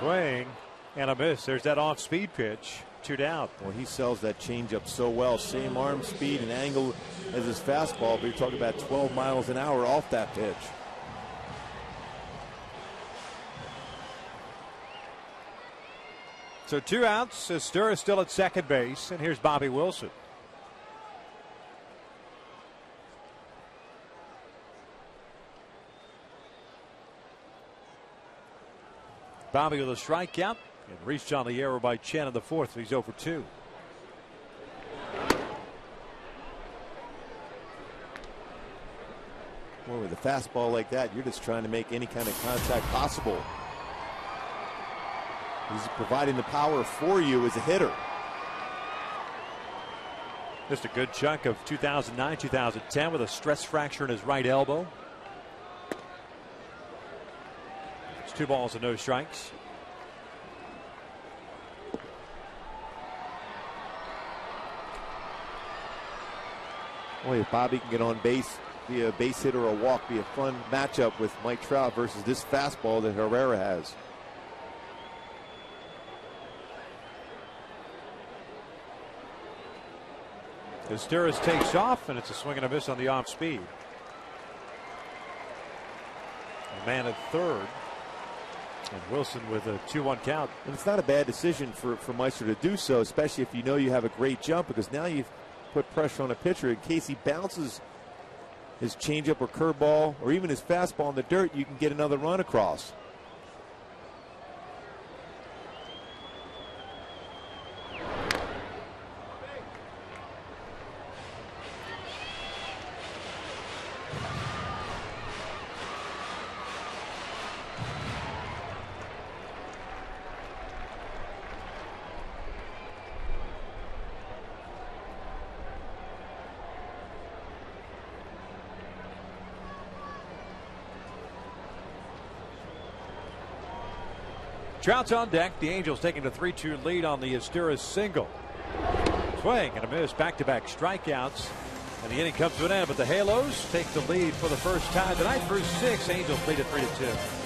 Swing and a miss. There's that off-speed pitch. 2 down. Well, he sells that changeup so well. Same arm speed and angle as his fastball, but you're talking about 12 miles an hour off that pitch. So 2 outs. Estura still at second base, and here's Bobby Wilson. Bobby with a strikeout and reached on the error by Chen in the fourth. He's 0 for 2. Well, with a fastball like that, you're just trying to make any kind of contact possible. He's providing the power for you as a hitter. Just a good chunk of 2009, 2010 with a stress fracture in his right elbow. It's 2 balls and no strikes. Boy, if Bobby can get on base, be a base hit or a walk, be a fun matchup with Mike Trout versus this fastball that Herrera has. Estura takes off, and it's a swing and a miss on the off speed. A man at third, and Wilson with a 2-1 count. And it's not a bad decision for Meister to do so, especially if you know you have a great jump, because now you've put pressure on a pitcher in case he bounces his changeup or curveball or even his fastball in the dirt, you can get another run across. Trout's on deck. The Angels taking a 3-2 lead on the Estura single. Swing and a miss. Back-to-back strikeouts. And the inning comes to an end, but the Halos take the lead for the first time tonight. Through 6, Angels lead at 3-2.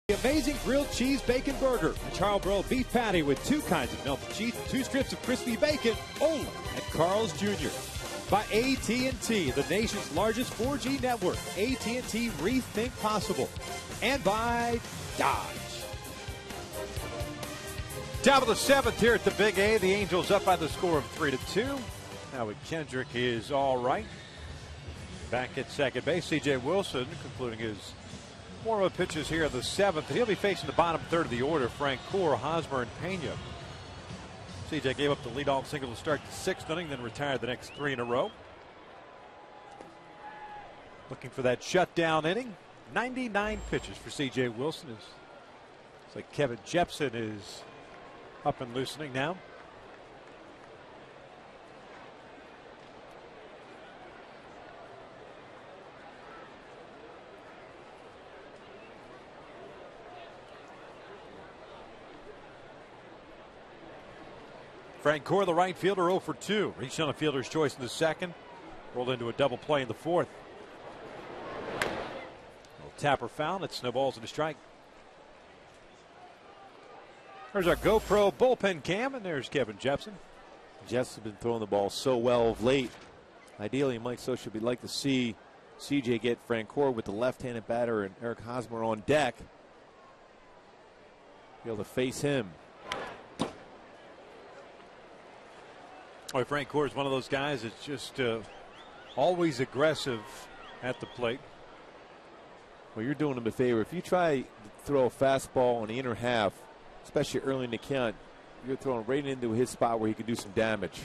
The amazing grilled cheese bacon burger. A Charbroil beef patty with 2 kinds of melted cheese, 2 strips of crispy bacon, only at Carl's Jr. By AT&T, the nation's largest 4G network. AT&T Rethink Possible. And by Dodge. Top of the 7th here at the Big A. The Angels up by the score of 3-2. Now with Kendrick is all right. Back at second base, C.J. Wilson concluding his warm-up pitches here in the 7th. He'll be facing the bottom third of the order. Frank Core, Hosmer, and Pena. CJ gave up the leadoff single to start the 6th inning, then retired the next 3 in a row. Looking for that shutdown inning. 99 pitches for CJ Wilson. It's like Kevin Jepson is up and loosening now. Frank Core, the right fielder, 0 for 2. Reached on a fielder's choice in the second. Rolled into a double play in the fourth. Little tapper foul. It snowballs into strike. There's our GoPro bullpen cam, and there's Kevin Jepson. Jeff's been throwing the ball so well of late. Ideally, Mike Scioscia would like to see CJ get Francoeur with the left-handed batter and Eric Hosmer on deck. Be able to face him. Oh, Francoeur is one of those guys that's just always aggressive at the plate. Well, you're doing him a favor. If you try to throw a fastball on the inner half, especially early in the count, you're throwing right into his spot where he can do some damage.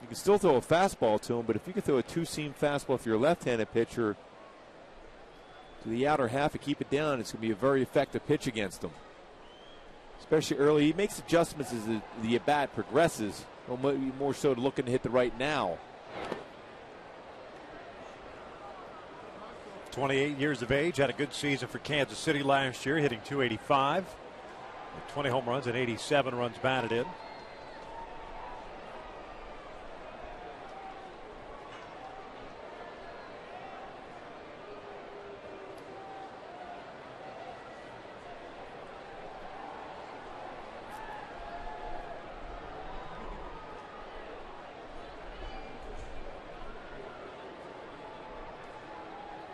You can still throw a fastball to him, but if you can throw a two-seam fastball if you're a left-handed pitcher to the outer half and keep it down, it's going to be a very effective pitch against him. Especially early. He makes adjustments as the at-bat progresses, or maybe more so looking to hit the right now. 28 years of age, had a good season for Kansas City last year, hitting .285. 20 home runs and 87 runs batted in.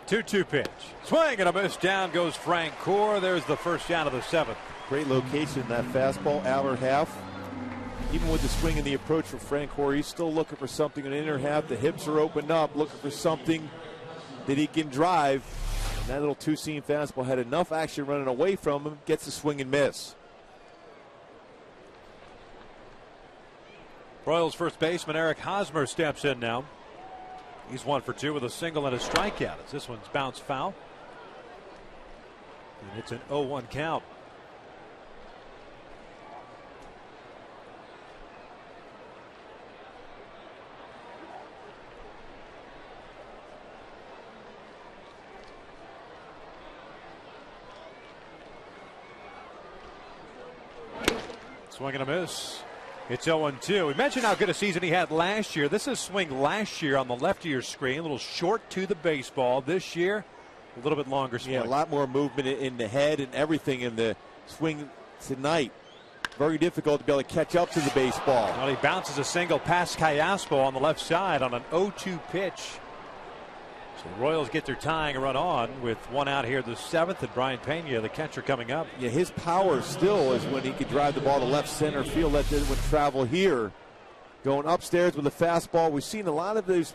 Two-two pitch. Swing and a miss. Down goes Francoeur. There's the first out of the seventh. Great location, that fastball, outer half. Even with the swing and the approach from Francoeur, he's still looking for something in the inner half. The hips are opened up, looking for something that he can drive. And that little two-seam fastball had enough action running away from him. Gets a swing and miss. Royals first baseman Eric Hosmer steps in now. He's 1 for 2 with a single and a strikeout as this one's bounced foul. And it's an 0-1 count. Swing and a miss. It's 0-2. We mentioned how good a season he had last year. This is swing last year on the left of your screen. A little short to the baseball. This year, a little bit longer swing. Yeah, a lot more movement in the head and everything in the swing tonight. Very difficult to be able to catch up to the baseball. Well, he bounces a single past Callaspo on the left side on an 0-2 pitch. So the Royals get their tying run on with one out here the seventh, and Brian Pena, the catcher, coming up. Yeah, his power still is when he can drive the ball to left center field. That didn't travel here. Going upstairs with a fastball. We've seen a lot of those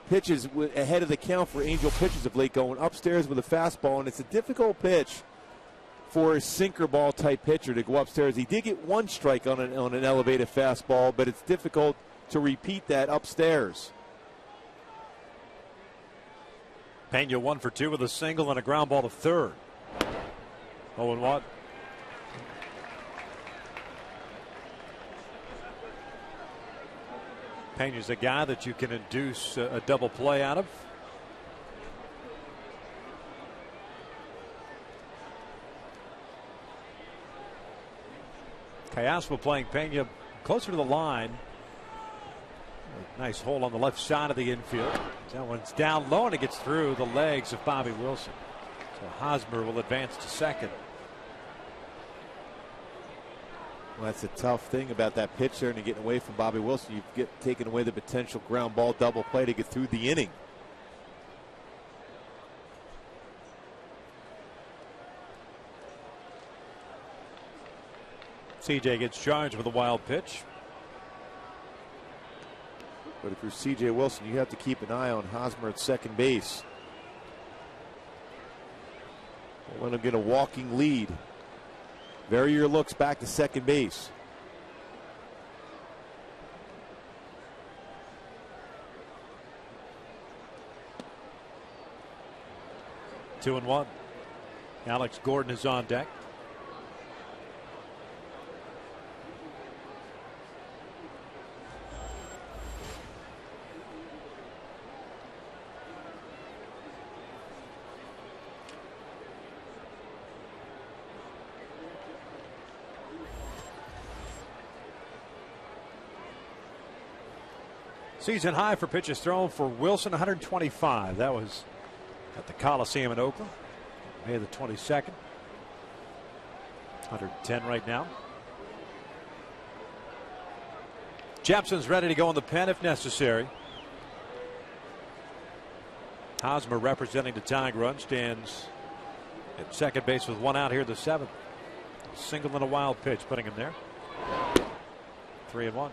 pitches ahead of the count for Angel pitchers of late, going upstairs with a fastball, and it's a difficult pitch for a sinker ball type pitcher to go upstairs. He did get one strike on an elevated fastball, but it's difficult to repeat that upstairs. Pena 1 for 2 with a single and a ground ball to third. 0-1. Pena's a guy that you can induce a double play out of. Callaspo playing Pena closer to the line. Nice hole on the left side of the infield. That one's down low and it gets through the legs of Bobby Wilson. So Hosmer will advance to second. Well, that's a tough thing about that pitcher and getting away from Bobby Wilson. You get taken away the potential ground ball double play to get through the inning. CJ gets charged with a wild pitch. But if you're C.J. Wilson, you have to keep an eye on Hosmer at second base. Let him get a walking lead. Verrier looks back to second base. Two and one. Alex Gordon is on deck. Season high for pitches thrown for Wilson, 125. That was at the Coliseum in Oakland, May the 22nd. 110 right now. Jepson's ready to go in the pen if necessary. Hosmer representing the tying run stands at second base with one out here in the seventh. Single and a wild pitch putting him there. 3-1.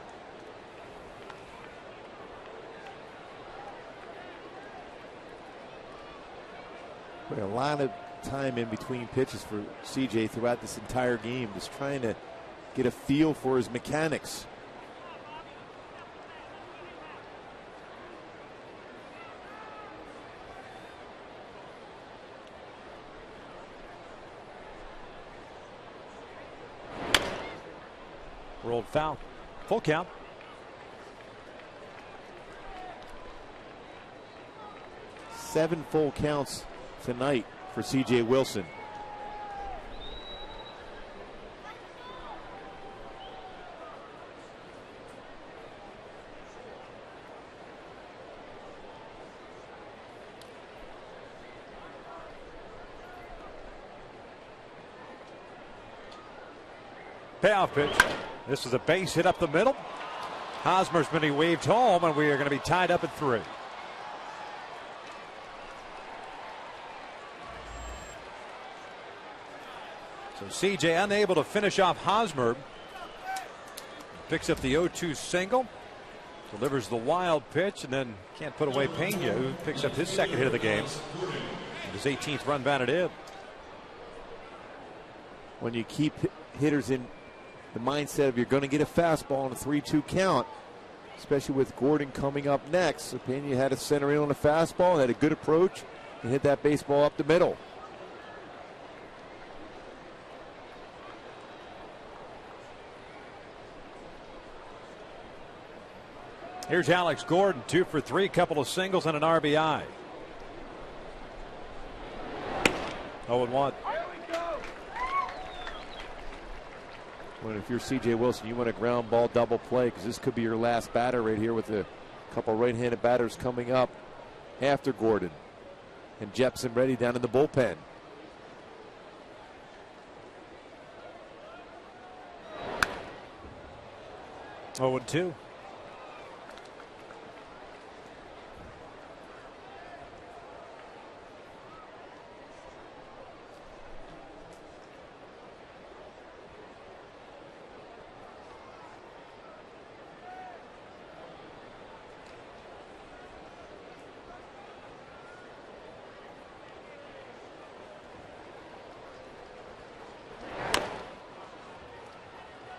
A lot of time in between pitches for CJ throughout this entire game, just trying to get a feel for his mechanics. Rolled foul. Full count. Seven full counts tonight for CJ Wilson. Payoff pitch. This is a base hit up the middle. Hosmer's been waved home, and we are going to be tied up at 3. So CJ unable to finish off Hosmer. Picks up the 0-2 single. Delivers the wild pitch, and then can't put away Pena, who picks up his second hit of the game. His 18th run batted in. When you keep hitters in the mindset of you're going to get a fastball on a 3-2 count, especially with Gordon coming up next. So Pena had a center in on a fastball, had a good approach, and hit that baseball up the middle. Here's Alex Gordon, 2 for 3, couple of singles and an RBI. 0-1. Well, if you're CJ Wilson, you want a ground ball double play, because this could be your last batter right here with a couple right-handed batters coming up after Gordon. And Jepson ready down in the bullpen. Oh, 2.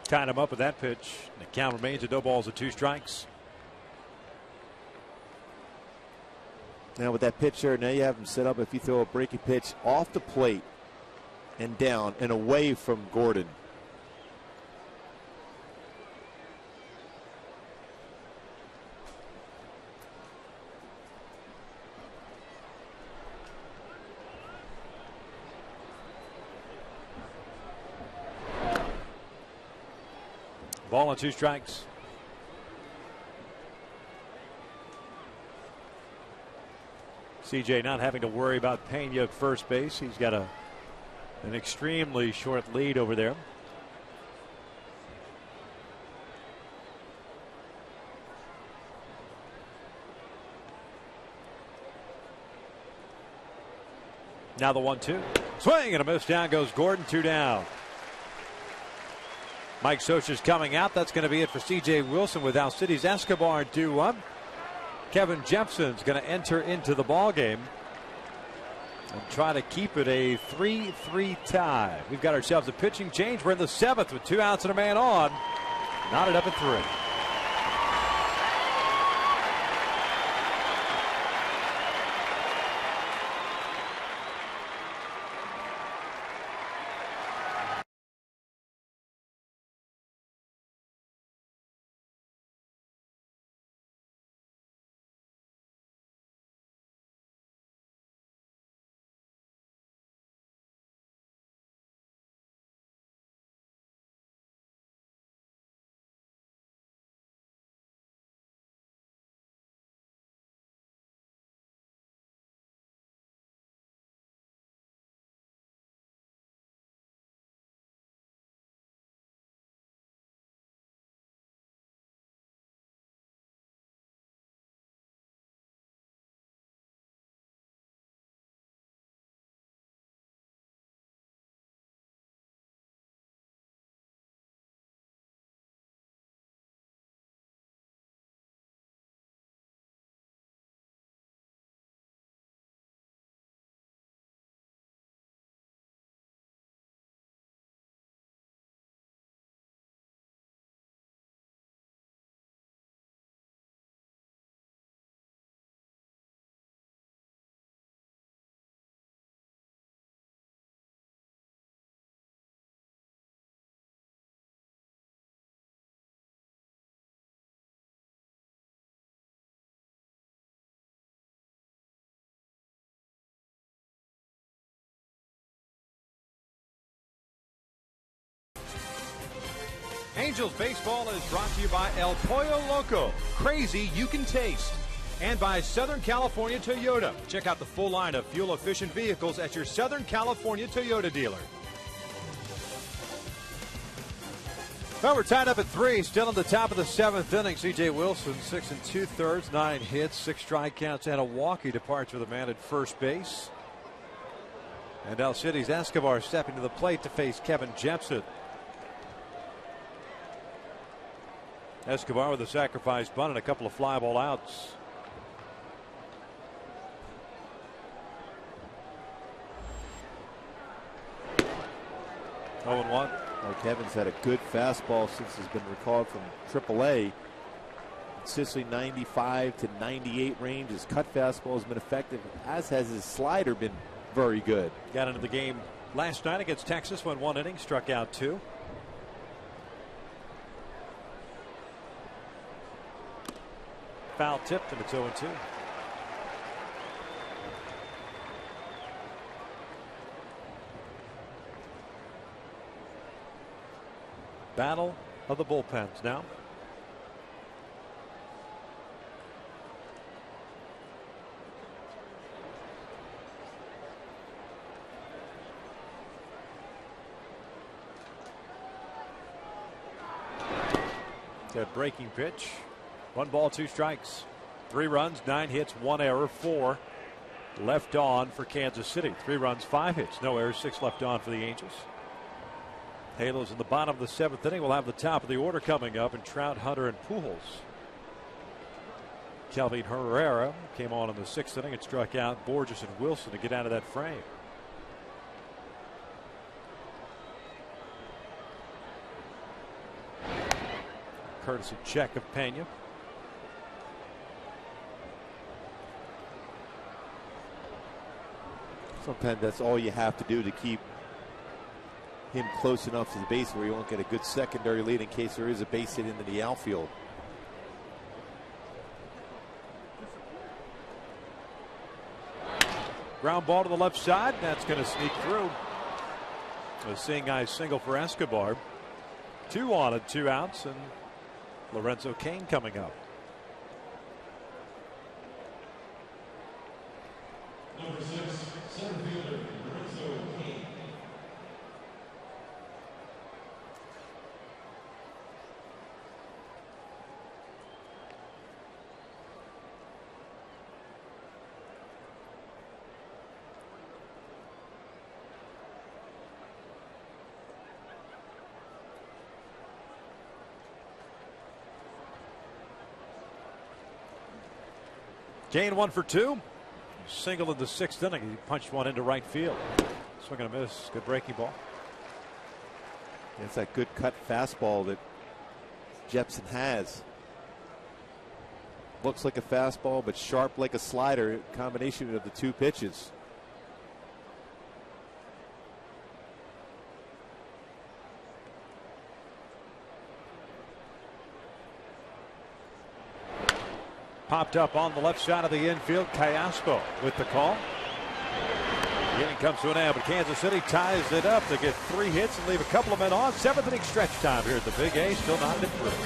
Tied him up with that pitch. The count remains at 0 balls and 2 strikes. Now with that pitch there, now you have him set up. If you throw a breaking pitch off the plate and down and away from Gordon. Ball and 2 strikes. CJ not having to worry about Pena at first base. He's got an extremely short lead over there. Now the 1-2. Swing and a miss. Down goes Gordon. 2 down. Mike Scioscia's coming out. That's going to be it for CJ Wilson with Alcides Escobar 2-1. Kevin Jepson's going to enter into the ball game and try to keep it a 3-3 tie. We've got ourselves a pitching change. We're in the 7th with 2 outs and a man on. Knotted up at 3. Angels baseball is brought to you by El Pollo Loco. Crazy you can taste. And by Southern California Toyota. Check out the full line of fuel-efficient vehicles at your Southern California Toyota dealer. Well, we're tied up at 3, still in the top of the 7th inning. C.J. Wilson, 6 2/3, 9 hits, 6 strikeouts, and a walk. He departs with a man at first base. And El City's Escobar stepping to the plate to face Kevin Jepson. Escobar with a sacrifice bunt and a couple of fly ball outs. Oh, and 1. Well, Kevin's had a good fastball since he's been recalled from AAA. Consistently 95 to 98 range. His cut fastball has been effective, as has his slider been very good. Got into the game last night against Texas, went 1 inning, struck out 2. Foul tipped, and it's 0-2. Battle of the bullpens now. That breaking pitch. 1 ball, 2 strikes. 3 runs, 9 hits, 1 error, 4 left on for Kansas City. 3 runs, 5 hits, no errors, 6 left on for the Angels. Halos in the bottom of the 7th inning. We'll have the top of the order coming up, and Trout, Hunter, and Pujols. Kelvin Herrera came on in the 6th inning and struck out Borges and Wilson to get out of that frame. Courtesy check of Pena. Sometimes that's all you have to do to keep him close enough to the base where you won't get a good secondary lead in case there is a base hit into the outfield. Ground ball to the left side. That's going to sneak through. A seeing eye single for Escobar. 2 on and 2 outs, and Lorenzo Cain coming up. Number 6, center fielder Lorenzo Cain. Cain 1 for 2. Single in the 6th inning. He punched one into right field. Swing and a miss. Good breaking ball. It's that good cut fastball that Jepson has. Looks like a fastball, but sharp like a slider. Combination of the 2 pitches. Popped up on the left side of the infield. Callaspo with the call. The inning comes to an end, but Kansas City ties it up to get 3 hits and leave a couple of men on. 7th inning stretch time here at the Big A. Still not improved.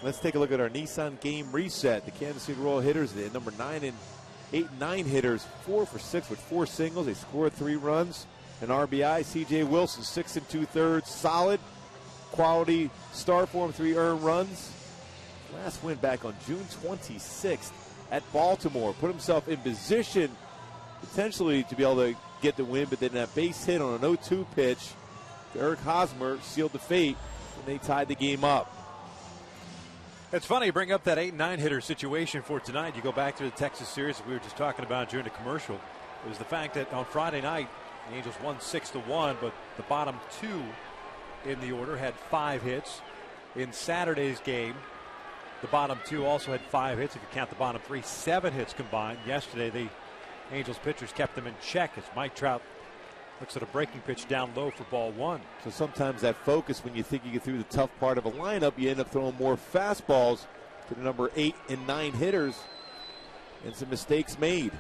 Let's take a look at our Nissan game reset. The Kansas City Royal hitters, the number 9 and 8 and 9 hitters, 4 for 6 with 4 singles. They scored 3 runs. An RBI. C.J. Wilson, 6 2/3, solid, quality start for him, 3 earned runs. Last win back on June 26th at Baltimore. Put himself in position potentially to be able to get the win, but then that base hit on an 0-2 pitch to Eric Hosmer sealed the fate, and they tied the game up. It's funny you bring up that 8 and 9 hitter situation for tonight. You go back to the Texas series we were just talking about during the commercial. It was the fact that on Friday night, the Angels won 6-1, but the bottom 2 in the order had 5 hits. In Saturday's game, the bottom 2 also had 5 hits. If you count the bottom 3, 7 hits combined. Yesterday, the Angels pitchers kept them in check as Mike Trout looks at a breaking pitch down low for ball 1. So sometimes that focus, when you think you get through the tough part of a lineup, you end up throwing more fastballs to the number 8 and 9 hitters, and some mistakes made.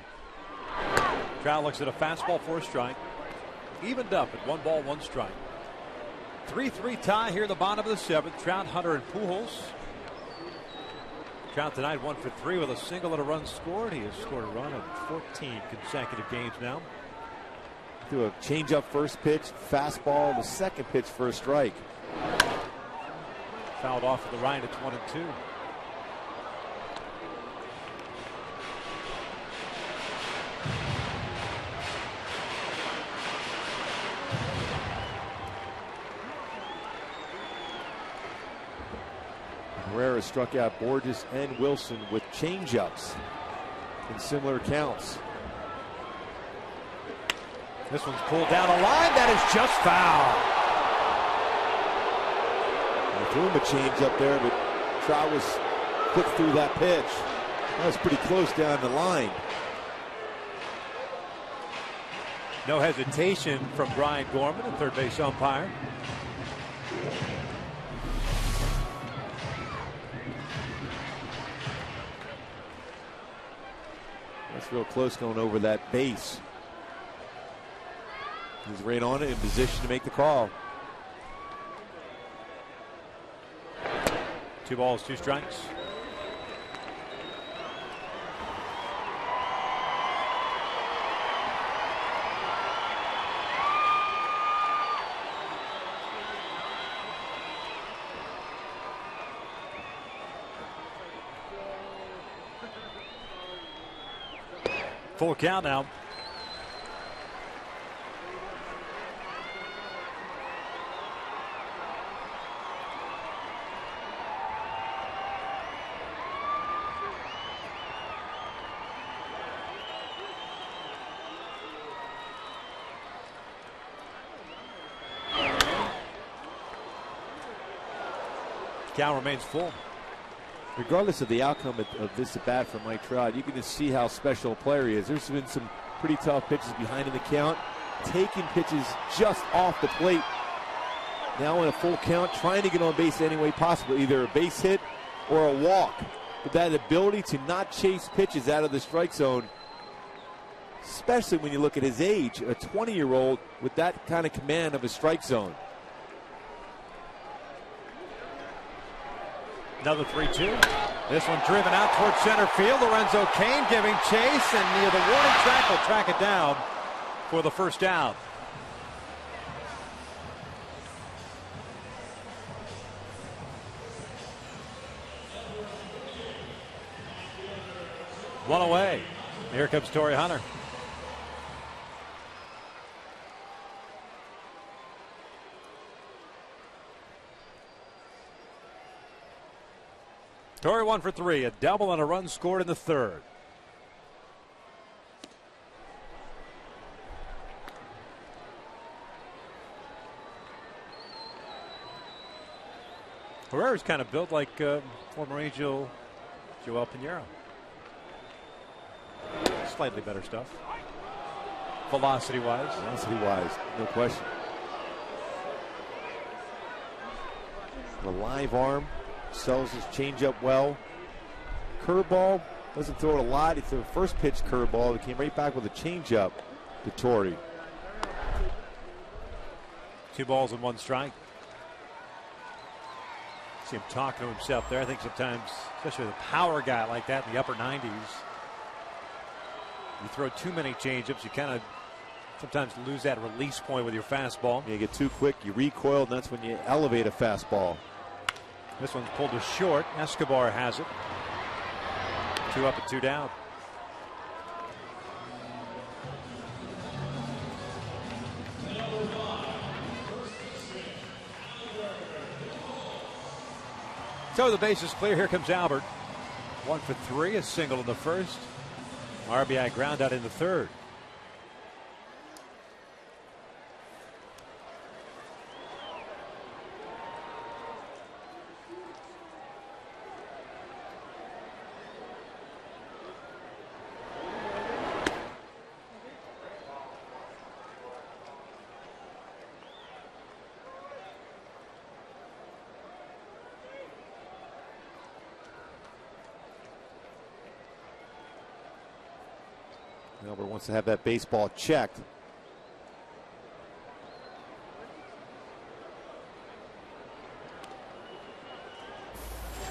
Trout looks at a fastball for a strike. Evened up at 1 ball, 1 strike. 3-3 tie here in the bottom of the 7th. Trout, Hunter, and Pujols. Trout tonight 1 for 3 with a single and a run scored. He has scored a run in 14 consecutive games now. Threw a changeup first pitch, fastball the second pitch for a strike. Fouled off to the right. It's 1-2. Herrera struck out Borges and Wilson with changeups in similar counts. This one's pulled down a line. That is just foul. They threw him a changeup there, but Trout was quick through that pitch. That was pretty close down the line. No hesitation from Brian Gorman, the third base umpire. That's real close going over that base. He's right on it, in position to make the call. 2 balls, 2 strikes. Full count now. Count remains full. Regardless of the outcome of this at bat for Mike Trout, you can just see how special a player he is. There's been some pretty tough pitches behind in the count, taking pitches just off the plate. Now in a full count, trying to get on base any way possible, either a base hit or a walk. But that ability to not chase pitches out of the strike zone, especially when you look at his age, a 20-year-old with that kind of command of a strike zone. Another 3-2. This one driven out towards center field. Lorenzo Cain giving chase, and near the warning track will track it down for the first down. One away. Here comes Torrey Hunter. Torrey 1 for 3, a double and a run scored in the 3rd. Herrera's kind of built like former Angel Joel Pinheiro. Slightly better stuff. Velocity-wise. Velocity-wise, no question. The live arm. Sells his changeup well. Curveball, doesn't throw it a lot. He threw a first pitch curveball. He came right back with a changeup to Torrey. 2 balls and 1 strike. See him talking to himself there. I think sometimes, especially with a power guy like that in the upper 90s, you throw too many changeups, you kind of sometimes lose that release point with your fastball. You get too quick, you recoil, and that's when you elevate a fastball. This one's pulled to short. Escobar has it. 2 up and 2 down. So the base is clear. Here comes Albert. 1 for 3, a single in the first. RBI ground out in the third. Albert wants to have that baseball checked.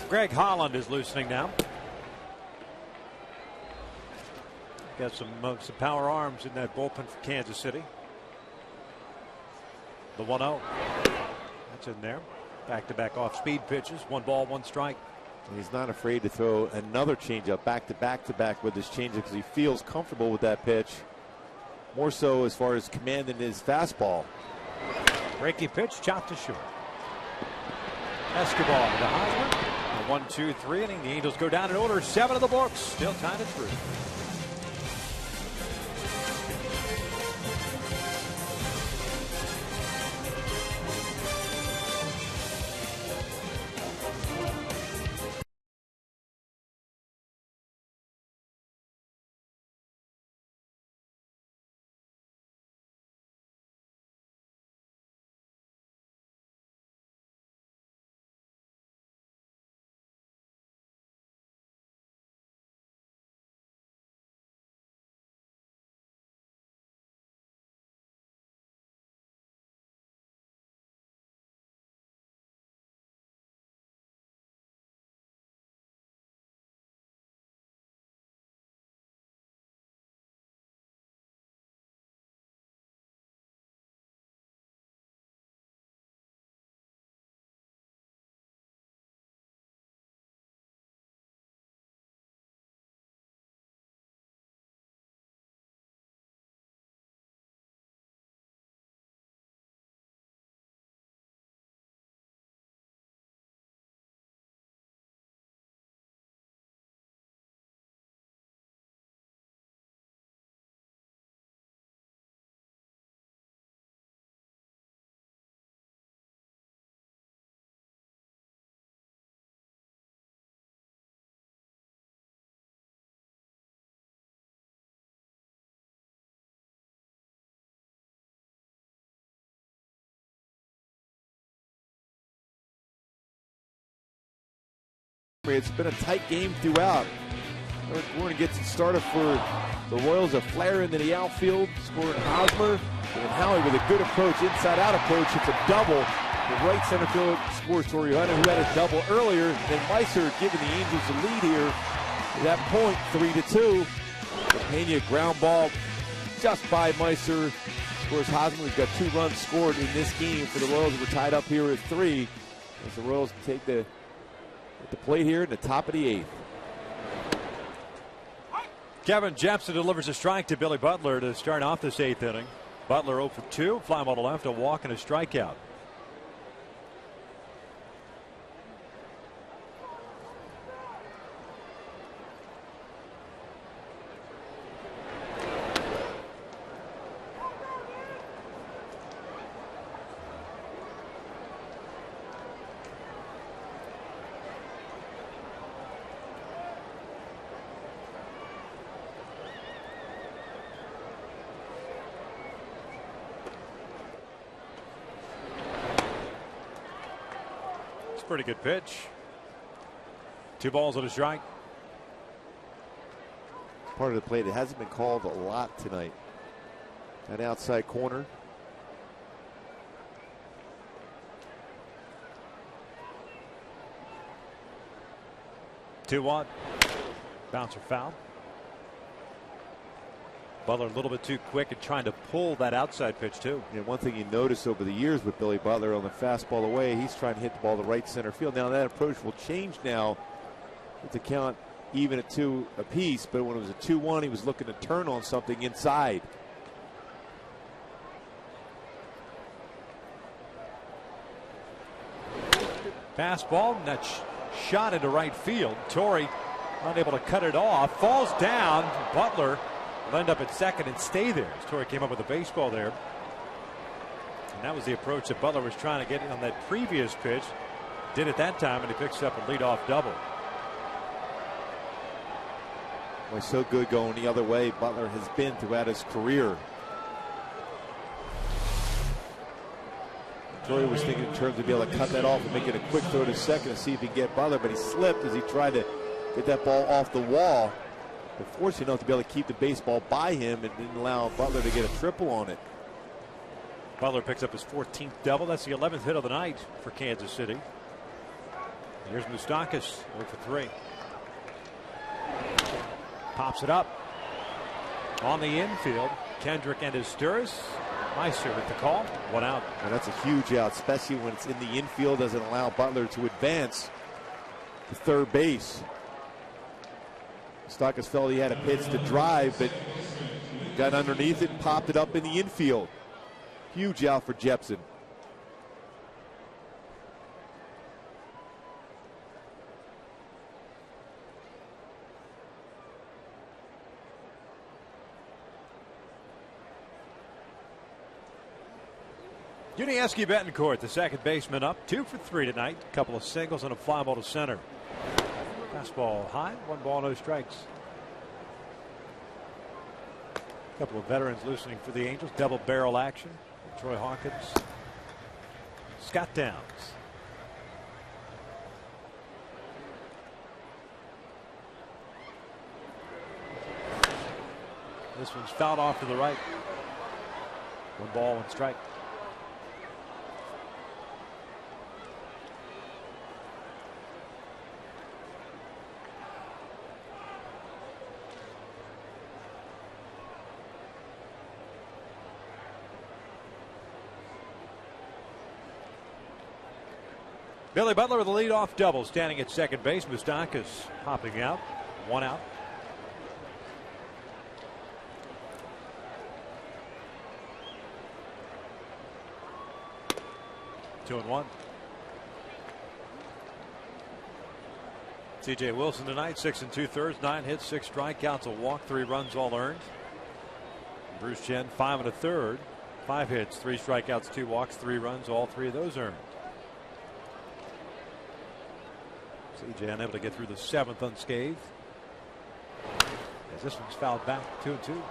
Greg Holland is loosening now. Got some power arms in that bullpen for Kansas City. The 1-0. That's in there. Back-to-back off-speed pitches. 1 ball, 1 strike. He's not afraid to throw another changeup back-to-back with his changeup because he feels comfortable with that pitch. More so as far as commanding his fastball. Breaky pitch, chopped to short. Escobar to Hosmer. 1, 2, 3 inning. The Angels go down in order. 7 of the books. Still tying it 3. It's been a tight game throughout. Eric Warren gets it started for the Royals. A flare into the outfield, scoring Hosmer. And Howie with a good approach, inside-out approach. It's a double. The right center field scores Torreona, who had a double earlier. And Meiser giving the Angels the lead here. At that point, 3-2. The Pena ground ball just by Meiser. Scores Hosmer. He's got 2 runs scored in this game for the Royals. We're tied up here at 3. As the Royals take the plate here in the top of the 8th. Kevin Jepson delivers a strike to Billy Butler to start off this 8th inning. Butler 0 for 2, fly ball to left, a walk and a strikeout. Pretty good pitch. 2 balls and a strike. Part of the play that hasn't been called a lot tonight. That outside corner. 2-1. Bouncer foul. Butler a little bit too quick and trying to pull that outside pitch too. And one thing you notice over the years with Billy Butler on the fastball away, he's trying to hit the ball to right center field. Now that approach will change now with the count even at 2 apiece, but when it was a 2-1, he was looking to turn on something inside. Fastball, and that's shot into right field. Torrey unable to cut it off, falls down. Butler will end up at second and stay there as Torrey came up with a baseball there. And that was the approach that Butler was trying to get on that previous pitch. Did it that time, and he picks up a leadoff double. Boy, so good going the other way Butler has been throughout his career. Torrey was thinking in terms of being able to cut that off and make it a quick throw to second to see if he can get Butler, but he slipped as he tried to get that ball off the wall. But fortunate enough to be able to keep the baseball by him and didn't allow Butler to get a triple on it. Butler picks up his 14th double. That's the 11th hit of the night for Kansas City. Here's Moustakas 0 for 3. Pops it up on the infield. Kendrick and his Sturris. Meister with the call. 1 out. And that's a huge out, especially when it's in the infield. Doesn't allow Butler to advance to third base. Moustakas felt he had a pitch to drive, but got underneath it and popped it up in the infield. Huge out for Jepson. Yuniesky Betancourt, the second baseman, up 2 for 3 tonight. A couple of singles and a fly ball to center. Fastball high, 1 ball, no strikes. A couple of veterans loosening for the Angels. Double barrel action. Troy Hawkins. Scott Downs. This one's fouled off to the right. 1 ball, 1 strike. Billy Butler with a leadoff double, standing at second base. Moustakas popping out. 1 out. Two and 1. C.J. Wilson tonight, 6 2/3, 9 hits, 6 strikeouts, a walk, 3 runs, all earned. Bruce Chen, 5 1/3, 5 hits, 3 strikeouts, 2 walks, 3 runs, all 3 of those earned. C.J. unable to get through the 7th unscathed. As this one's fouled back, 2 and 2.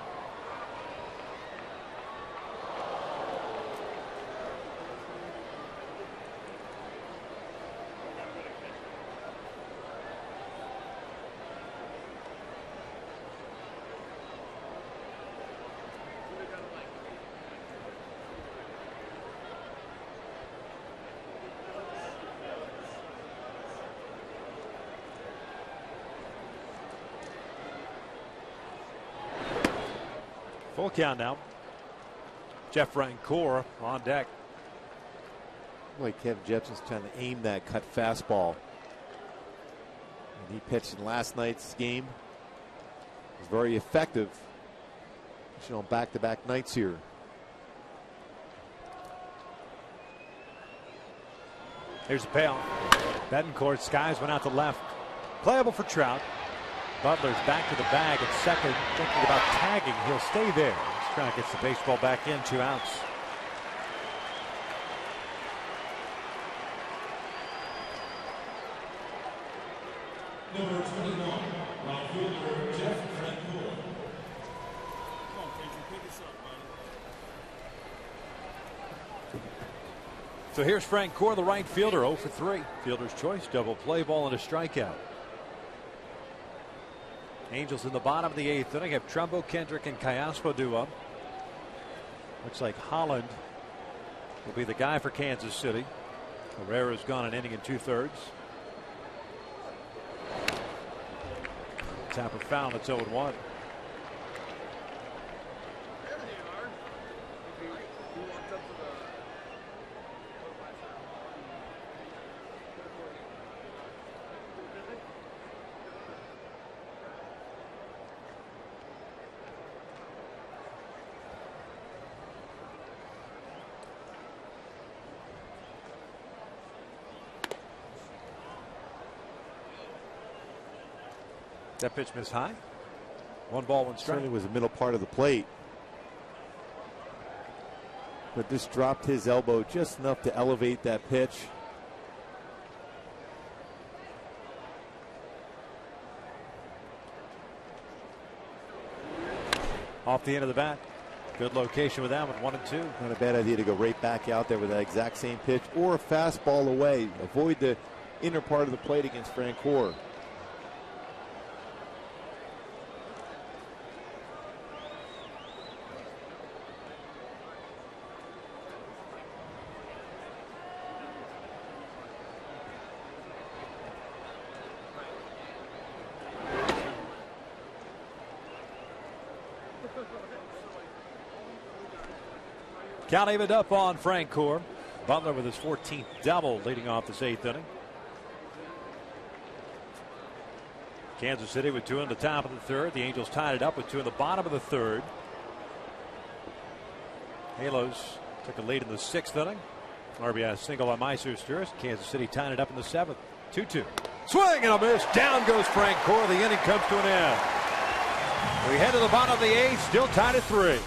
Full count now. Jeff Rancour on deck. Like Kevin Jepson's trying to aim that cut fastball. And he pitched in last night's game. It was very effective. On back-to-back nights here. Here's the payoff. Betancourt skies went out to left. Playable for Trout. Butler's back to the bag at second, thinking about tagging. He'll stay there. Trout gets the baseball back in, 2 outs. Number 21, right fielder Jeff Francoeur. Come on, Kendrick, pick this up, buddy. So here's Francoeur, the right fielder, 0 for 3. Fielder's choice, double play ball and a strikeout. Angels in the bottom of the 8th inning have Trumbo, Kendrick, and Callaspo due up. Looks like Holland will be the guy for Kansas City. Herrera's gone an inning and 2/3. tap a foul. It's 0-1. That pitch missed high. 1 ball, 1 strike. Certainly was the middle part of the plate. But this dropped his elbow just enough to elevate that pitch. Off the end of the bat. Good location with that one, 1-2. Not a bad idea to go right back out there with that exact same pitch or a fastball away. Avoid the inner part of the plate against Francoeur. Count evened up on Francoeur. Butler with his 14th double leading off this 8th inning. Kansas City with 2 in the top of the 3rd. The Angels tied it up with 2 in the bottom of the 3rd. Halos took a lead in the 6th inning. RBI single on Meister. Kansas City tied it up in the 7th. 2-2. Swing and a miss. Down goes Francoeur. The inning comes to an end. We head to the bottom of the 8th. Still tied at 3.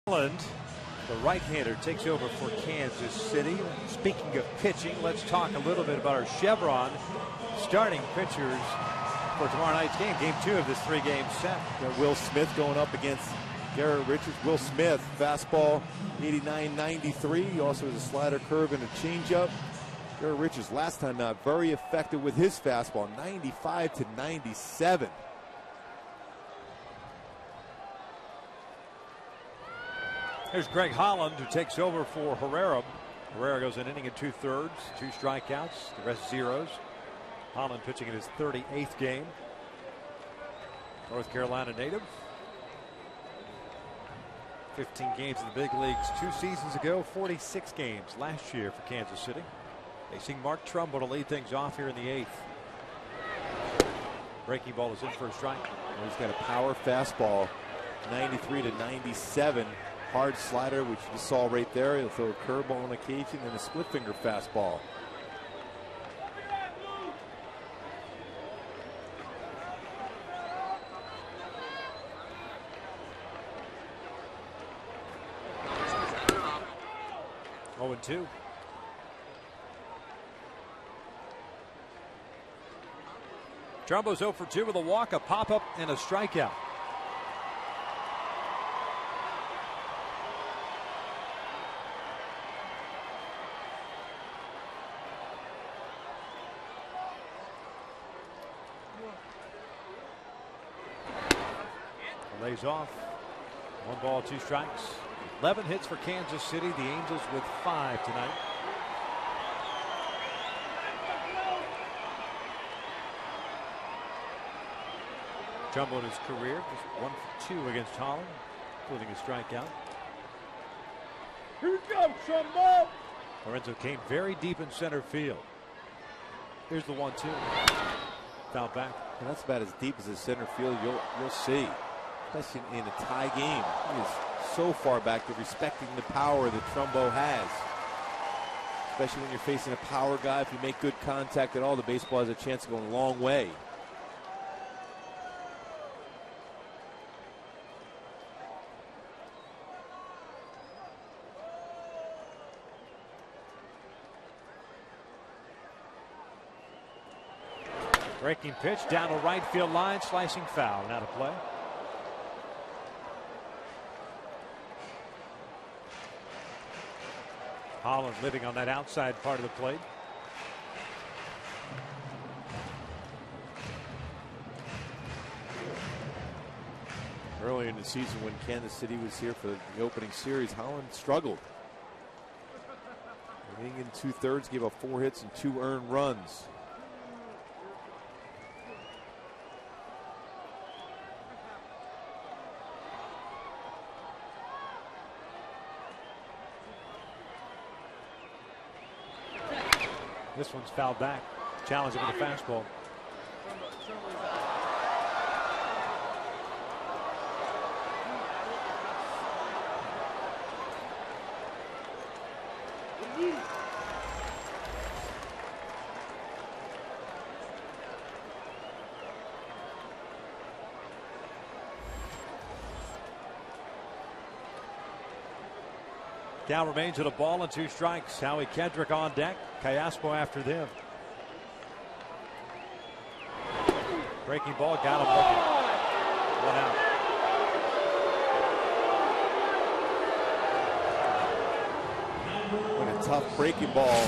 The right-hander takes over for Kansas City. Speaking of pitching, let's talk a little bit about our Chevron starting pitchers for tomorrow night's game. Game 2 of this 3-game set. Got Will Smith going up against Garrett Richards. Will Smith, fastball 89-93. He also has a slider, curve, and a changeup. Garrett Richards last time out very effective with his fastball, 95-97. Here's Greg Holland, who takes over for Herrera. Herrera goes an inning and 2/3, 2 strikeouts, the rest zeros. Holland pitching in his 38th game. North Carolina native. 15 games in the big leagues 2 seasons ago, 46 games last year for Kansas City. Facing Mark Trumbo to lead things off here in the 8th. Breaking ball is in for a strike. Well, he's got a power fastball, 93-97. Hard slider, which you just saw right there. He'll throw a curveball on occasion and a split finger fastball. 0-2. Trumbo's 0 for 2 with a walk, a pop-up, and a strikeout. Lays off. 1 ball, 2 strikes. 11 hits for Kansas City. The Angels with 5 tonight. Trumbo in his career just 1 for 2 against Holland, including a strikeout. Here comes Trumbo. Lorenzo came very deep in center field. Here's the 1-2. Foul back. And that's about as deep as the center field you'll see, especially in a tie game. He is so far back to respecting the power that Trumbo has. Especially when you're facing a power guy. If you make good contact at all, the baseball has a chance of going a long way. Breaking pitch down the right field line, slicing foul, and out of play. Holland living on that outside part of the plate. Earlier in the season when Kansas City was here for the opening series, Holland struggled. Inning in 2/3, gave up 4 hits and 2 earned runs. This one's fouled back. Challenge him with a fastball. Count remains at a ball and 2 strikes. Howie Kendrick on deck. Callaspo after them. Breaking ball, got him looking. 1 out. When a tough breaking ball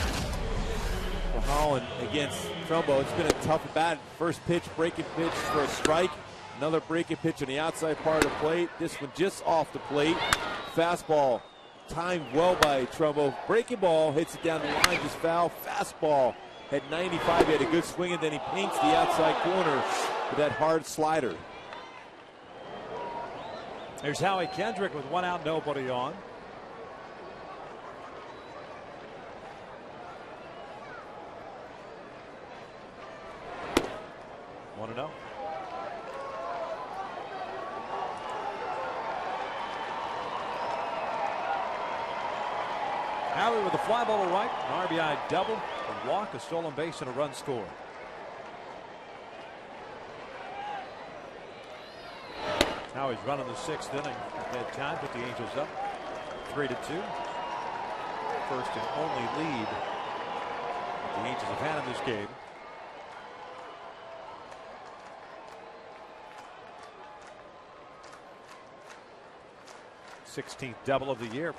for Holland against Trumbo. It's been a tough at bat. First pitch, breaking pitch for a strike. Another breaking pitch on the outside part of the plate. This one just off the plate. Fastball timed well by Trumbo. Breaking ball hits it down the line, just foul. Fastball at 95. He had a good swing, and then he paints the outside corner with that hard slider. There's Howie Kendrick with 1 out, nobody on. One to know. Howie with a fly ball to right, an RBI double, a walk, a stolen base, and a run scored. Howie's running the 6th inning at time, put the Angels up 3-2. First and only lead the Angels have had in this game. #16th double of the year.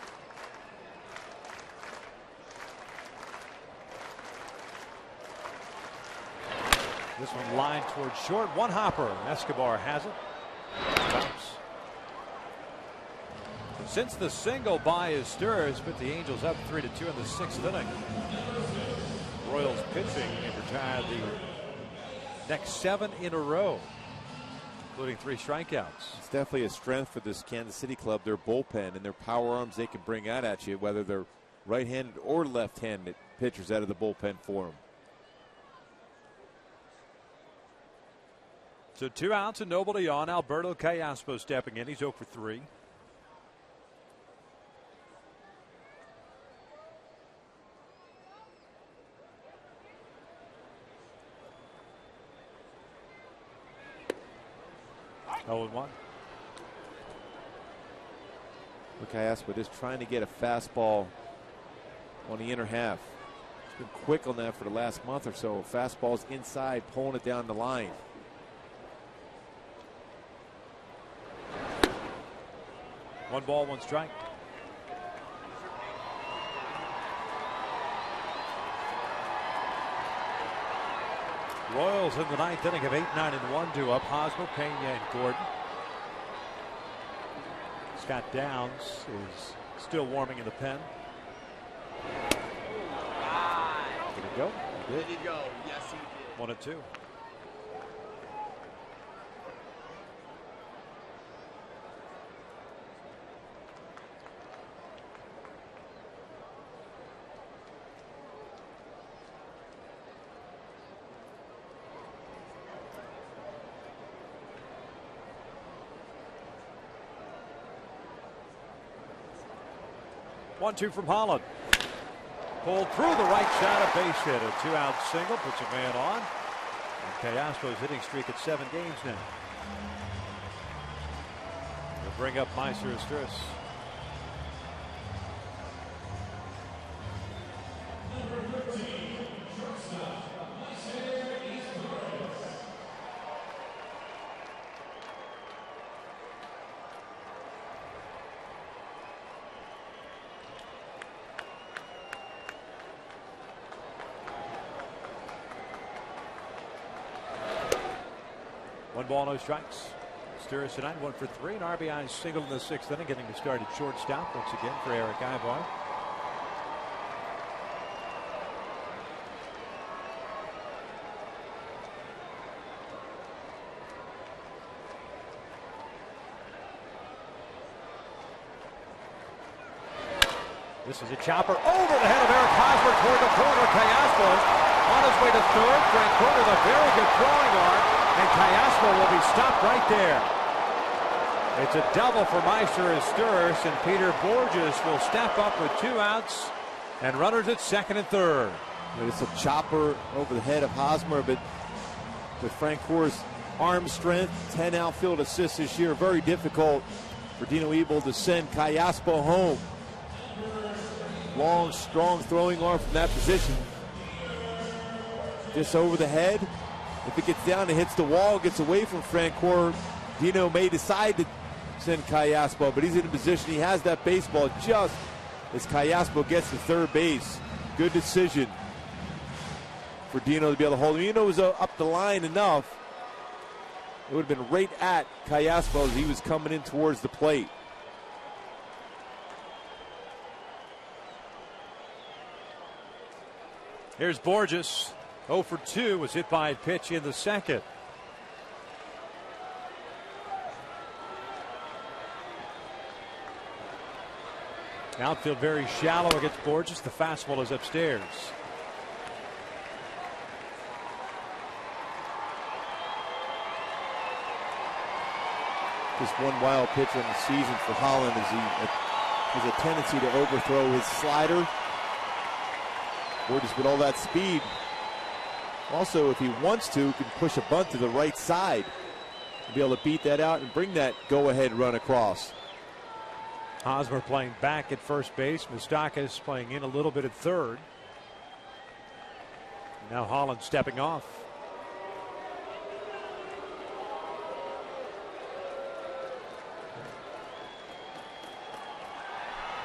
This one lined towards short. One hopper. Escobar has it. Bounce. Since the single by his Stirs put the Angels up 3-2 in the 6th inning. Royals pitching and retired the next 7 in a row, including 3 strikeouts. It's definitely a strength for this Kansas City club, their bullpen and their power arms they can bring out at you, whether they're right-handed or left-handed pitchers out of the bullpen for them. So 2 outs and nobody on. Alberto Callaspo stepping in. He's 0 for 3. Oh, and 1. Callaspo just trying to get a fastball on the inner half. He's been quick on that for the last month or so. Fastballs inside, pulling it down the line. One ball, one strike. Royals in the ninth inning have 8-9-1 to up. Hosmer, Pena, and Gordon. Scott Downs is still warming in the pen. Did he go? He did. Did he go? Yes, he did. 1-2. One-two from Holland. Pulled through the right side, a base hit, a two-out single, puts a man on. And Callaspo's hitting streak at 7 games now. He'll bring up Meister Astris. One ball, no strikes. Steers tonight, 1 for 3. An RBI single in the 6th inning, getting to start at shortstop once again for Eric Ivar. This is a chopper over the head of Eric Hosmer toward the corner. Callaspo on his way to third. Frank Corner, a very good throwing arm. And Callaspo will be stopped right there. It's a double for Meister Astris, and Peter Borges will step up with 2 outs and runners at second and third. It's a chopper over the head of Hosmer, but with Frank Cor's arm strength, 10 outfield assists this year, very difficult for Dino Ebel to send Callaspo home. Long, strong throwing arm from that position. Just over the head. If it gets down and hits the wall, gets away from Frank Cor, Dino may decide to send Callaspo, but he's in a position, he has that baseball just as Callaspo gets to third base. Good decision for Dino to be able to hold him. Dino was up the line enough. It would have been right at Callaspo as he was coming in towards the plate. Here's Borges. 0 for 2 was hit by a pitch in the second. Outfield very shallow against Borges. The fastball is upstairs. Just one wild pitch in the season for Holland as he has a tendency to overthrow his slider. Borges with all that speed. Also, if he wants to, can push a bunt to the right side to be able to beat that out and bring that go-ahead run across. Hosmer playing back at first base. Moustakas playing in a little bit at third. Now Holland stepping off.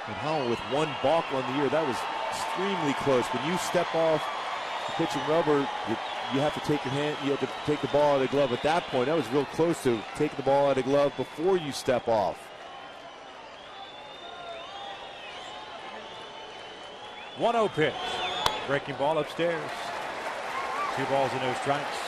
And Holland with 1 balk on the year. That was extremely close. When you step off the pitching rubber, you have to take your hand, you have to take the ball out of the glove. At that point, that was real close to taking the ball out of the glove before you step off. 1-0 pitch. Breaking ball upstairs. 2 balls and no strikes.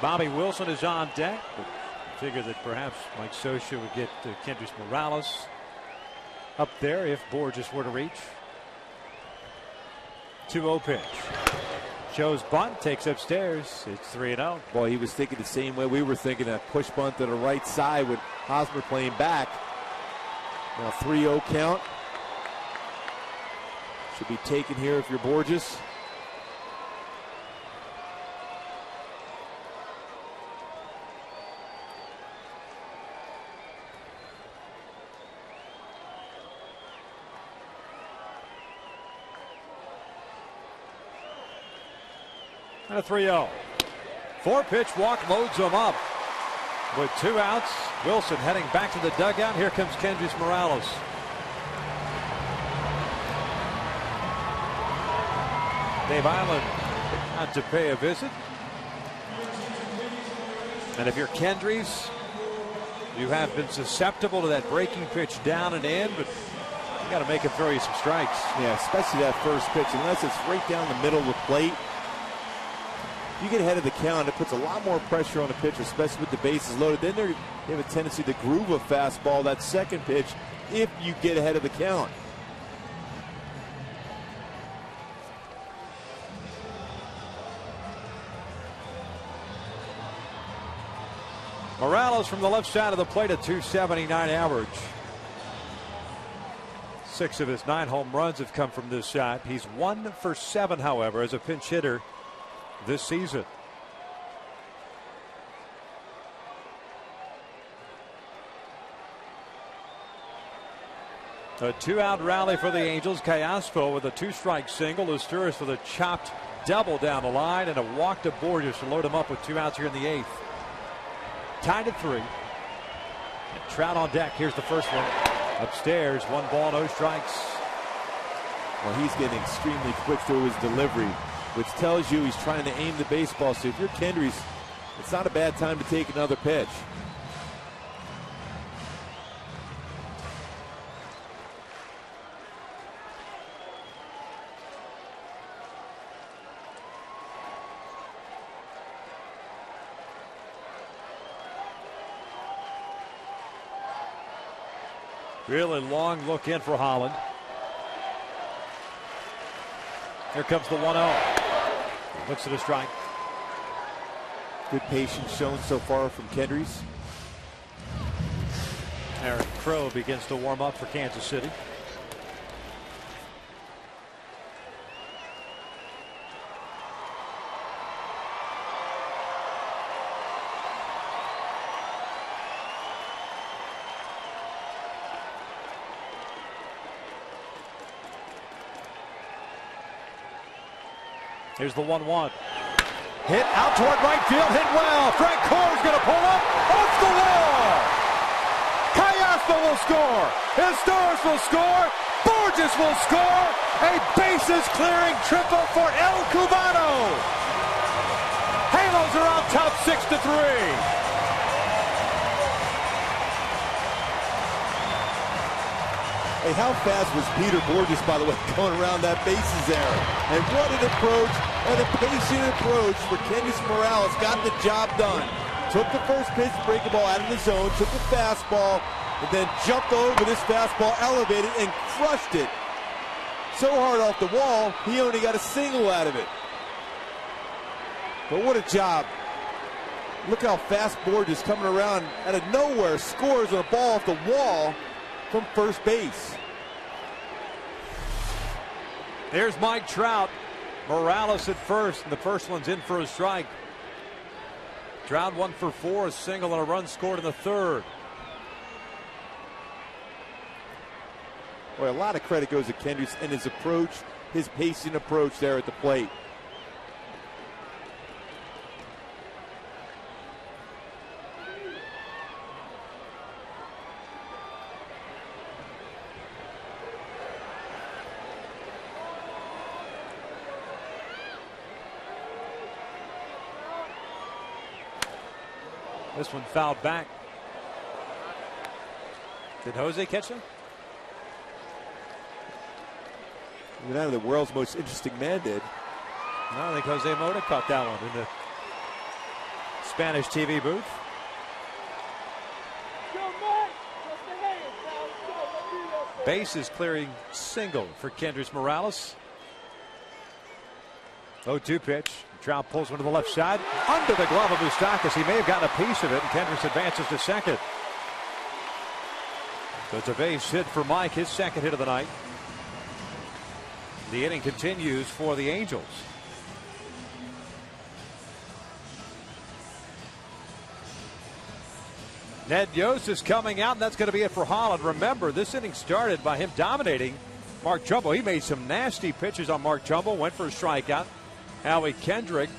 Bobby Wilson is on deck. Figure that perhaps Mike Scioscia would get Kendrys Morales up there if Borges were to reach. 2-0 pitch. Shows bunt, takes upstairs. It's 3-0. Boy, he was thinking the same way we were thinking, that push bunt to the right side with Hosmer playing back. Now 3-0 count. Should be taken here if you're Borges. And a 3-0. 4-pitch walk loads him up. With 2 outs, Wilson heading back to the dugout. Here comes Kendrys Morales. Dave Island out to pay a visit. And if you're Kendrys, you have been susceptible to that breaking pitch down and in, but you got to make him throw you some strikes. Yeah, especially that first pitch, unless it's right down the middle of the plate. You get ahead of the count, it puts a lot more pressure on the pitcher, especially with the bases loaded. Then they have a tendency to groove a fastball, that second pitch, if you get ahead of the count. Morales from the left side of the plate, a .279 average. 6 of his 9 home runs have come from this side. He's 1 for 7, however, as a pinch hitter this season. A 2-out rally for the Angels. Callaspo with a 2-strike single. Lusturius with a chopped double down the line and a walk to Borges to load him up with 2 outs here in the 8th. Tied at 3. And Trout on deck. Here's the first one. Upstairs, 1 ball, no strikes. Well, he's getting extremely quick through his delivery, which tells you he's trying to aim the baseball. So if you're Kendrys, it's not a bad time to take another pitch. Really long look in for Holland. Here comes the 1-0. Looks at a strike. Good patience shown so far from Kendrys. Eric Crow begins to warm up for Kansas City. Here's the 1-1. Hit out toward right field, hit well. Frank Core's going to pull up off the wall. Callaspo will score. His Stars will score. Borges will score. A bases clearing triple for El Cubano. Halos are on top 6-3. Hey, how fast was Peter Borges, by the way, going around that bases there? And what an approach, and a patient approach for Kendrys Morales. Got the job done. Took the first pitch, breaking ball out of the zone, took the fastball, and then jumped over this fastball, elevated, and crushed it so hard off the wall, he only got a single out of it. But what a job. Look how fast Borges coming around out of nowhere, scores on a ball off the wall from first base. There's Mike Trout. Morales at first, and the first one's in for a strike. Trout 1 for 4, a single and a run scored in the 3rd. Boy, a lot of credit goes to Kendrys and his approach, his pacing approach there at the plate. This one fouled back. Did Jose catch him? Even out of the world's most interesting man did. No, I think Jose Mota caught that one in the Spanish TV booth. Bases clearing single for Kendrys Morales. 0-2 pitch. Trout pulls one to the left side. Under the glove of Moustakas. He may have gotten a piece of it, and Kendrys advances to second. So it's a base hit for Mike, his second hit of the night. The inning continues for the Angels. Ned Yost is coming out, and that's going to be it for Holland. Remember, this inning started by him dominating Mark Trumbo. He made some nasty pitches on Mark Trumbo, went for a strikeout. Howie Kendrick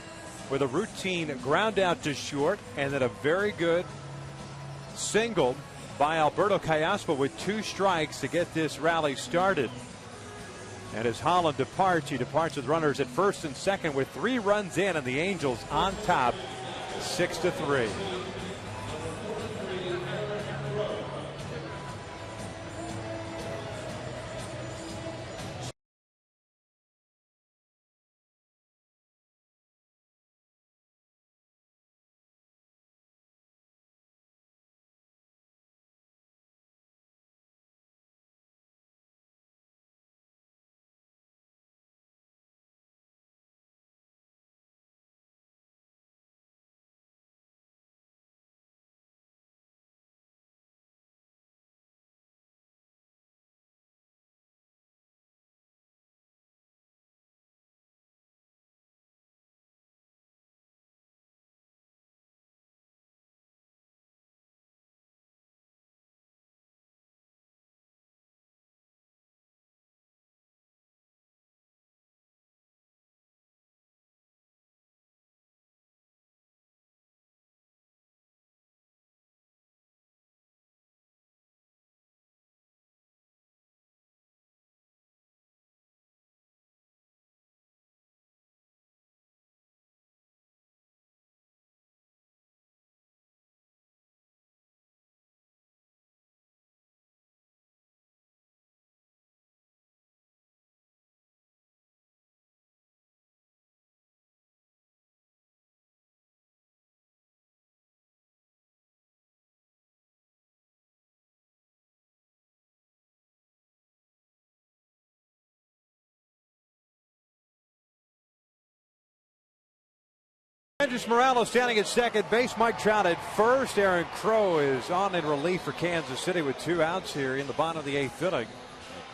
with a routine ground out to short, and then a very good single by Alberto Callaspo with 2 strikes to get this rally started. And as Holland departs, he departs with runners at first and second with 3 runs in, and the Angels on top 6-3. Kendrys Morales standing at second base. Mike Trout at first. Aaron Crow is on in relief for Kansas City with 2 outs here in the bottom of the 8th inning.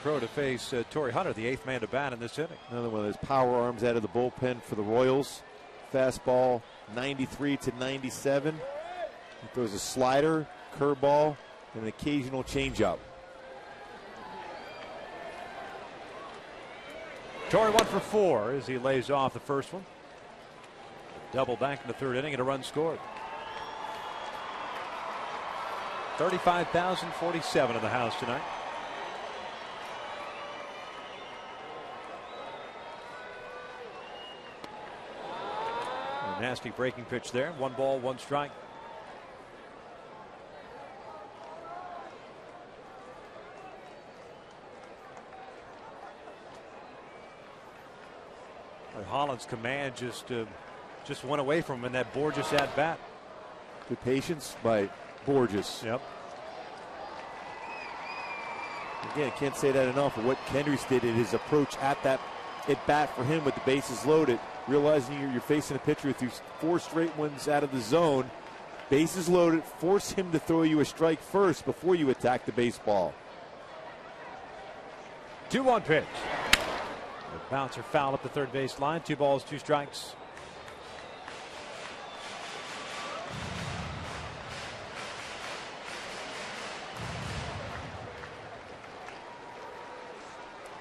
Crow to face Torrey Hunter, the 8th man to bat in this inning. Another one of those power arms out of the bullpen for the Royals. Fastball 93 to 97. He throws a slider, curveball, and an occasional changeup. Torrey 1 for 4 as he lays off the first one. Double back in the 3rd inning and a run scored. 35,047 in the house tonight. A nasty breaking pitch there. 1 ball, 1 strike. Holland's command just went away from him in that Borges at bat. Good patience by Borges. Yep. Again, can't say that enough of what Kendrys did in his approach at that at bat for him with the bases loaded. Realizing you're facing a pitcher with 4 straight ones out of the zone. Bases loaded, force him to throw you a strike first before you attack the baseball. 2-1 pitch. The bouncer foul up the 3rd base line. 2 balls, 2 strikes.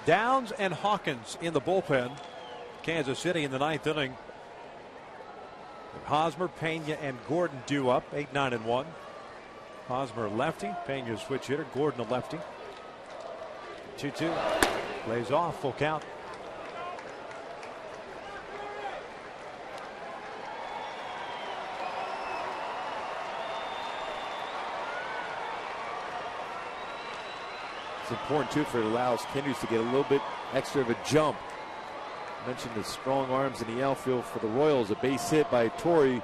Downs and Hawkins in the bullpen. Kansas City in the 9th inning. Hosmer, Pena, and Gordon due up. 8, 9, and 1. Hosmer lefty. Pena switch hitter. Gordon a lefty. 2-2. Plays off. Full count. It's important too, for it allows Kendrys to get a little bit extra of a jump. I mentioned the strong arms in the outfield for the Royals. A base hit by Torrey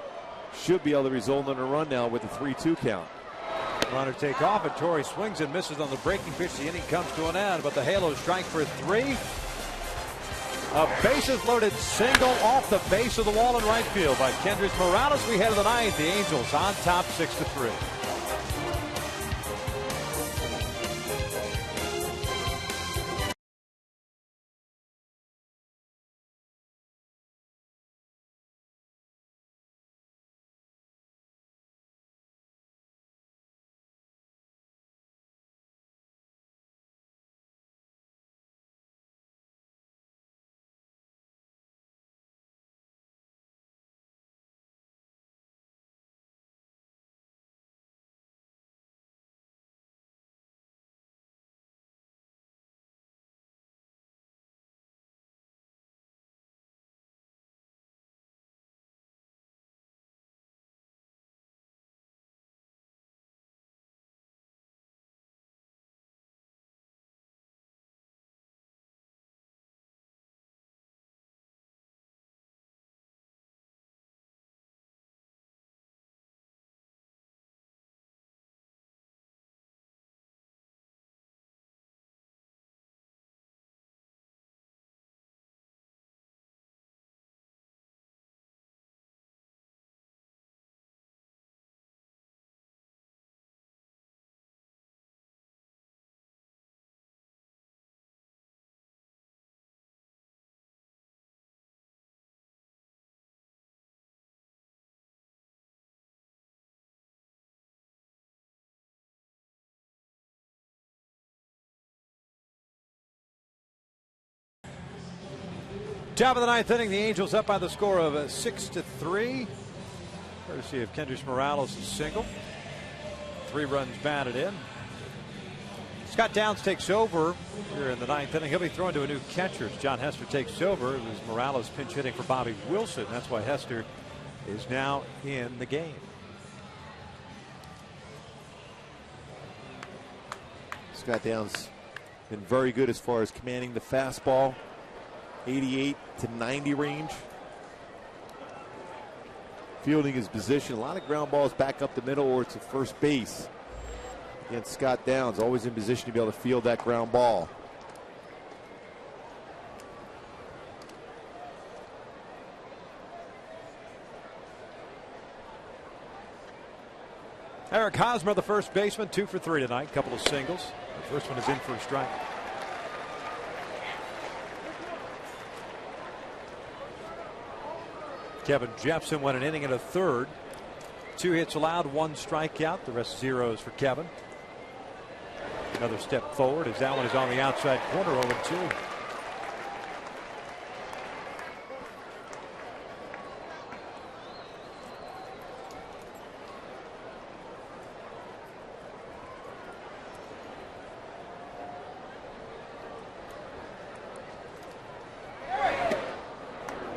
should be able to result in a run now with a 3-2 count. Runner take off, and Torrey swings and misses on the breaking pitch. The inning comes to an end, but the Halos strike for 3. A bases-loaded single off the base of the wall in right field by Kendrys Morales. We head to the ninth. The Angels on top 6-3. Top of the ninth inning, the Angels up by the score of 6-3. Courtesy of Kendrys Morales' single. 3 runs batted in. Scott Downs takes over here in the ninth inning. He'll be thrown to a new catcher. John Hester takes over. It was Morales pinch hitting for Bobby Wilson. That's why Hester is now in the game. Scott Downs been very good as far as commanding the fastball. 88 to 90 range. Fielding his position. A lot of ground balls back up the middle or to first base. Against Scott Downs, always in position to be able to field that ground ball. Eric Hosmer, the first baseman, 2 for 3 tonight. Couple of singles. The first one is in for a strike. Kevin Jepson went an inning and a third. 2 hits allowed, 1 strikeout. The rest zeros for Kevin. Another step forward as that one is on the outside corner, 0-2.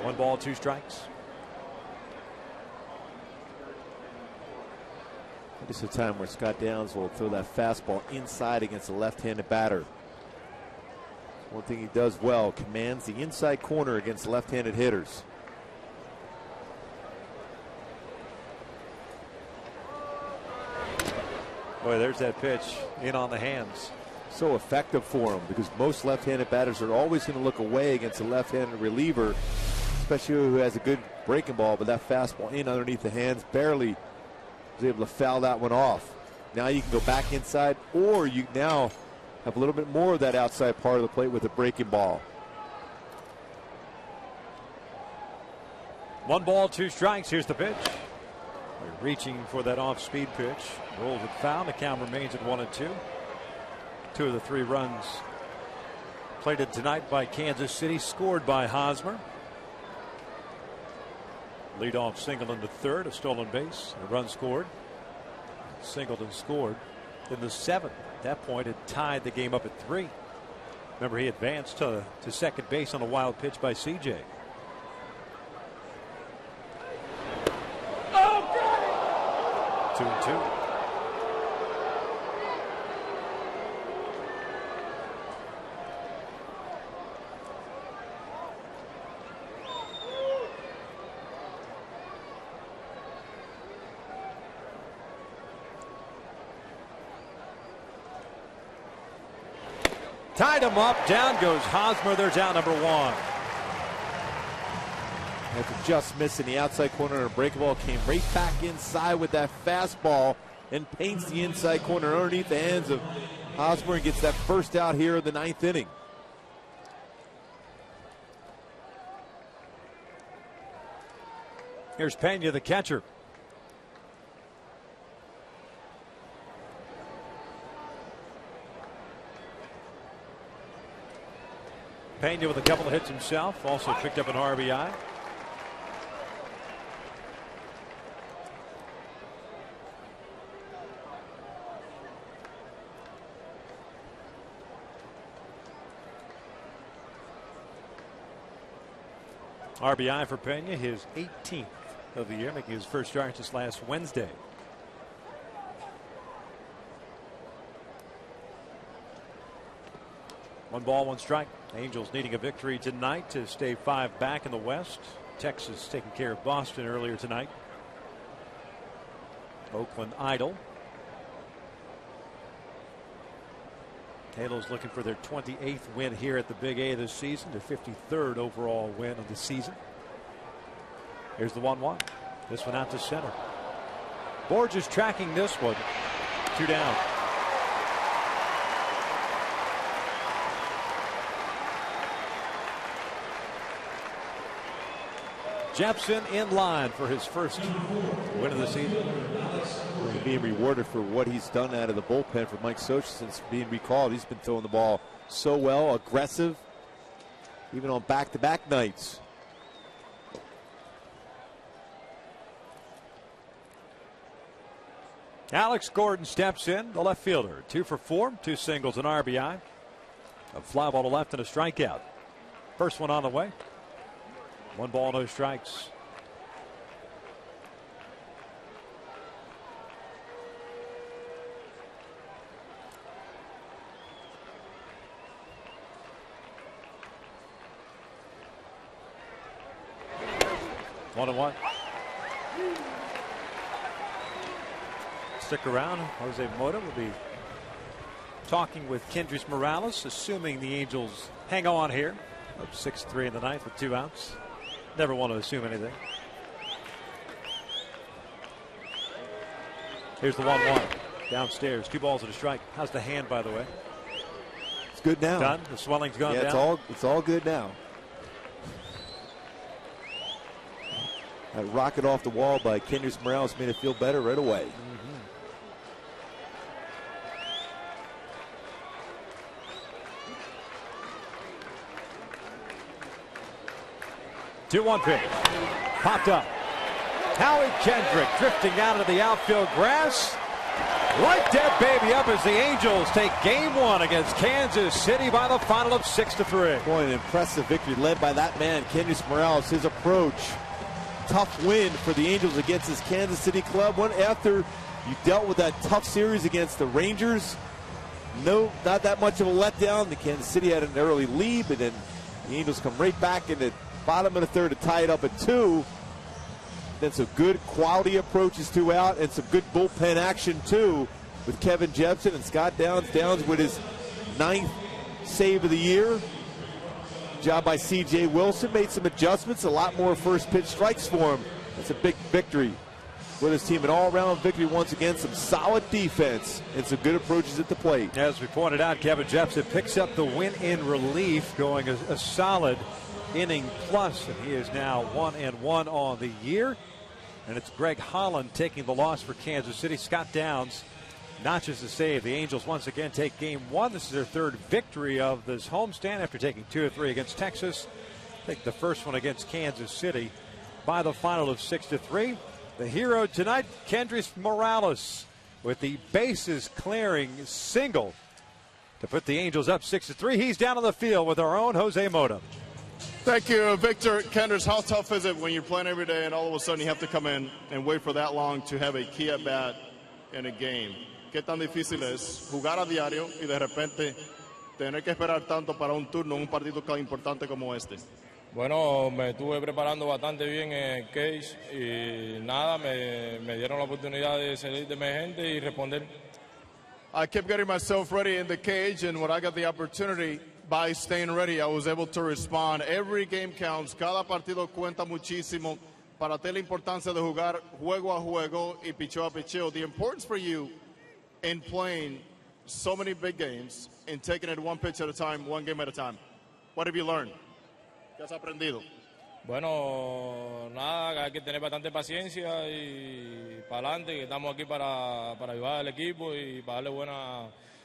One ball, 2 strikes. This is a time where Scott Downs will throw that fastball inside against a left-handed batter. One thing he does well, commands the inside corner against left-handed hitters. Boy, there's that pitch in on the hands. So effective for him because most left-handed batters are always going to look away against a left-handed reliever, especially who has a good breaking ball, but that fastball in underneath the hands barely was able to foul that one off. Now you can go back inside, or you now have a little bit more of that outside part of the plate with a breaking ball. 1 ball, 2 strikes. Here's the pitch. They're reaching for that off-speed pitch. Rolls it foul. The count remains at 1-2. 2 of the 3 runs plated tonight by Kansas City scored by Hosmer. Leadoff single in the third, a stolen base, a run scored. Singleton scored in the 7th. At that point, it tied the game up at 3. Remember, he advanced to second base on a wild pitch by CJ. Oh, 2-2. Tied him up. Down goes Hosmer. They're down number 1. After just missing the outside corner and a breaking ball, came right back inside with that fastball and paints the inside corner underneath the hands of Hosmer and gets that first out here in the 9th inning. Here's Pena, the catcher. Pena with a couple of hits himself, also picked up an RBI. RBI for Pena, his 18th of the year, making his first start just last Wednesday. One ball, one strike. Angels needing a victory tonight to stay 5 back in the West. Texas taking care of Boston earlier tonight. Oakland idle. Halos looking for their 28th win here at the Big A this season, their 53rd overall win of the season. Here's the 1-1. This one out to center. Borges tracking this one. 2 down. Jepson in line for his first win of the season. He's being rewarded for what he's done out of the bullpen for Mike Socha since being recalled. He's been throwing the ball so well, aggressive, even on back-to-back nights. Alex Gordon steps in, the left fielder. 2 for 4, 2 singles, an RBI. A fly ball to left and a strikeout. First one on the way. 1 ball, no strikes. One and one. Stick around. Jose Mota will be talking with Kendrys Morales, assuming the Angels hang on here. Up 6-3 in the 9th with 2 outs. Never want to assume anything. Here's the 1-1. Downstairs. 2 balls and a strike. How's the hand, by the way? It's good now. Done. The swelling's gone down. Yeah, it's all good now. That rocket off the wall by Kendrys Morales made it feel better right away. 2-1 pitch. Popped up. Howie Kendrick drifting out of the outfield grass. Right that baby up as the Angels take game 1 against Kansas City by the final of 6-3. Boy, an impressive victory led by that man, Kendrys Morales. His approach. Tough win for the Angels against his Kansas City club. One after you dealt with that tough series against the Rangers. No, not that much of a letdown. The Kansas City had an early lead, but then the Angels come right back in the bottom of the 3rd to tie it up at 2. Then some good quality approaches throughout and some good bullpen action too with Kevin Jepson and Scott Downs. Downs with his 9th save of the year. Job by C.J. Wilson. Made some adjustments. A lot more first pitch strikes for him. That's a big victory for this team. An all-around victory once again. Some solid defense and some good approaches at the plate. As we pointed out, Kevin Jepson picks up the win in relief, going a solid inning plus, and he is now 1-1 on the year. And it's Greg Holland taking the loss for Kansas City. Scott Downs notches the save. The Angels once again take game 1. This is their 3rd victory of this homestand after taking 2 of 3 against Texas. Take the first one against Kansas City by the final of 6-3. The hero tonight, Kendrys Morales, with the bases clearing single to put the Angels up 6-3. He's down on the field with our own Jose Mota. Thank you, Victor. Kendrys, how tough is it when you're playing every day and all of a sudden you have to come in and wait for that long to have a key at bat in a game? ¿Qué tan difícil es jugar a diario y de repente tener que esperar tanto para un turno en un partido tan importante como este? Bueno, me estuve preparando bastante bien en el cage y nada, me dieron la oportunidad de salir de emergente y responder. I kept getting myself ready in the cage, and when I got the opportunity, by staying ready, I was able to respond. Every game counts. Cada partido cuenta muchísimo. Para ti la importancia de jugar juego a juego y picheo a picheo. The importance for you in playing so many big games and taking it one pitch at a time, one game at a time. What have you learned? ¿Qué has aprendido? Bueno, nada, que hay que tener bastante paciencia y para adelante, que estamos aquí para ayudar al equipo y para darle buen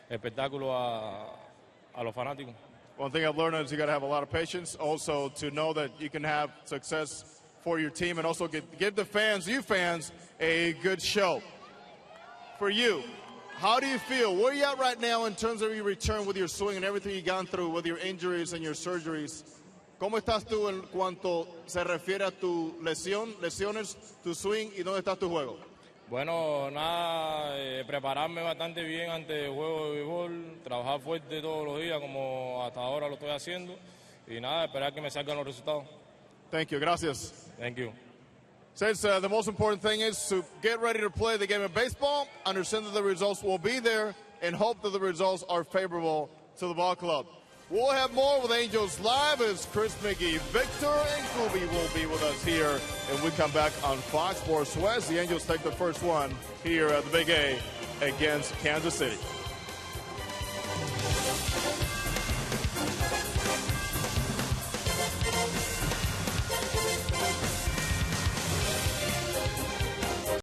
espectáculo a los fanáticos. One thing I've learned is you got to have a lot of patience, also to know that you can have success for your team and also give the fans, you fans, a good show. For you, how do you feel? Where are you at right now in terms of your return with your swing and everything you've gone through with your injuries and your surgeries? ¿Cómo estás tú en cuanto se refiere a tu lesiones, tu swing y dónde está tu juego? Bueno, nada, prepararme bastante bien antes del juego de béisbol, trabajar fuerte todos los días como hasta ahora lo estoy haciendo y nada, esperar que me salgan los resultados. Thank you. Gracias. Thank you. Says the most important thing is to get ready to play the game of baseball, understand that the results will be there, and hope that the results are favorable to the ball club. We'll have more with Angels Live as Chris McGee, Victor, and Kubi will be with us here. And we come back on Fox Sports West. The Angels take the first one here at the Big A against Kansas City.